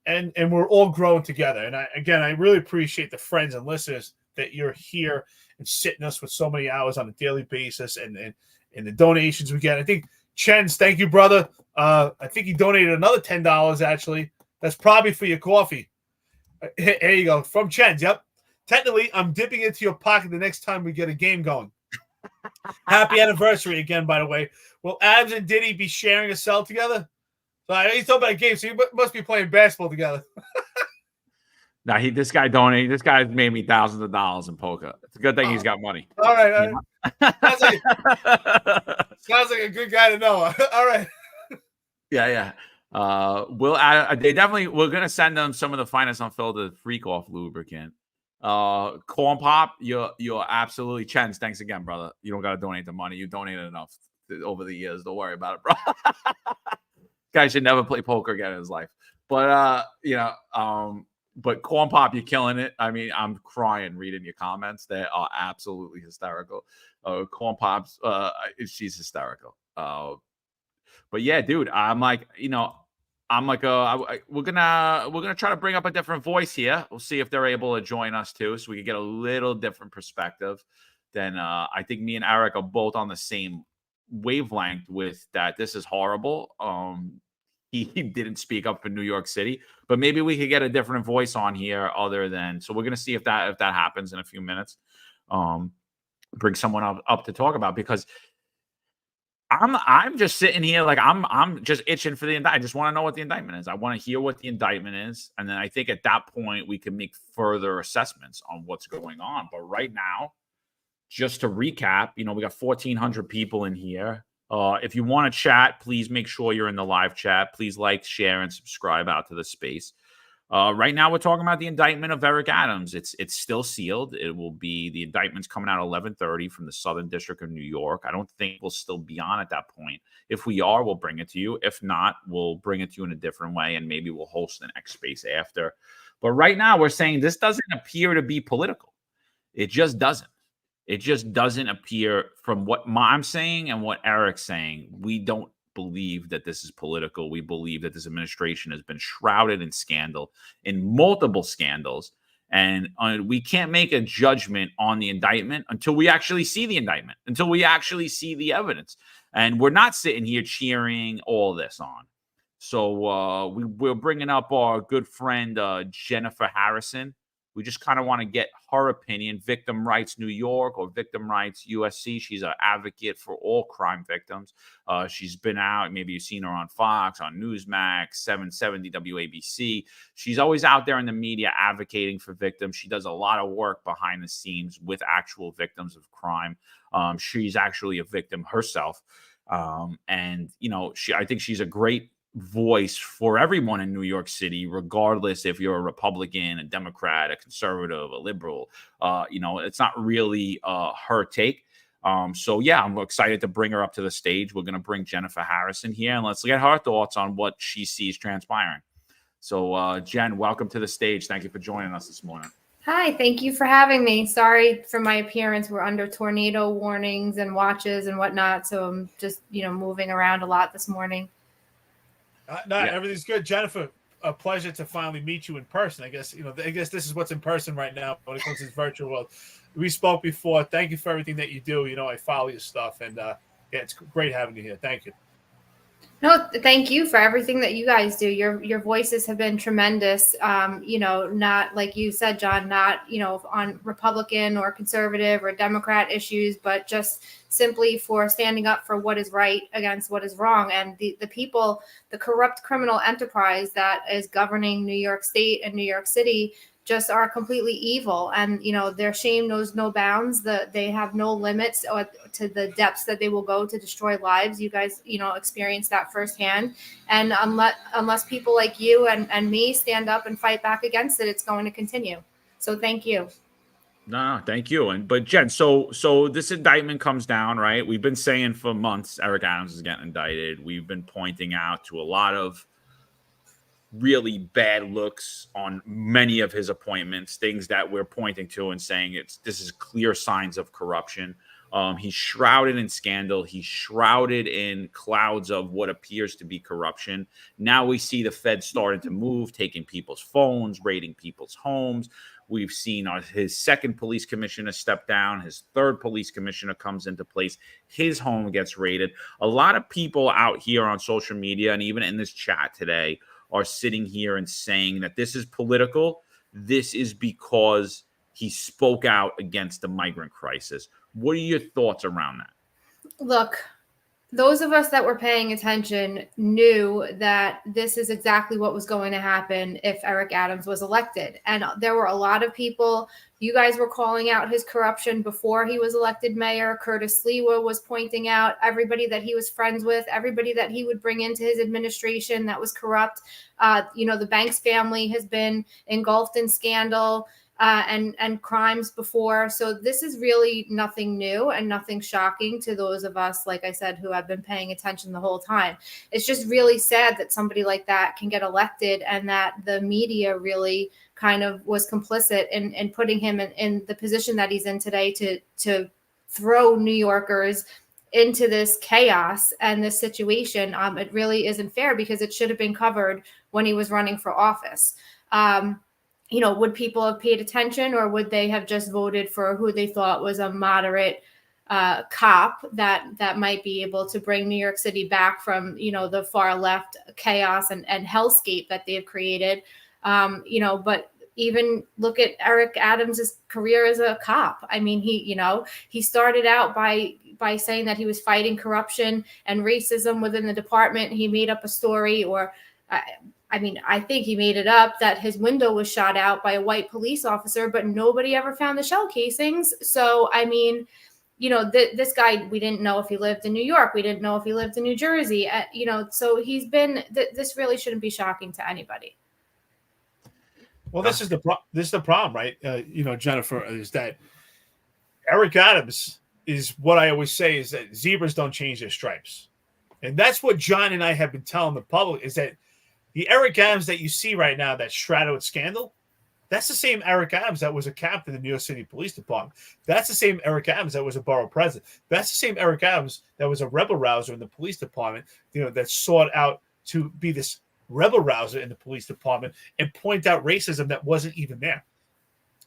and we're all growing together. And I really appreciate the friends and listeners that you're here and sitting us with so many hours on a daily basis, and the donations we get. I think Chen's, thank you, brother. I think he donated another $10, actually. That's probably for your coffee. Here you go. From Chen's, yep. Technically, I'm dipping into your pocket the next time we get a game going. Happy anniversary again, by the way. Will Adams and Diddy be sharing a cell together? So he's talking about a game, so you must be playing basketball together. Now this guy donated. This guy's made me thousands of dollars in poker. It's a good thing he's got money. All right. Sounds like a good guy to know. All right. Yeah. We're gonna send them some of the finest unfiltered freak off lubricant. Corn Pop, you're absolutely Chens. Thanks again, brother. You don't gotta donate the money. You donated enough over the years. Don't worry about it, bro. Guy should never play poker again in his life. But but Corn Pop, you're killing it. I mean, I'm crying reading your comments. They are absolutely hysterical. Corn Pop's, she's hysterical. But yeah, dude, I'm like, we're gonna try to bring up a different voice here. We'll see if they're able to join us too, so we can get a little different perspective. Then I think me and Eric are both on the same wavelength with that. This is horrible. He didn't speak up for New York City, but maybe we could get a different voice on here other than. So we're gonna see if that happens in a few minutes. Bring someone up to talk about, because I'm just sitting here like I'm just itching for the indictment. I just want to know what the indictment is. I want to hear what the indictment is, and then I think at that point we can make further assessments on what's going on. But right now, just to recap, we got 1,400 people in here. If you want to chat, please make sure you're in the live chat. Please like, share, and subscribe out to the space. Right now, we're talking about the indictment of Eric Adams. It's still sealed. It will be, the indictment's coming out at 11:30 from the Southern District of New York. I don't think we'll still be on at that point. If we are, we'll bring it to you. If not, we'll bring it to you in a different way, and maybe we'll host an X space after. But right now, we're saying this doesn't appear to be political. It just doesn't. It just doesn't appear, from what I'm saying and what Eric's saying. We don't believe that this is political. We believe that this administration has been shrouded in scandal, in multiple scandals, and we can't make a judgment on the indictment until we actually see the indictment, until we actually see the evidence. And we're not sitting here cheering all this on. So we're bringing up our good friend Jennifer Harrison. We just kind of want to get her opinion. Victim Rights New York or Victim Rights USC. She's an advocate for all crime victims. She's been out. Maybe you've seen her on Fox, on Newsmax, 770 WABC. She's always out there in the media advocating for victims. She does a lot of work behind the scenes with actual victims of crime. She's actually a victim herself. And, I think she's a great voice for everyone in New York City, regardless if you're a Republican, a Democrat, a conservative, a liberal. It's not really her take. So yeah, I'm excited to bring her up to the stage. We're going to bring Jennifer Harrison here, and let's get her thoughts on what she sees transpiring. So, Jen, welcome to the stage. Thank you for joining us this morning. Hi, thank you for having me. Sorry for my appearance. We're under tornado warnings and watches and whatnot, so I'm just, moving around a lot this morning. Everything's good, Jennifer. A pleasure to finally meet you in person. I guess this is what's in person right now when it comes to this virtual world. We spoke before. Thank you for everything that you do. I follow your stuff, and it's great having you here. Thank you. No, thank you for everything that you guys do. Your voices have been tremendous. Not like you said, John, not, on Republican or conservative or Democrat issues, but just simply for standing up for what is right against what is wrong. And the people, the corrupt criminal enterprise that is governing New York State and New York City just are completely evil, and their shame knows no bounds. They have no limits to the depths that they will go to destroy lives. You guys experience that firsthand, and unless people like you and me stand up and fight back against it, it's going to continue. So thank you. No, thank you. But Jen, so this indictment comes down, right? We've been saying for months Eric Adams is getting indicted. We've been pointing out to a lot of really bad looks on many of his appointments, things that we're pointing to and saying this is clear signs of corruption. He's shrouded in scandal. He's shrouded in clouds of what appears to be corruption. Now we see the Fed starting to move, taking people's phones, raiding people's homes. We've seen his second police commissioner step down. His third police commissioner comes into place. His home gets raided. A lot of people out here on social media and even in this chat today are sitting here and saying that this is political. This is because he spoke out against the migrant crisis. What are your thoughts around that? Look, those of us that were paying attention knew that this is exactly what was going to happen if Eric Adams was elected. And there were a lot of people, you guys were calling out his corruption before he was elected mayor. Curtis Lewa was pointing out everybody that he was friends with, everybody that he would bring into his administration that was corrupt. The Banks family has been engulfed in scandal and crimes before. So this is really nothing new and nothing shocking to those of us, like I said, who have been paying attention the whole time. It's just really sad that somebody like that can get elected and that the media really kind of was complicit in putting him in the position that he's in today to throw New Yorkers into this chaos and this situation. It really isn't fair because it should have been covered when he was running for office. Would people have paid attention, or would they have just voted for who they thought was a moderate cop that might be able to bring New York City back from, the far left chaos and hellscape that they have created? But even look at Eric Adams's career as a cop. I mean, he started out by saying that he was fighting corruption and racism within the department. He made up a story, or I think he made it up, that his window was shot out by a white police officer, but nobody ever found the shell casings. So, this guy, we didn't know if he lived in New York. We didn't know if he lived in New Jersey. So he's been, this really shouldn't be shocking to anybody. Well, this is the problem, right? Jennifer, is that Eric Adams is what I always say is that zebras don't change their stripes. And that's what John and I have been telling the public, is that the Eric Adams that you see right now, that shrouded with scandal, that's the same Eric Adams that was a captain in the New York City Police Department. That's the same Eric Adams that was a borough president. That's the same Eric Adams that was a rebel rouser in the police department, that sought out to be this rebel rouser in the police department and point out racism that wasn't even there.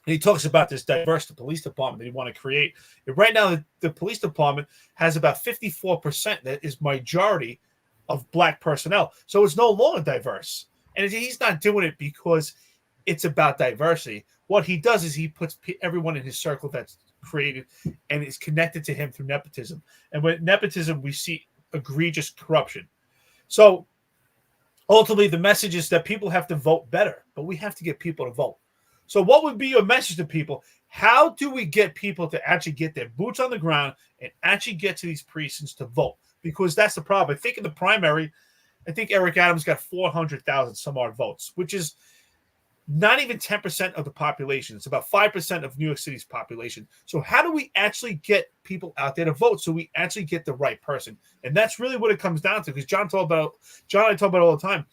And he talks about this diverse police department that he want to create. And right now, the police department has about 54% that is majority of black personnel. So it's no longer diverse. And he's not doing it because it's about diversity. What he does is he puts everyone in his circle that's created and is connected to him through nepotism. And with nepotism, we see egregious corruption. So ultimately, the message is that people have to vote better, but we have to get people to vote. So what would be your message to people? How do we get people to actually get their boots on the ground and actually get to these precincts to vote? Because that's the problem. I think in the primary, I think Eric Adams got 400,000 some odd votes, which is not even 10% of the population. It's about 5% of New York City's population. So how do we actually get people out there to vote so we actually get the right person? And that's really what it comes down to, because John and I talk about it all the time.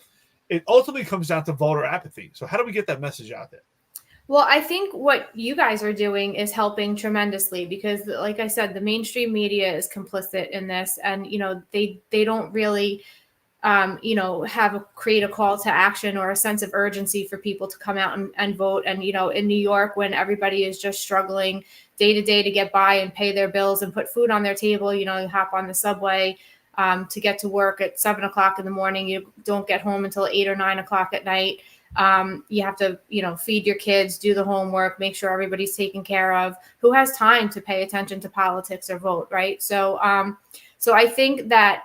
it ultimately comes down to voter apathy. So how do we get that message out there? Well, I think what you guys are doing is helping tremendously because, like I said, the mainstream media is complicit in this, and they don't really, create a call to action or a sense of urgency for people to come out and vote. And in New York, when everybody is just struggling day to day to get by and pay their bills and put food on their table, you hop on the subway to get to work at 7 o'clock in the morning. You don't get home until 8 or 9 o'clock at night. You have to, feed your kids, do the homework, make sure everybody's taken care of. Who has time to pay attention to politics or vote, right? So I think that,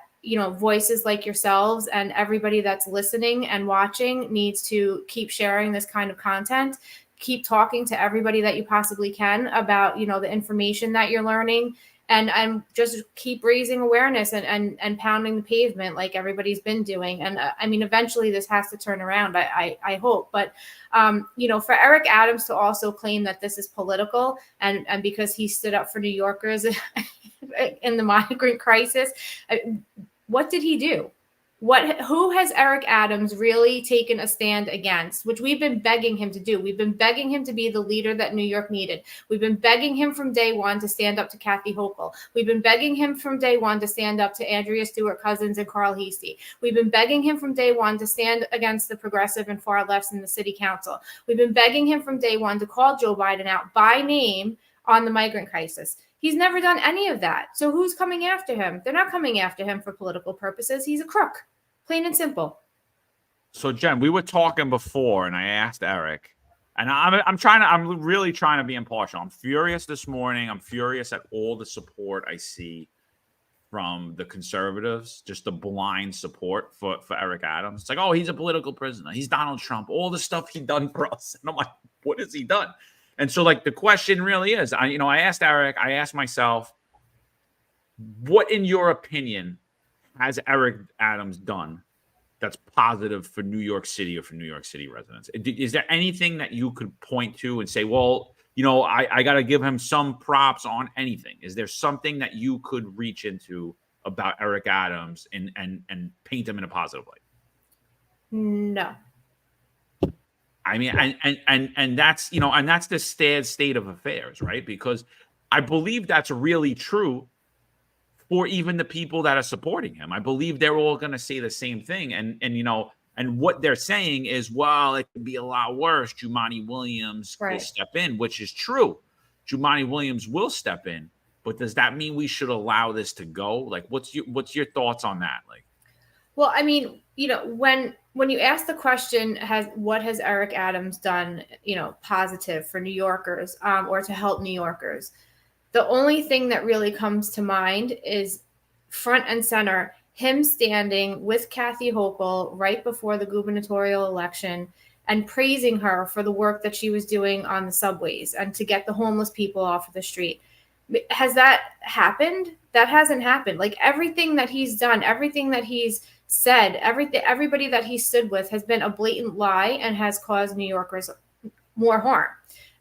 voices like yourselves and everybody that's listening and watching needs to keep sharing this kind of content. Keep talking to everybody that you possibly can about, the information that you're learning. And just keep raising awareness and pounding the pavement like everybody's been doing. And eventually this has to turn around, I hope. But, for Eric Adams to also claim that this is political and because he stood up for New Yorkers in the migrant crisis, what did he do? Who has Eric Adams really taken a stand against, which we've been begging him to do? We've been begging him to be the leader that New York needed. We've been begging him from day one to stand up to Kathy Hochul. We've been begging him from day one to stand up to Andrea Stewart-Cousins and Carl Heastie. We've been begging him from day one to stand against the progressive and far lefts in the city council. We've been begging him from day one to call Joe Biden out by name on the migrant crisis. He's never done any of that. So who's coming after him? They're not coming after him for political purposes. He's a crook, plain and simple. So Jen, we were talking before and I asked Eric, and I'm really trying to be impartial. I'm furious this morning. I'm furious at all the support I see from the conservatives, just the blind support for Eric Adams. It's like, oh, he's a political prisoner. He's Donald Trump, all the stuff he done for us. And I'm like, what has he done? And so, like, the question really is, I asked Eric, I asked myself, what, in your opinion, has Eric Adams done that's positive for New York City or for New York City residents? Is there anything that you could point to and say, well, I got to give him some props on anything? Is there something that you could reach into about Eric Adams and paint him in a positive light? No. And that's, and that's the sad state of affairs, right? Because I believe that's really true for even the people that are supporting him. I believe they're all going to say the same thing. And what they're saying is, well, it could be a lot worse. Jumaane Williams will step in, which is true. Jumaane Williams will step in, but does that mean we should allow this to go? Like, what's your thoughts on that? Like, well, when you ask the question, what has Eric Adams done, positive for New Yorkers or to help New Yorkers? The only thing that really comes to mind is front and center, him standing with Kathy Hochul right before the gubernatorial election and praising her for the work that she was doing on the subways and to get the homeless people off of the street. Has that happened? That hasn't happened. Like, everything that he's done, everything that he's said, everybody that he stood with has been a blatant lie and has caused New Yorkers more harm.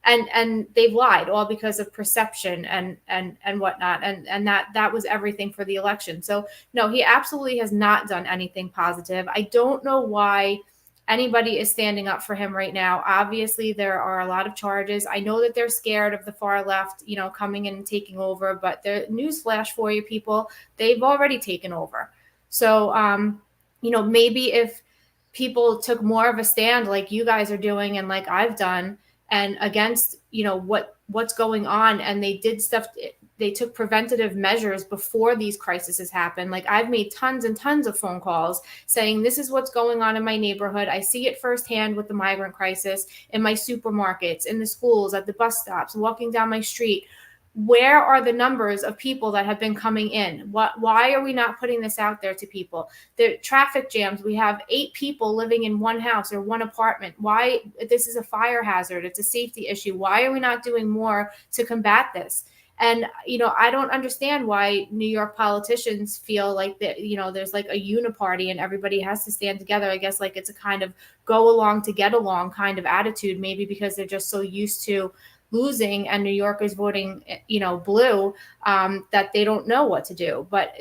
And they've lied all because of perception and whatnot. And that was everything for the election. So no, he absolutely has not done anything positive. I don't know why anybody is standing up for him right now. Obviously, there are a lot of charges. I know that they're scared of the far left, coming in and taking over, but the newsflash for you people, they've already taken over. So, maybe if people took more of a stand like you guys are doing and like I've done and against, what's going on, and they did stuff, they took preventative measures before these crises happen. Like, I've made tons and tons of phone calls saying, this is what's going on in my neighborhood. I see it firsthand with the migrant crisis in my supermarkets, in the schools, at the bus stops, walking down my street. Where are the numbers of people that have been coming in? Why are we not putting this out there to people? The traffic jams, we have 8 people living in one house or one apartment. Why? This is a fire hazard. It's a safety issue. Why are we not doing more to combat this? And, I don't understand why New York politicians feel like that, there's like a uniparty and everybody has to stand together. I guess like it's a kind of go along to get along kind of attitude, maybe because they're just so used to losing and New Yorkers voting, blue, that they don't know what to do. But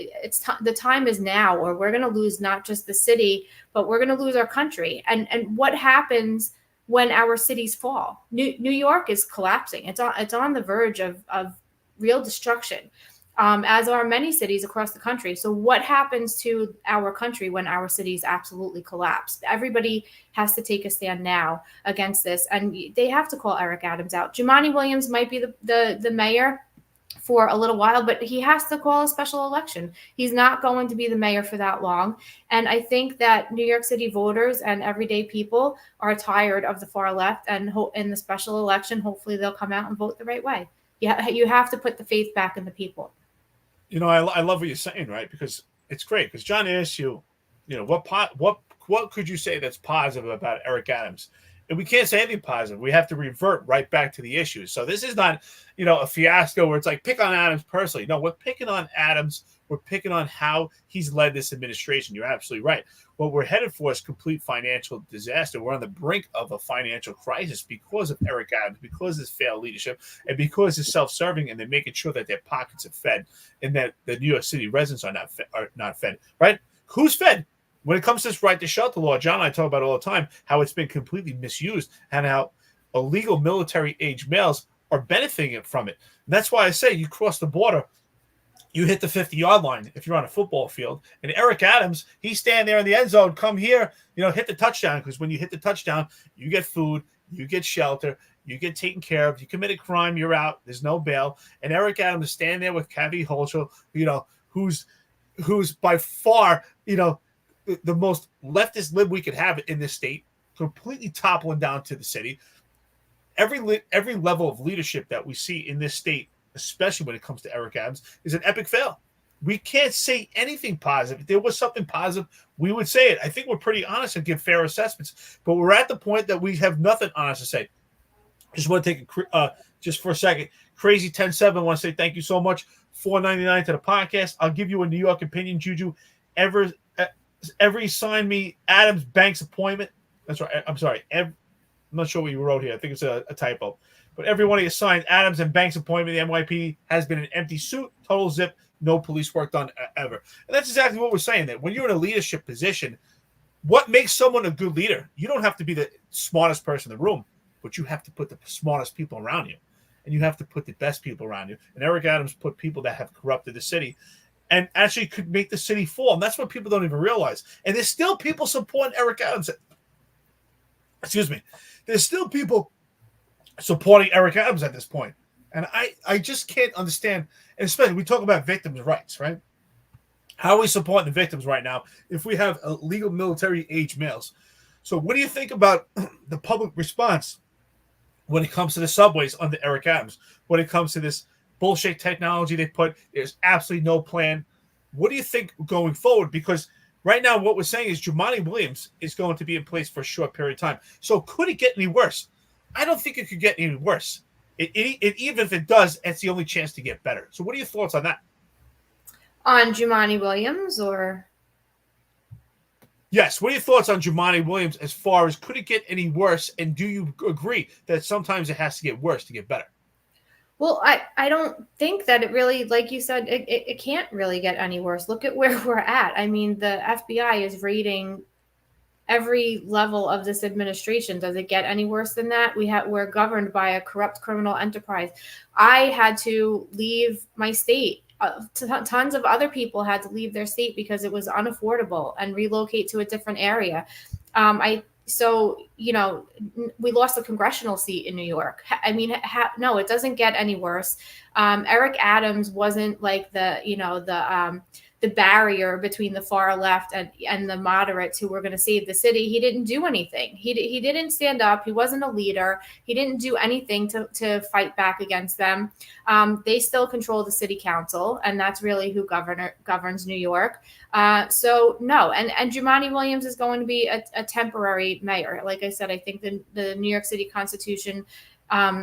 the time is now, or we're going to lose not just the city, but we're going to lose our country. And what happens when our cities fall? New York is collapsing. It's on the verge of real destruction, as are many cities across the country. So what happens to our country when our cities absolutely collapse? Everybody has to take a stand now against this, and they have to call Eric Adams out. Jumaane Williams might be the mayor for a little while, but he has to call a special election. He's not going to be the mayor for that long. And I think that New York City voters and everyday people are tired of the far left, and in the special election, hopefully they'll come out and vote the right way. You have to put the faith back in the people. I love what you're saying, right? Because it's great. Because John asked you, what could you say that's positive about Eric Adams? And we can't say anything positive. We have to revert right back to the issues. So this is not, a fiasco where it's like pick on Adams personally. No, we're picking on Adams. We're picking on how he's led this administration. You're absolutely right. What we're headed for is complete financial disaster. We're on the brink of a financial crisis because of Eric Adams, because of his failed leadership, and because it's self-serving, and they're making sure that their pockets are fed, and that the New York City residents are not fed. Right? Who's fed? When it comes to this right to shelter law, John and I talk about it all the time, how it's been completely misused and how illegal military age males are benefiting from it. And that's why I say you cross the border, you hit the 50-yard line if you're on a football field. And Eric Adams, he's standing there in the end zone, come here, hit the touchdown. Because when you hit the touchdown, you get food, you get shelter, you get taken care of. You commit a crime, you're out. There's no bail. And Eric Adams is standing there with Kathy Hochul, who's by far, the most leftist lib we could have in this state, completely toppling down to the city. Every level of leadership that we see in this state, especially when it comes to Eric Adams, is an epic fail. We can't say anything positive. If there was something positive, we would say it. I think we're pretty honest and give fair assessments, but we're at the point that we have nothing honest to say. Just want to take just for a second. Crazy 10-7, I want to say thank you so much. $4.99 to the podcast. I'll give you a New York opinion, Juju. Every sign me Adams Banks appointment. That's right. I'm sorry. I'm not sure what you wrote here. I think it's a typo. But every one of you signed Adams and Banks appointment. The NYPD has been an empty suit, total zip, no police work done ever. And that's exactly what we're saying. That when you're in a leadership position, what makes someone a good leader? You don't have to be the smartest person in the room, but you have to put the smartest people around you. And you have to put the best people around you. And Eric Adams put people that have corrupted the city and actually could make the city fall. And that's what people don't even realize. And there's still people supporting Eric Adams. Excuse me. There's still people supporting Eric Adams at this point. And I just can't understand. And especially we talk about victims' rights, right? How are we supporting the victims right now if we have illegal military age males? So what do you think about the public response when it comes to the subways under Eric Adams? When it comes to this bullshit technology they put, there's absolutely no plan. What do you think going forward? Because right now what we're saying is Jumaane Williams is going to be in place for a short period of time. So could it get any worse? I don't think it could get any worse. Even if it does, it's the only chance to get better. So what are your thoughts on that? On Jumaane Williams, or? Yes. What are your thoughts on Jumaane Williams as far as could it get any worse? And do you agree that sometimes it has to get worse to get better? Well, I don't think that it really, like you said, it can't really get any worse. Look at where we're at. I mean, the FBI is raiding every level of this administration. Does it get any worse than that? We're governed by a corrupt criminal enterprise. I had to leave my state. Tons of other people had to leave their state because it was unaffordable and relocate to a different area. So, we lost a congressional seat in New York. I mean, no, it doesn't get any worse. Eric Adams wasn't like the barrier between the far left and the moderates who were going to save the city. He didn't do anything. He didn't stand up. He wasn't a leader. He didn't do anything to fight back against them. They still control the city council, and that's really who governs New York. So no, and Jumaane Williams is going to be a temporary mayor. Like I said, I think the New York City Constitution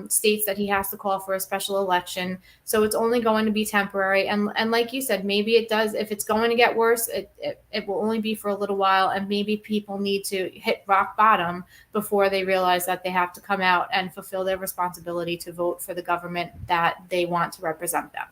states that he has to call for a special election. So it's only going to be temporary. And like you said, maybe it does. If it's going to get worse, it will only be for a little while. And maybe people need to hit rock bottom before they realize that they have to come out and fulfill their responsibility to vote for the government that they want to represent them.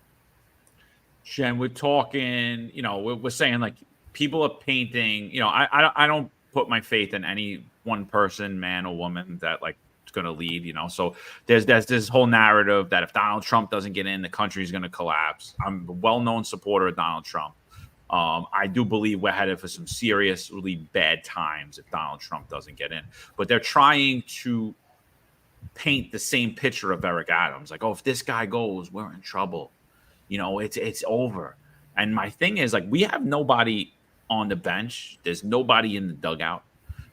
Jen, we're talking, we're saying like people are painting, I don't put my faith in any one person, man or woman, that like is going to lead, so there's this whole narrative that if Donald Trump doesn't get in, the country is going to collapse. I'm a well-known supporter of Donald Trump. I do believe we're headed for some seriously bad times if Donald Trump doesn't get in, but they're trying to paint the same picture of Eric Adams. Like, oh, if this guy goes, we're in trouble. It's over. And my thing is, like, we have nobody on the bench. There's nobody in the dugout.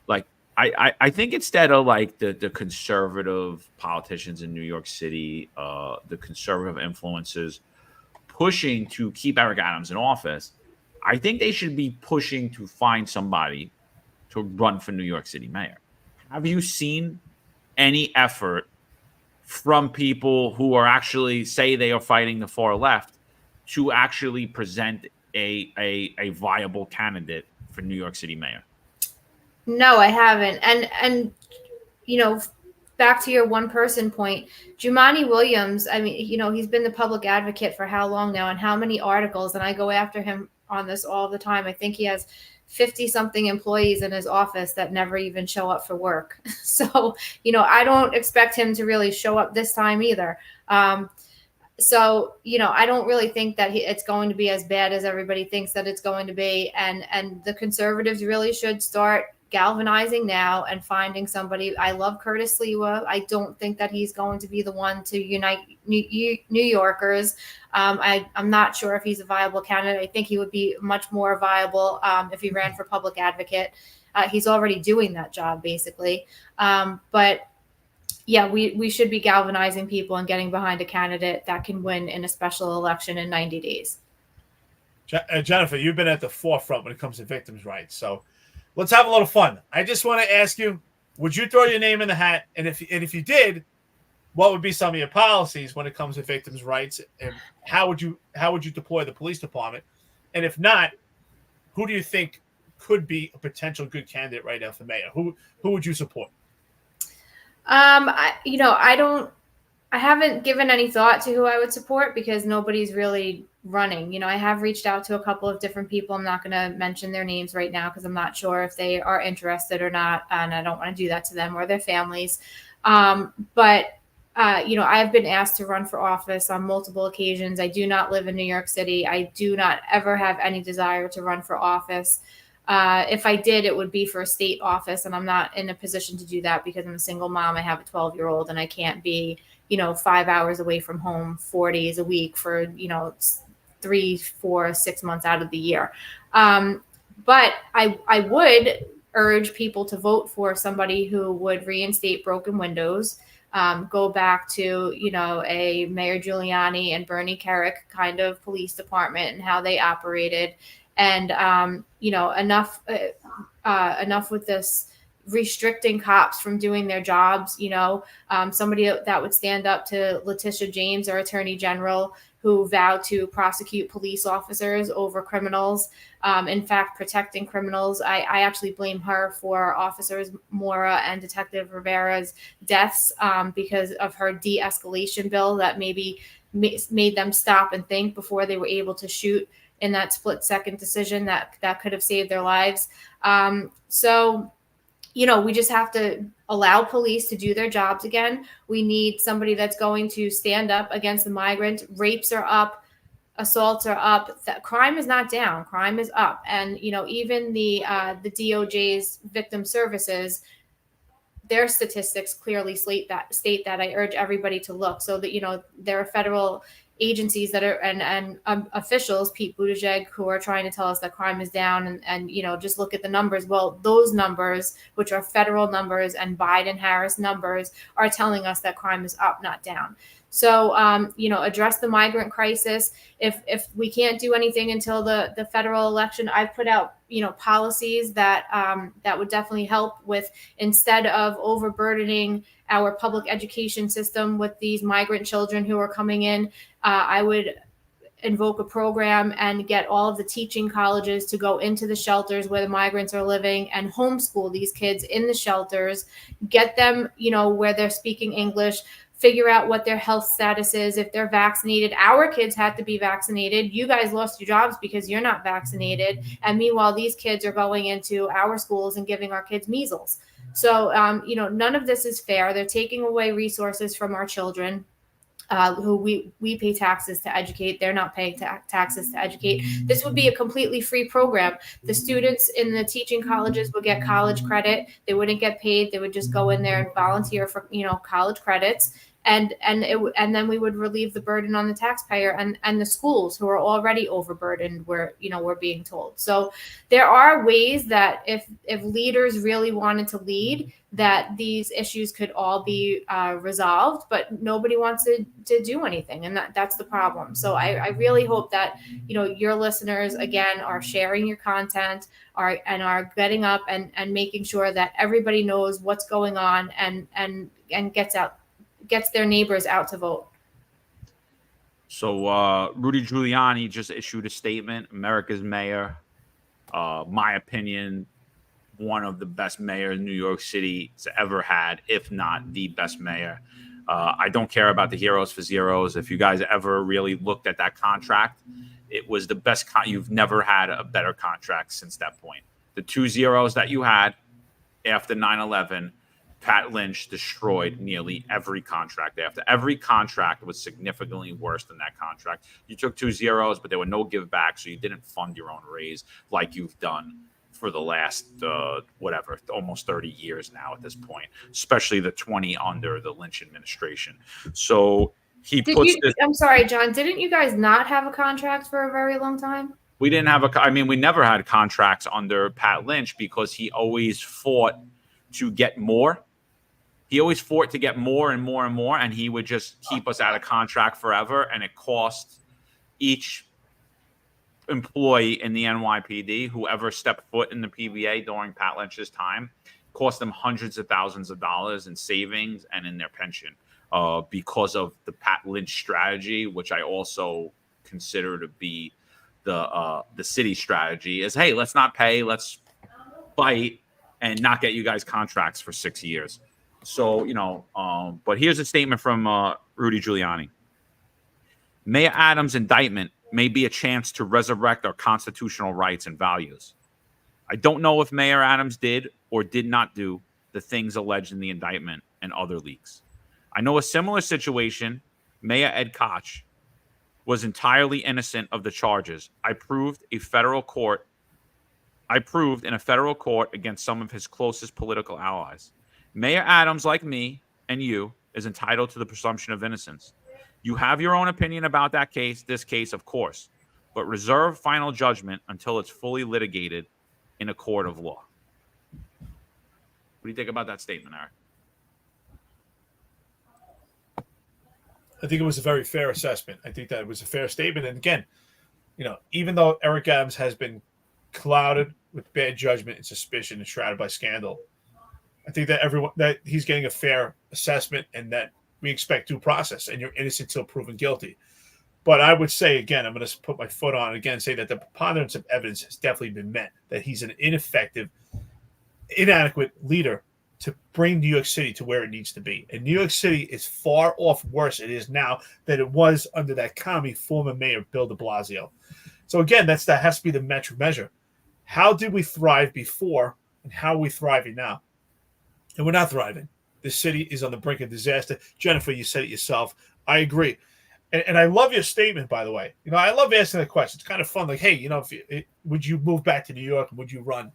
Like, I think instead of like the conservative politicians in New York City, the conservative influences pushing to keep Eric Adams in office, I think they should be pushing to find somebody to run for New York City mayor. Have you seen any effort from people who are actually say they are fighting the far left to actually present a viable candidate for New York City mayor? No, I haven't. And back to your one person point, Jumaane Williams, I mean, he's been the public advocate for how long now and how many articles, and I go after him on this all the time. I think he has 50 something employees in his office that never even show up for work. So, I don't expect him to really show up this time either. So, I don't really think that it's going to be as bad as everybody thinks that it's going to be. And the conservatives really should start galvanizing now and finding somebody. I love Curtis Lewa. I don't think that he's going to be the one to unite New Yorkers. I'm not sure if he's a viable candidate. I think he would be much more viable if he ran for public advocate. He's already doing that job, basically. But yeah, we should be galvanizing people and getting behind a candidate that can win in a special election in 90 days. Jennifer, you've been at the forefront when it comes to victims' rights. So let's have a little fun. I just want to ask you, would you throw your name in the hat? And if you did, what would be some of your policies when it comes to victims' rights? And how would you deploy the police department? And if not, who do you think could be a potential good candidate right now for mayor? Who would you support? I haven't given any thought to who I would support because nobody's really running. I have reached out to a couple of different people. I'm not going to mention their names right now because I'm not sure if they are interested or not. And I don't want to do that to them or their families. But I've been asked to run for office on multiple occasions. I do not live in New York City. I do not ever have any desire to run for office. If I did, it would be for a state office, and I'm not in a position to do that because I'm a single mom. I have a 12-year-old, and I can't be, 5 hours away from home 4 days a week for, 3, 4, 6 months out of the year. But I would urge people to vote for somebody who would reinstate broken windows, go back to, a Mayor Giuliani and Bernie Kerik kind of police department and how they operated. And, enough with this restricting cops from doing their jobs, somebody that would stand up to Letitia James, our attorney general, who vowed to prosecute police officers over criminals. In fact, protecting criminals. I actually blame her for Officers Mora and Detective Rivera's deaths because of her de-escalation bill that maybe made them stop and think before they were able to shoot in that split-second decision that could have saved their lives. So, we just have to allow police to do their jobs again. We need somebody that's going to stand up against the migrant. Rapes are up, assaults are up. Crime is not down. Crime is up. And, even the DOJ's victim services, their statistics clearly state that. I urge everybody to look so that, there are federal agencies that are and officials, Pete Buttigieg, who are trying to tell us that crime is down and just look at the numbers. Well, those numbers, which are federal numbers and Biden-Harris numbers, are telling us that crime is up, not down. So, address the migrant crisis. If we can't do anything until the federal election, I've put out, policies that would definitely help with, instead of overburdening our public education system with these migrant children who are coming in. I would invoke a program and get all of the teaching colleges to go into the shelters where the migrants are living and homeschool these kids in the shelters, get them, where they're speaking English, figure out what their health status is. If they're vaccinated, our kids had to be vaccinated. You guys lost your jobs because you're not vaccinated. And meanwhile, these kids are going into our schools and giving our kids measles. So, none of this is fair. They're taking away resources from our children. Who we pay taxes to educate. They're not paying taxes to educate. This would be a completely free program. The students in the teaching colleges would get college credit. They wouldn't get paid. They would just go in there and volunteer for, college credits. And then we would relieve the burden on the taxpayer and the schools, who are already overburdened, we're being told. So there are ways that if leaders really wanted to lead, that these issues could all be resolved, but nobody wants to do anything. And that's the problem. So I really hope that, your listeners, again, are sharing your content, are getting up and making sure that everybody knows what's going on and gets their neighbors out to vote. So Rudy Giuliani just issued a statement. America's mayor, my opinion, one of the best mayors New York City's ever had, if not the best mayor. I don't care about the heroes for zeros. If you guys ever really looked at that contract, it was the best. You've never had a better contract since that point. The 2 zeros that you had after 9/11, Pat Lynch destroyed nearly every contract after. Every contract was significantly worse than that contract. You took 2 zeros, but there were no give back, so you didn't fund your own raise like you've done for the last, almost 30 years now at this point, especially the 20 under the Lynch administration. So I'm sorry, John, didn't you guys not have a contract for a very long time? We didn't have we never had contracts under Pat Lynch because he always fought to get more. He always fought to get more and more and more, and he would just keep us out of contract forever. And it cost each employee in the NYPD, whoever stepped foot in the PVA during Pat Lynch's time, cost them hundreds of thousands of dollars in savings and in their pension because of the Pat Lynch strategy, which I also consider to be the city strategy is, hey, let's not pay, let's bite and not get you guys contracts for 6 years. So, but here's a statement from Rudy Giuliani. Mayor Adams' indictment may be a chance to resurrect our constitutional rights and values. I don't know if Mayor Adams did or did not do the things alleged in the indictment and other leaks. I know a similar situation. Mayor Ed Koch was entirely innocent of the charges. I proved in a federal court against some of his closest political allies. Mayor Adams, like me and you, is entitled to the presumption of innocence. You have your own opinion about this case, of course, but reserve final judgment until it's fully litigated in a court of law. What do you think about that statement, Eric? I think it was a very fair assessment. I think that it was a fair statement. And again, even though Eric Adams has been clouded with bad judgment and suspicion and shrouded by scandal, I think that he's getting a fair assessment and that we expect due process and you're innocent until proven guilty. But I would say, again, I'm going to put my foot on it again, say that the preponderance of evidence has definitely been met, that he's an ineffective, inadequate leader to bring New York City to where it needs to be. And New York City is far off worse it is now than it was under that commie former mayor, Bill de Blasio. So again, that has to be the measure. How did we thrive before and how are we thriving now? And we're not thriving. The city is on the brink of disaster. Jennifer, you said it yourself. I agree. And I love your statement, by the way. I love asking the question. It's kind of fun. Like, hey, would you move back to New York? Would you run?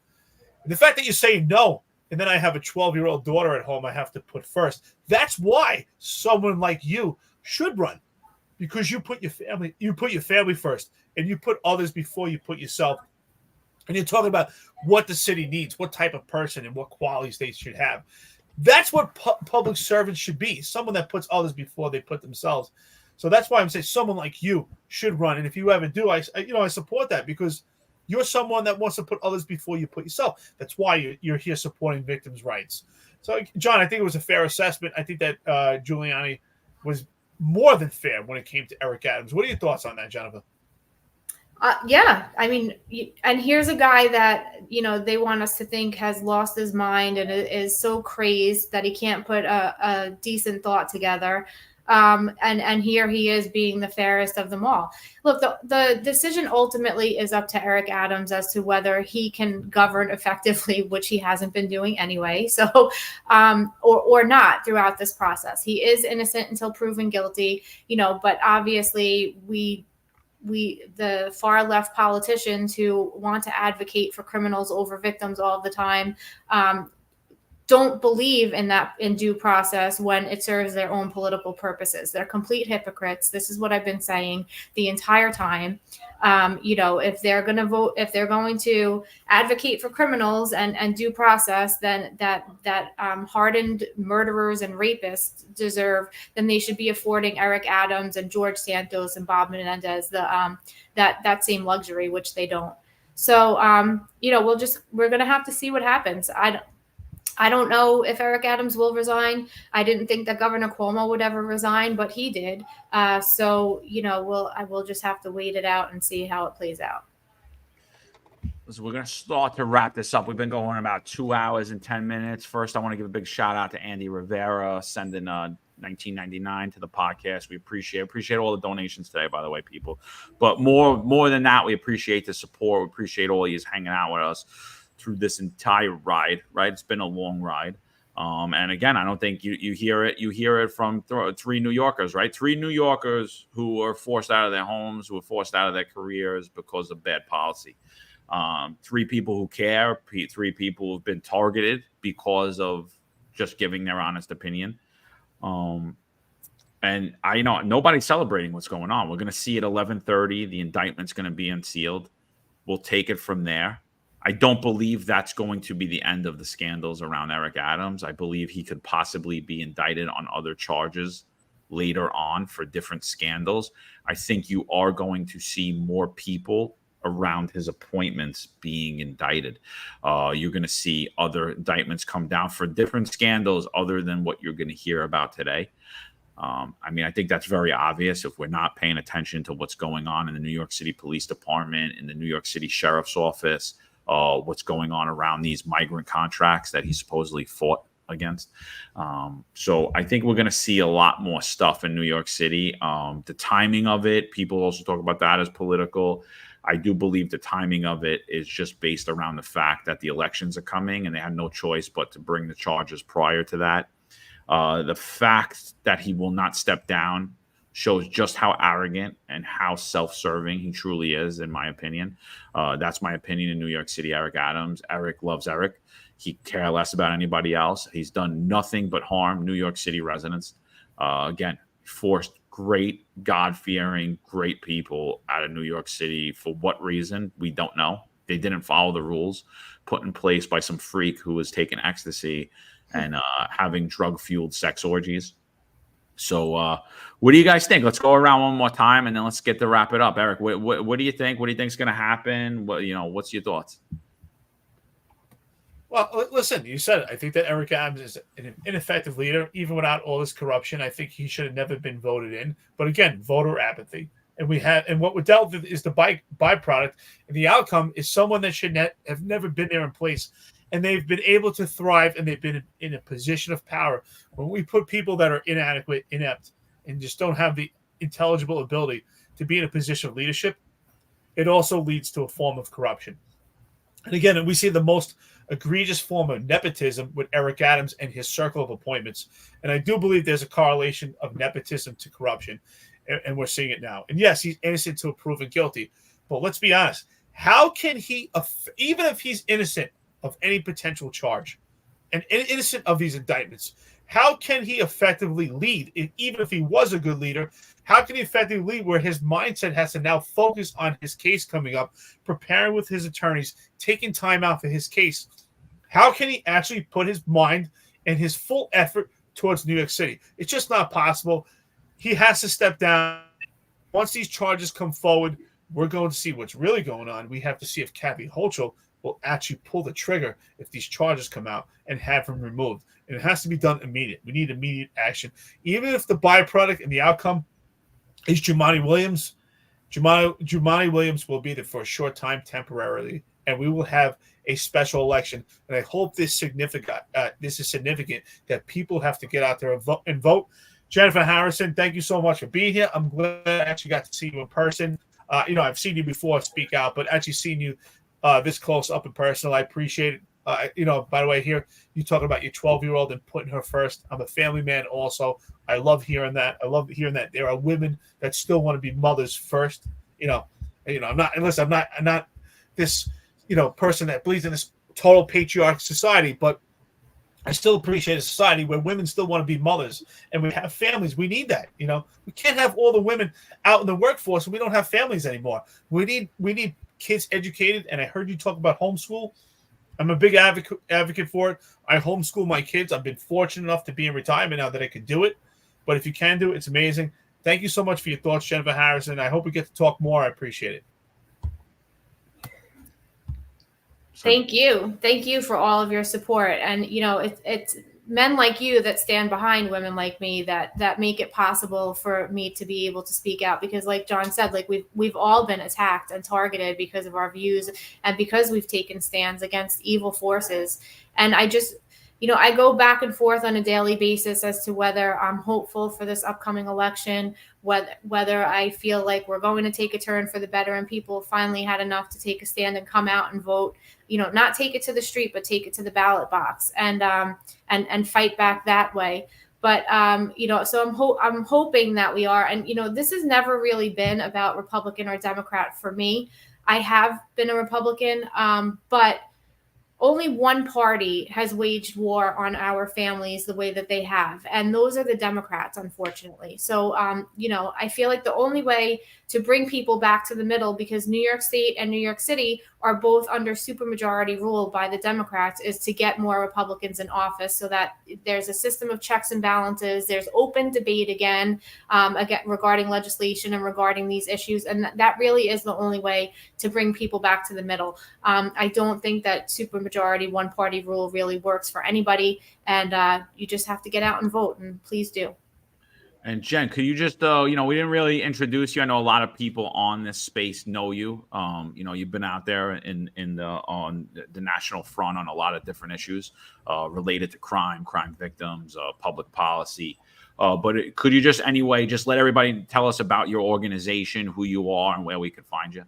And the fact that you say no, and then I have a 12-year-old daughter at home I have to put first. That's why someone like you should run, because you put your family first, and you put others before you put yourself. And you're talking about what the city needs, what type of person and what qualities they should have. That's what public servants should be. Someone that puts others before they put themselves. So that's why I'm saying someone like you should run. And if you ever do, I support that, because you're someone that wants to put others before you put yourself. That's why you're here supporting victims' rights. So, John, I think it was a fair assessment. I think that Giuliani was more than fair when it came to Eric Adams. What are your thoughts on that, Jennifer? Yeah, I mean, and here's a guy that, they want us to think has lost his mind and is so crazed that he can't put a decent thought together. And here he is being the fairest of them all. Look, the decision ultimately is up to Eric Adams as to whether he can govern effectively, which he hasn't been doing anyway. So, or not throughout this process. He is innocent until proven guilty, but obviously the far left politicians who want to advocate for criminals over victims all the time, don't believe in due process when it serves their own political purposes. They're complete hypocrites. This is what I've been saying the entire time. If they're going to advocate for criminals and due process, then that hardened murderers and rapists deserve, then they should be affording Eric Adams and George Santos and Bob Menendez that same luxury, which they don't. So, we're going to have to see what happens. I don't know if Eric Adams will resign. I didn't think that Governor Cuomo would ever resign, but he did. So we'll just have to wait it out and see how it plays out. So we're going to start to wrap this up. We've been going about 2 hours and 10 minutes. First, I want to give a big shout out to Andy Rivera sending $19.99 to the podcast. We appreciate all the donations today, by the way, people. But more than that, we appreciate the support. We appreciate all you hanging out with us through this entire ride, right? It's been a long ride. And again, I don't think you hear it. You hear it from three New Yorkers, right? 3 New Yorkers who were forced out of their homes, who were forced out of their careers because of bad policy. 3 people who care, 3 people who've been targeted because of just giving their honest opinion. And nobody's celebrating what's going on. We're going to see at 11:30, the indictment's going to be unsealed. We'll take it from there. I don't believe that's going to be the end of the scandals around Eric Adams. I believe he could possibly be indicted on other charges later on for different scandals. I think you are going to see more people around his appointments being indicted. You're going to see other indictments come down for different scandals other than what you're going to hear about today. I think that's very obvious if we're not paying attention to what's going on in the New York City Police Department, in the New York City Sheriff's Office, what's going on around these migrant contracts that he supposedly fought against. So I think we're going to see a lot more stuff in New York City. The timing of it, people also talk about that as political. I do believe the timing of it is just based around the fact that the elections are coming and they had no choice but to bring the charges prior to that. The fact that he will not step down shows just how arrogant and how self-serving he truly is, in my opinion. That's my opinion in New York City, Eric Adams. Eric loves Eric. He cares less about anybody else. He's done nothing but harm New York City residents. Again, forced great, God-fearing, great people out of New York City. For what reason? We don't know. They didn't follow the rules put in place by some freak who was taking ecstasy and having drug-fueled sex orgies. So what do you guys think? Let's go around one more time and then let's get to wrap it up. Eric, what do you think? What do you think is going to happen? What's your thoughts? Well, listen, you said it. I think that Eric Adams is an ineffective leader, even without all this corruption. I think he should have never been voted in. But again, voter apathy. And what we're dealt with is the byproduct. And the outcome is someone that should have never been there in place. And they've been able to thrive, and they've been in a position of power. When we put people that are inadequate, inept, and just don't have the intelligible ability to be in a position of leadership, it also leads to a form of corruption. And again, we see the most egregious form of nepotism with Eric Adams and his circle of appointments. And I do believe there's a correlation of nepotism to corruption, and we're seeing it now. And yes, he's innocent until proven guilty. But let's be honest. How can he, even if he's innocent of any potential charge and innocent of these indictments, how can he effectively lead? Even if he was a good leader, how can he effectively lead where his mindset has to now focus on his case coming up, preparing with his attorneys, taking time out for his case? How can he actually put his mind and his full effort towards New York City. It's just not possible. He has to step down. Once these charges come forward, we're going to see what's really going on. We have to see if Kathy Hochul will actually pull the trigger if these charges come out and have him removed. And it has to be done immediate. We need immediate action. Even if the byproduct and the outcome is Jumaane Williams, Jumaane Williams will be there for a short time temporarily, and we will have a special election. And I hope this is significant that people have to get out there and vote. Jennifer Harrison, thank you so much for being here. I'm glad I actually got to see you in person. I've seen you before speak out, but actually seeing you this close up and personal, I appreciate it. By the way, here you talking about your 12-year-old and putting her first. I'm a family man also. I love hearing that. I love hearing that there are women that still want to be mothers first. I'm not this, person that believes in this total patriarchal society, but I still appreciate a society where women still want to be mothers and we have families. We need that. We can't have all the women out in the workforce and we don't have families anymore. We need kids educated. And I heard you talk about homeschool. I'm a big advocate for it. I homeschool my kids. I've been fortunate enough to be in retirement now that I could do it. But if you can do it, it's amazing. Thank you so much for your thoughts, Jennifer Harrison. I hope we get to talk more. I appreciate it. Thank you for all of your support. And it's men like you that stand behind women like me that make it possible for me to be able to speak out, because like John said, like we've all been attacked and targeted because of our views and because we've taken stands against evil forces. And I just I go back and forth on a daily basis as to whether I'm hopeful for this upcoming election, whether I feel like we're going to take a turn for the better and people finally had enough to take a stand and come out and vote, not take it to the street, but take it to the ballot box and fight back that way. But, so I'm hoping that we are. And, this has never really been about Republican or Democrat for me. I have been a Republican, but only one party has waged war on our families the way that they have. And those are the Democrats, unfortunately. So, I feel like the only way to bring people back to the middle, because New York State and New York City are both under supermajority rule by the Democrats, is to get more Republicans in office so that there's a system of checks and balances. There's open debate again regarding legislation and regarding these issues. And that really is the only way to bring people back to the middle. I don't think that supermajority one-party rule really works for anybody. And you just have to get out and vote, and please do. And Jen, could you just, we didn't really introduce you. I know a lot of people on this space know you. You've been out there on the national front on a lot of different issues related to crime victims, public policy. But could you just let everybody tell us about your organization, who you are, and where we could find you?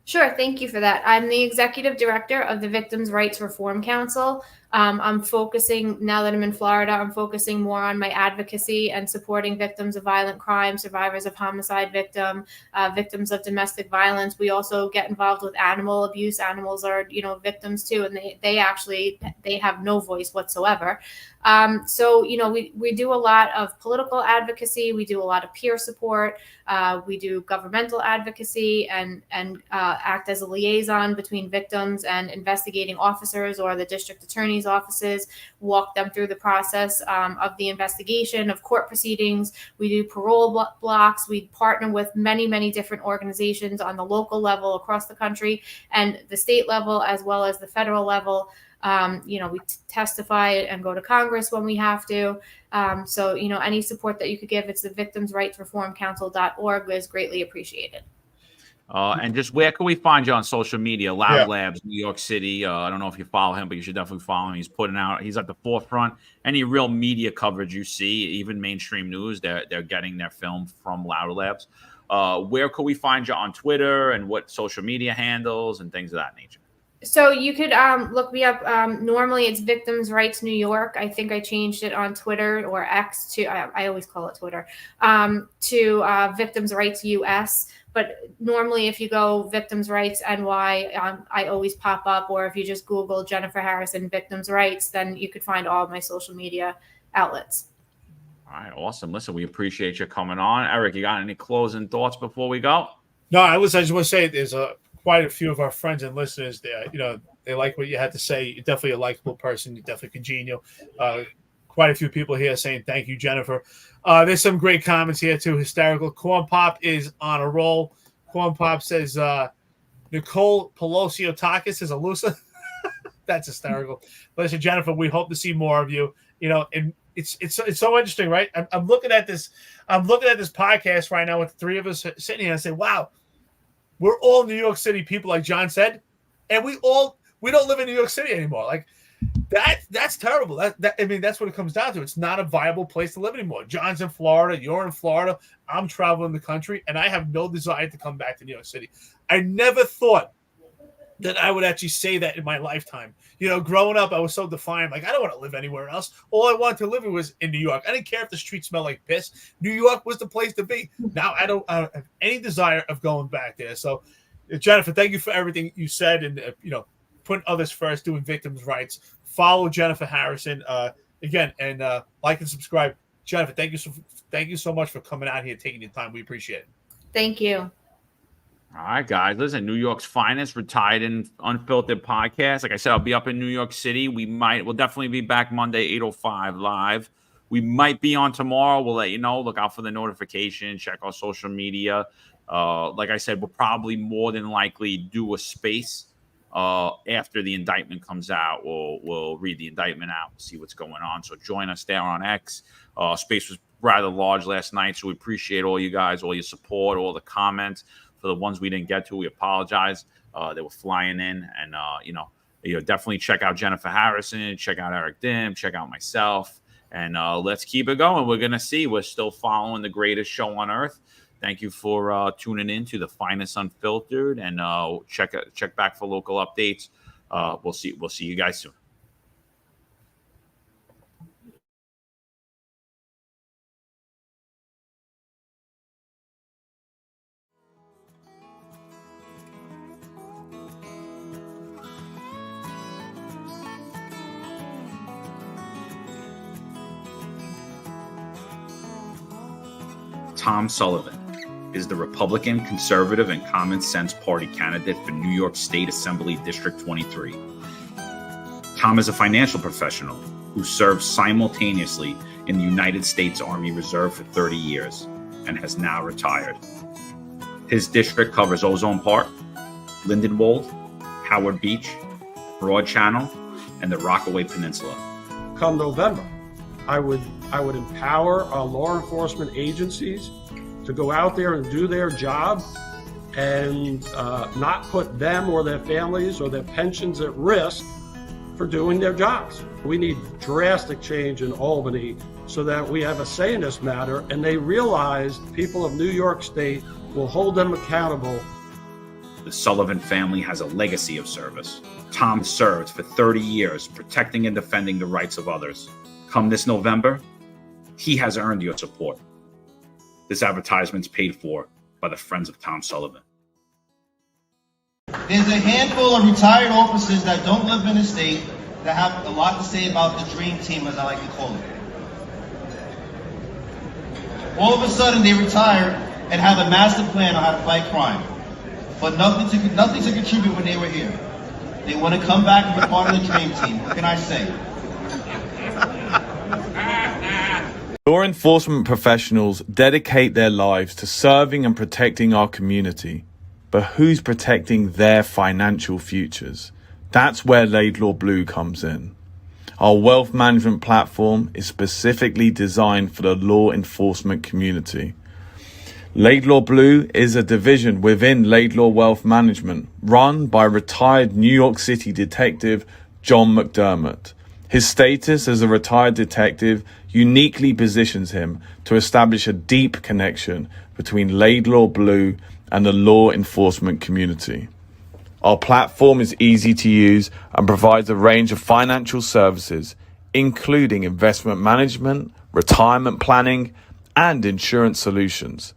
Sure. Thank you for that. I'm the executive director of the Victims' Rights Reform Council. I'm focusing, now that I'm in Florida, I'm focusing more on my advocacy and supporting victims of violent crime, survivors of homicide victims of domestic violence. We also get involved with animal abuse. Animals are, victims too, and they have no voice whatsoever. So we do a lot of political advocacy. We do a lot of peer support. We do governmental advocacy and act as a liaison between victims and investigating officers or the district attorney's offices, walk them through the process of the investigation, of court proceedings. We do parole blocks. We partner with many, many different organizations on the local level across the country and the state level, as well as the federal level. We testify and go to Congress when we have to. So any support that you could give, it's the victimsrightsreformcouncil.org is greatly appreciated. And just where can we find you on social media? Loud Labs, New York City. I don't know if you follow him, but you should definitely follow him. He's at the forefront. Any real media coverage you see, even mainstream news, they're getting their film from Loud Labs. Where could we find you on Twitter, and what social media handles and things of that nature? So you could look me up. Normally it's Victims' Rights New York. I think I changed it on Twitter or X to, I always call it Twitter, to Victims' Rights US. But normally if you go Victims' Rights NY, I always pop up. Or if you just Google Jennifer Harrison Victims' Rights, then you could find all of my social media outlets. All right, awesome. Listen, we appreciate you coming on. Eric, you got any closing thoughts before we go? No, I just want to say there's quite a few of our friends and listeners there. They like what you had to say. You're definitely a likable person. You're definitely congenial. quite a few people here saying thank you, Jennifer. There's some great comments here too. Hysterical. Corn Pop is on a roll. Corn Pop says Nicole Pelosio-Takis is a loser. That's hysterical. Listen, Jennifer, we hope to see more of you. You know, and it's so interesting, right? I'm looking at this. I'm looking at this podcast right now with the three of us sitting here and say, wow, we're all New York City people, like John said, and we don't live in New York City anymore. Like that's terrible. I mean, that's what it comes down to. It's not a viable place to live anymore. John's in Florida. You're in Florida. I'm traveling the country, and I have no desire to come back to New York City. I never thought that I would actually say that in my lifetime. You know, growing up, I was so defiant. Like, I don't want to live anywhere else. All I wanted to live in was in New York. I didn't care if the streets smelled like piss. New York was the place to be. Now I don't have any desire of going back there. So, Jennifer, thank you for everything you said, and you know, putting others first, doing victims' rights. Follow Jennifer Harrison again, and like and subscribe. Jennifer, thank you so much for coming out here, taking your time. We appreciate it. Thank you. All right, guys. Listen, New York's finest, Retired and Unfiltered podcast. Like I said, I'll be up in New York City. We'll definitely be back Monday, 8:05 live. We might be on tomorrow. We'll let you know. Look out for the notification. Check our social media. Like I said, we'll probably more than likely do a space after the indictment comes out. We'll read the indictment out, see what's going on. So join us there on X. Space was rather large last night, so we appreciate all you guys, all your support, all the comments. For the ones we didn't get to, we apologize. They were flying in, and you know, definitely check out Jennifer Harrison, check out Eric Dim, check out myself, and let's keep it going. We're gonna see. We're still following the greatest show on earth. Thank you for tuning in to the finest Unfiltered, and check back for local updates. We'll see you guys soon. Tom Sullivan is the Republican, Conservative, and Common Sense Party candidate for New York State Assembly District 23. Tom is a financial professional who served simultaneously in the United States Army Reserve for 30 years and has now retired. His district covers Ozone Park, Lindenwold, Howard Beach, Broad Channel, and the Rockaway Peninsula. Come November, I would empower our law enforcement agencies to go out there and do their job and not put them or their families or their pensions at risk for doing their jobs. We need drastic change in Albany so that we have a say in this matter, and they realize people of New York State will hold them accountable. The Sullivan family has a legacy of service. Tom served for 30 years protecting and defending the rights of others. Come this November, he has earned your support. This advertisement's paid for by the Friends of Tom Sullivan. There's a handful of retired officers that don't live in the state that have a lot to say about the dream team, as I like to call it. All of a sudden, they retire and have a master plan on how to fight crime, but nothing to contribute when they were here. They want to come back and be part of the dream team. What can I say? Law enforcement professionals dedicate their lives to serving and protecting our community. But who's protecting their financial futures? That's where Laidlaw Blue comes in. Our wealth management platform is specifically designed for the law enforcement community. Laidlaw Blue is a division within Laidlaw Wealth Management, run by retired New York City detective John McDermott. His status as a retired detective uniquely positions him to establish a deep connection between Laidlaw Blue and the law enforcement community. Our platform is easy to use and provides a range of financial services, including investment management, retirement planning, and insurance solutions.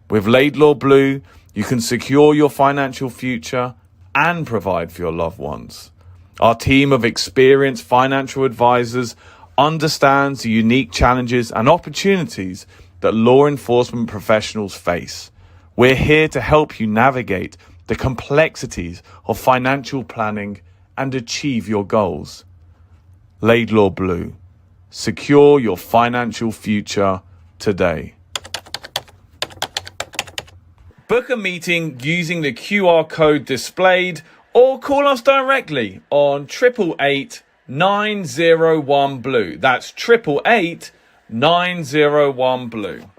With Laidlaw Blue, you can secure your financial future and provide for your loved ones. Our team of experienced financial advisors understands the unique challenges and opportunities that law enforcement professionals face. We're here to help you navigate the complexities of financial planning and achieve your goals. Laidlaw Blue, Secure your financial future today. Book a meeting using the QR code displayed or call us directly on 888-901-BLUE. That's 888-901-BLUE.